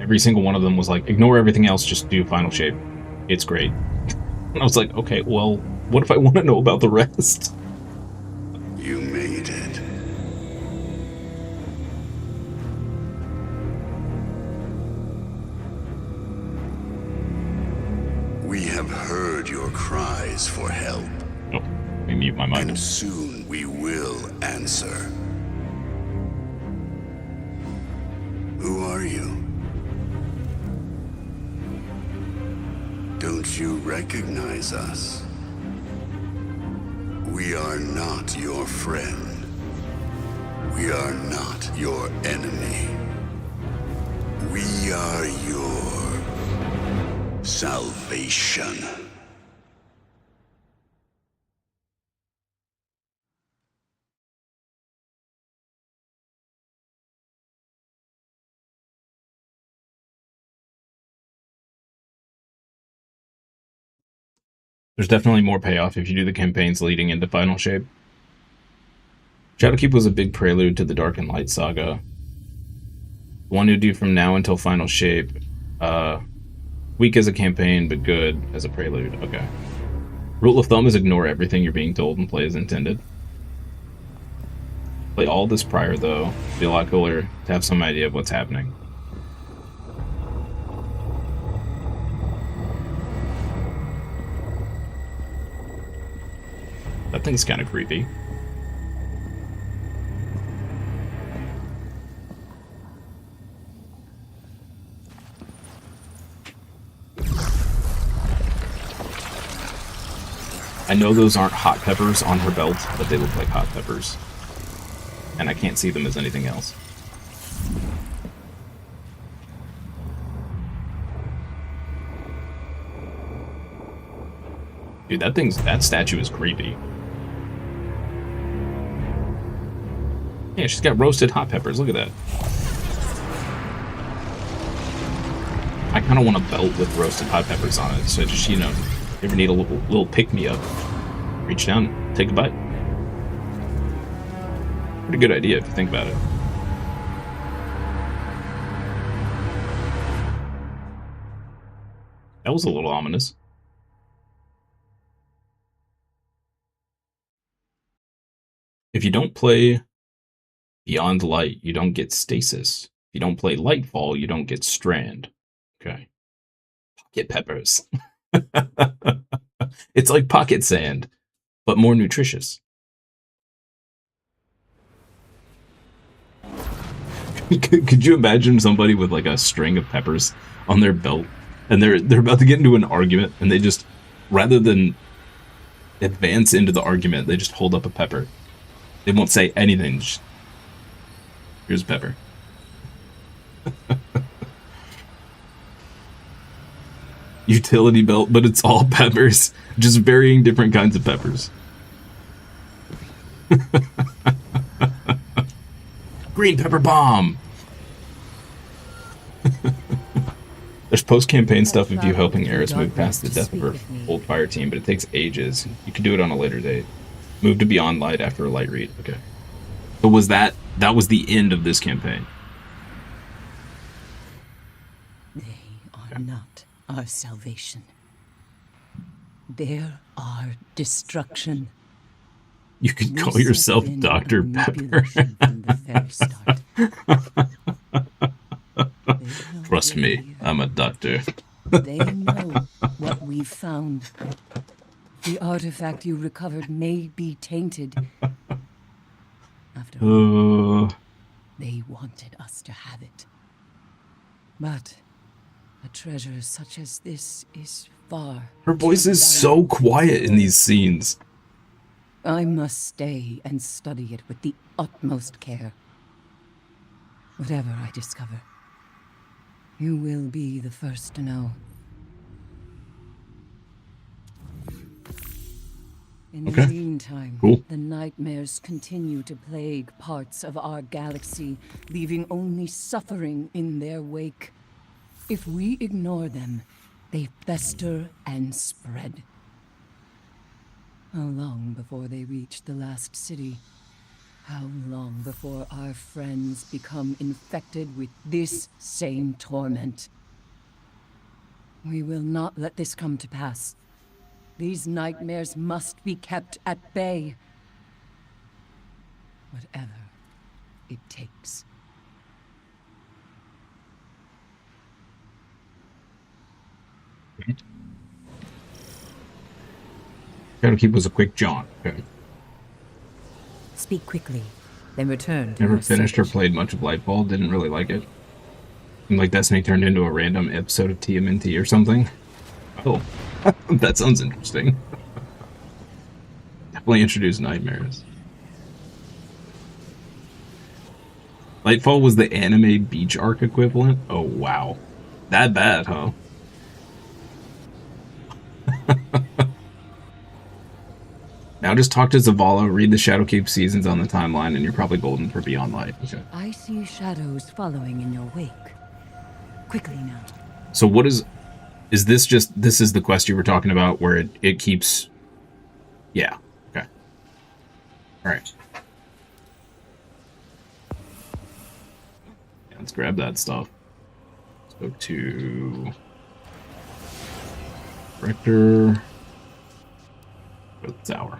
S2: every single one of them was like, ignore everything else, just do final shape. It's great. And I was like, okay, well, what if I want to know about the rest?
S1: You made it. We have heard your cries for help.
S2: Oh, let me mute my mic.
S1: And soon we will answer. Who are you? Don't you recognize us? We are not your friend. We are not your enemy. We are your salvation.
S2: There's definitely more payoff if you do the campaigns leading into Final Shape. Shadowkeep was a big prelude to the Dark and Light saga. The one you do from now until Final Shape. Weak as a campaign, but good as a prelude. Okay. Rule of thumb is ignore everything you're being told and play as intended. Play all this prior, though. It'd be a lot cooler to have some idea of what's happening. That thing's kind of creepy. I know those aren't hot peppers on her belt, but they look like hot peppers. And I can't see them as anything else. Dude, that statue is creepy. Yeah, she's got roasted hot peppers. Look at that. I kind of want a belt with roasted hot peppers on it. So just, you know, if you ever need a little pick-me-up, reach down, take a bite. Pretty good idea if you think about it. That was a little ominous. If you don't play Beyond Light, you don't get Stasis. If you don't play Lightfall, you don't get Strand. Okay. Pocket peppers. It's like pocket sand, but more nutritious. Could you imagine somebody with like a string of peppers on their belt, and they're about to get into an argument, and they just, rather than advance into the argument, they just hold up a pepper. They won't say anything. Just, here's a pepper. Utility belt, but it's all peppers. Just varying different kinds of peppers. Green pepper bomb! There's post-campaign stuff of you helping Eris move past the death of her old fire team, but it takes ages. You can do it on a later date. Move to Beyond Light after a light read. Okay. But was that was the end of this campaign?
S6: They are not our salvation. They're our destruction.
S2: You could call yourself Dr. Pepper.
S6: From the very start.
S2: Trust me, I'm a doctor.
S6: They know what we've found. The artifact you recovered may be tainted. After all, they wanted us to have it. But A treasure such as this is far.
S2: Her voice is so quiet in these scenes.
S6: I must stay and study it with the utmost care. Whatever I discover, you will be the first to know. In the meantime,
S2: cool.
S6: the nightmares continue to plague parts of our galaxy, leaving only suffering in their wake. If we ignore them, they fester and spread. How long before they reach the last city? How long before our friends become infected with this same torment? We will not let this come to pass. These nightmares must be kept at bay. Whatever it takes.
S2: Shadowkeep was a quick jaunt. Okay.
S13: Speak quickly, then return to
S2: Never
S13: your
S2: finished or
S13: search.
S2: played much of Lightfall. Didn't really like it. Seemed like Destiny turned into a random episode of TMNT or something. Oh, that sounds interesting. Definitely introduced nightmares. Lightfall was the anime beach arc equivalent? Oh, wow. That bad, huh? Now just talk to Zavala, read the Shadowkeep seasons on the timeline, and you're probably golden for Beyond Light. Okay.
S6: I see shadows following in your wake. Quickly now.
S2: So what is this just, this is the quest you were talking about where it keeps, yeah, okay. Alright. Yeah, let's grab that stuff. Let's go to Rector. Go to the tower.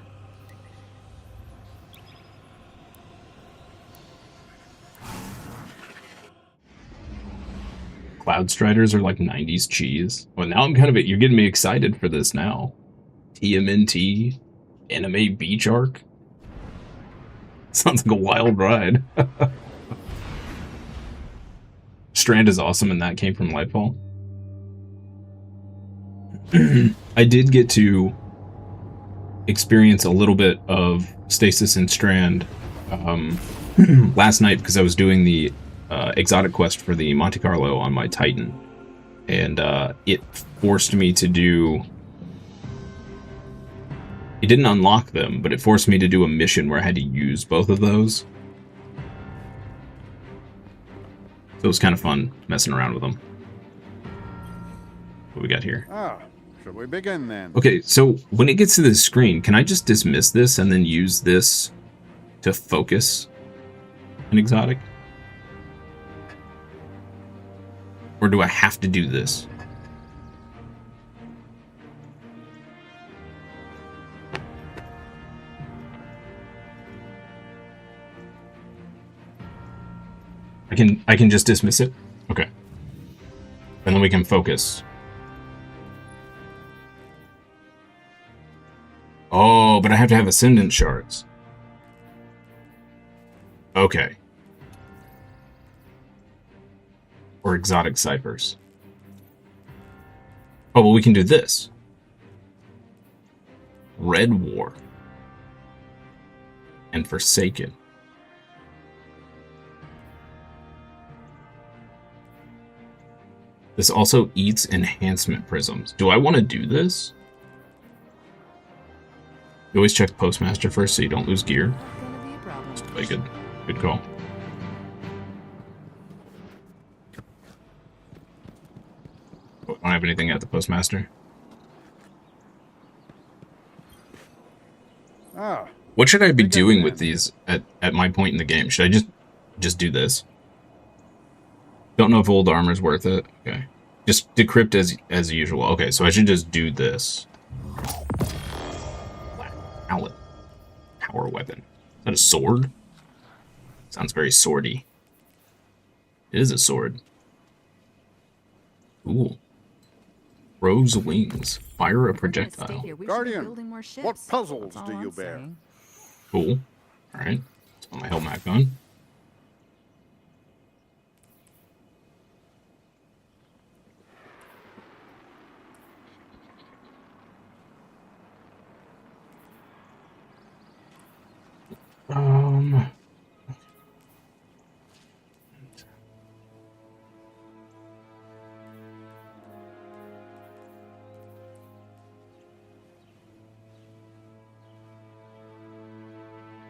S2: Cloud Striders are like 90s cheese. Well, now I'm kind of, you're getting me excited for this now. TMNT, anime beach arc. Sounds like a wild ride. Strand is awesome, and that came from Lightfall. I did get to experience a little bit of Stasis and Strand last night because I was doing the exotic quest for the Monte Carlo on my Titan, and it forced me to do, it didn't unlock them, but it forced me to do a mission where I had to use both of those. So it was kind of fun messing around with them. What we got here?
S3: Ah, should we begin then?
S2: Okay, so when it gets to this screen, can I just dismiss this and then use this to focus an exotic? Or do I have to do this? I can just dismiss it? Okay. And then we can focus. Oh, but I have to have Ascendant Shards. Okay. Or Exotic Ciphers. Oh, well, we can do this. Red War. And Forsaken. This also eats enhancement prisms. Do I want to do this? You always check Postmaster first so you don't lose gear. That's probably good. Good call. Oh, I don't have anything at the Postmaster.
S3: Ah,
S2: What should I be doing with these at my point in the game? Should I just do this? Don't know if old armor's worth it. Okay. Just decrypt as usual. Okay, so I should just do this. Mallet. Power weapon. Is that a sword? Sounds very swordy. It is a sword. Ooh. Rose wings. Fire a projectile.
S3: Guardian, what puzzles do you bear?
S2: Cool. Alright. Let's put my helmet on.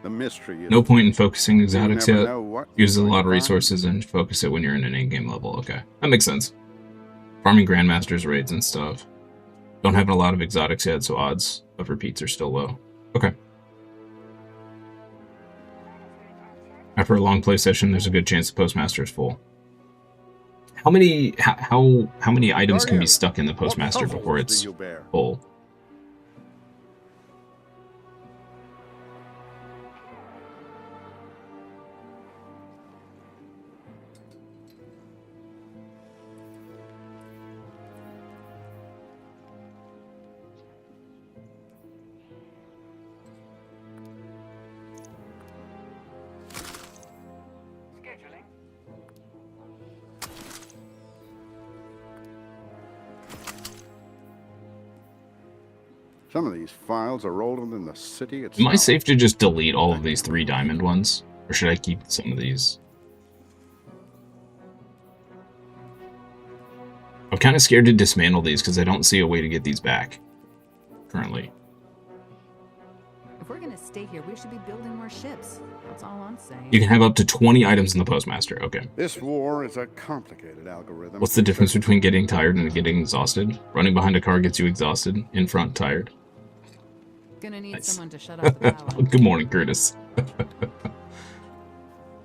S3: The mystery is
S2: No point in focusing exotics
S3: never
S2: yet.
S3: know what
S2: Use a
S3: you might
S2: lot of
S3: find.
S2: resources and focus it when you're in an in-game level. Okay, that makes sense. Farming Grandmasters raids and stuff. Don't have a lot of exotics yet, so odds of repeats are still low. Okay. After a long play session, there's a good chance the postmaster is full. How many items can be stuck in the postmaster before it's full?
S12: Scheduling.
S3: Some of these files are older than the city itself.
S2: Am I safe to just delete all of these 3 diamond ones? Or should I keep some of these? I'm kind of scared to dismantle these because I don't see a way to get these back. Currently.
S14: If we're gonna stay here, we should be building more ships. That's all I'm saying.
S2: You can have up to 20 items in the postmaster. Okay.
S3: This war is a complicated algorithm.
S2: What's the difference between getting tired and getting exhausted? Running behind a car gets you exhausted. In front, tired.
S14: Gonna need
S2: Nice.
S14: someone to shut off the power.
S2: Good morning, Curtis.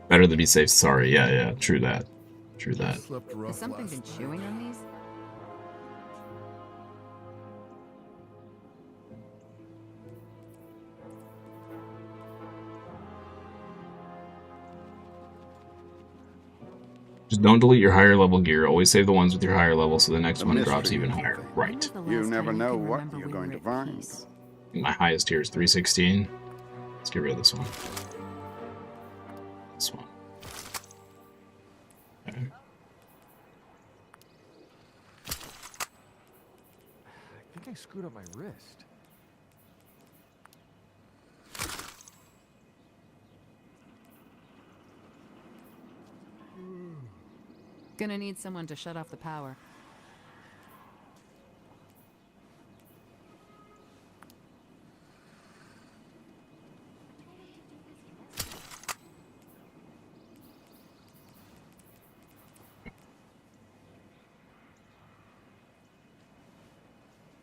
S2: Better to be safe. Sorry. Yeah. True that. True that.
S14: Has something been chewing on these?
S2: Just don't delete your higher level gear. Always save the ones with your higher level so the next one drops even higher. Right.
S3: You never know what you're going to find.
S2: My highest tier is 316. Let's get rid of this one. This one. Okay.
S15: I think I screwed up my wrist.
S14: Gonna need someone to shut off the power.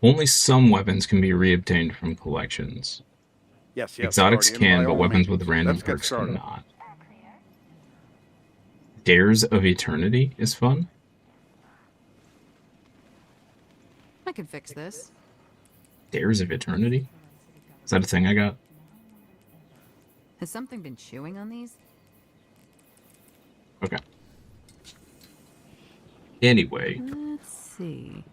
S2: Only some weapons can be reobtained from collections.
S3: Yes,
S2: Exotics
S3: Guardian,
S2: can,
S3: by
S2: but
S3: all
S2: weapons
S3: means.
S2: with random
S3: Let's get
S2: perks
S3: started.
S2: cannot. Dares of Eternity is fun.
S14: I can fix this.
S2: Dares of Eternity? Is that a thing I got?
S14: Has something been chewing on these?
S2: Okay. Anyway,
S14: Let's see.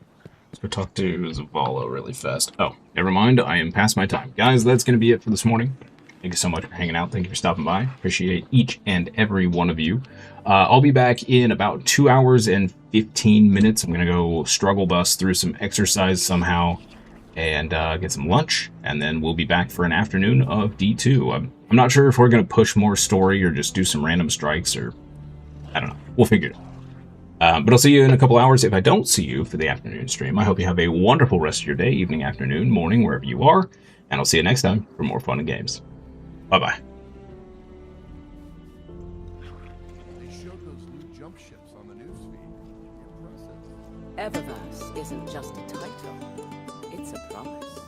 S2: let's go talk to Zavala really fast. Oh, never mind. I am past my time. Guys, that's going to be it for this morning. Thank you so much for hanging out. Thank you for stopping by. Appreciate each and every one of you. I'll be back in about 2 hours and 15 minutes. I'm going to go struggle bus through some exercise somehow and get some lunch. And then we'll be back for an afternoon of D2. I'm not sure if we're going to push more story or just do some random strikes or... I don't know. We'll figure it out. But I'll see you in a couple hours. If I don't see you for the afternoon stream, I hope you have a wonderful rest of your day, evening, afternoon, morning, wherever you are. And I'll see you next time for more fun and games. Bye-bye.
S15: They showed those new jump ships on the newsfeed. Impressive.
S9: Eververse isn't just a title, it's a promise.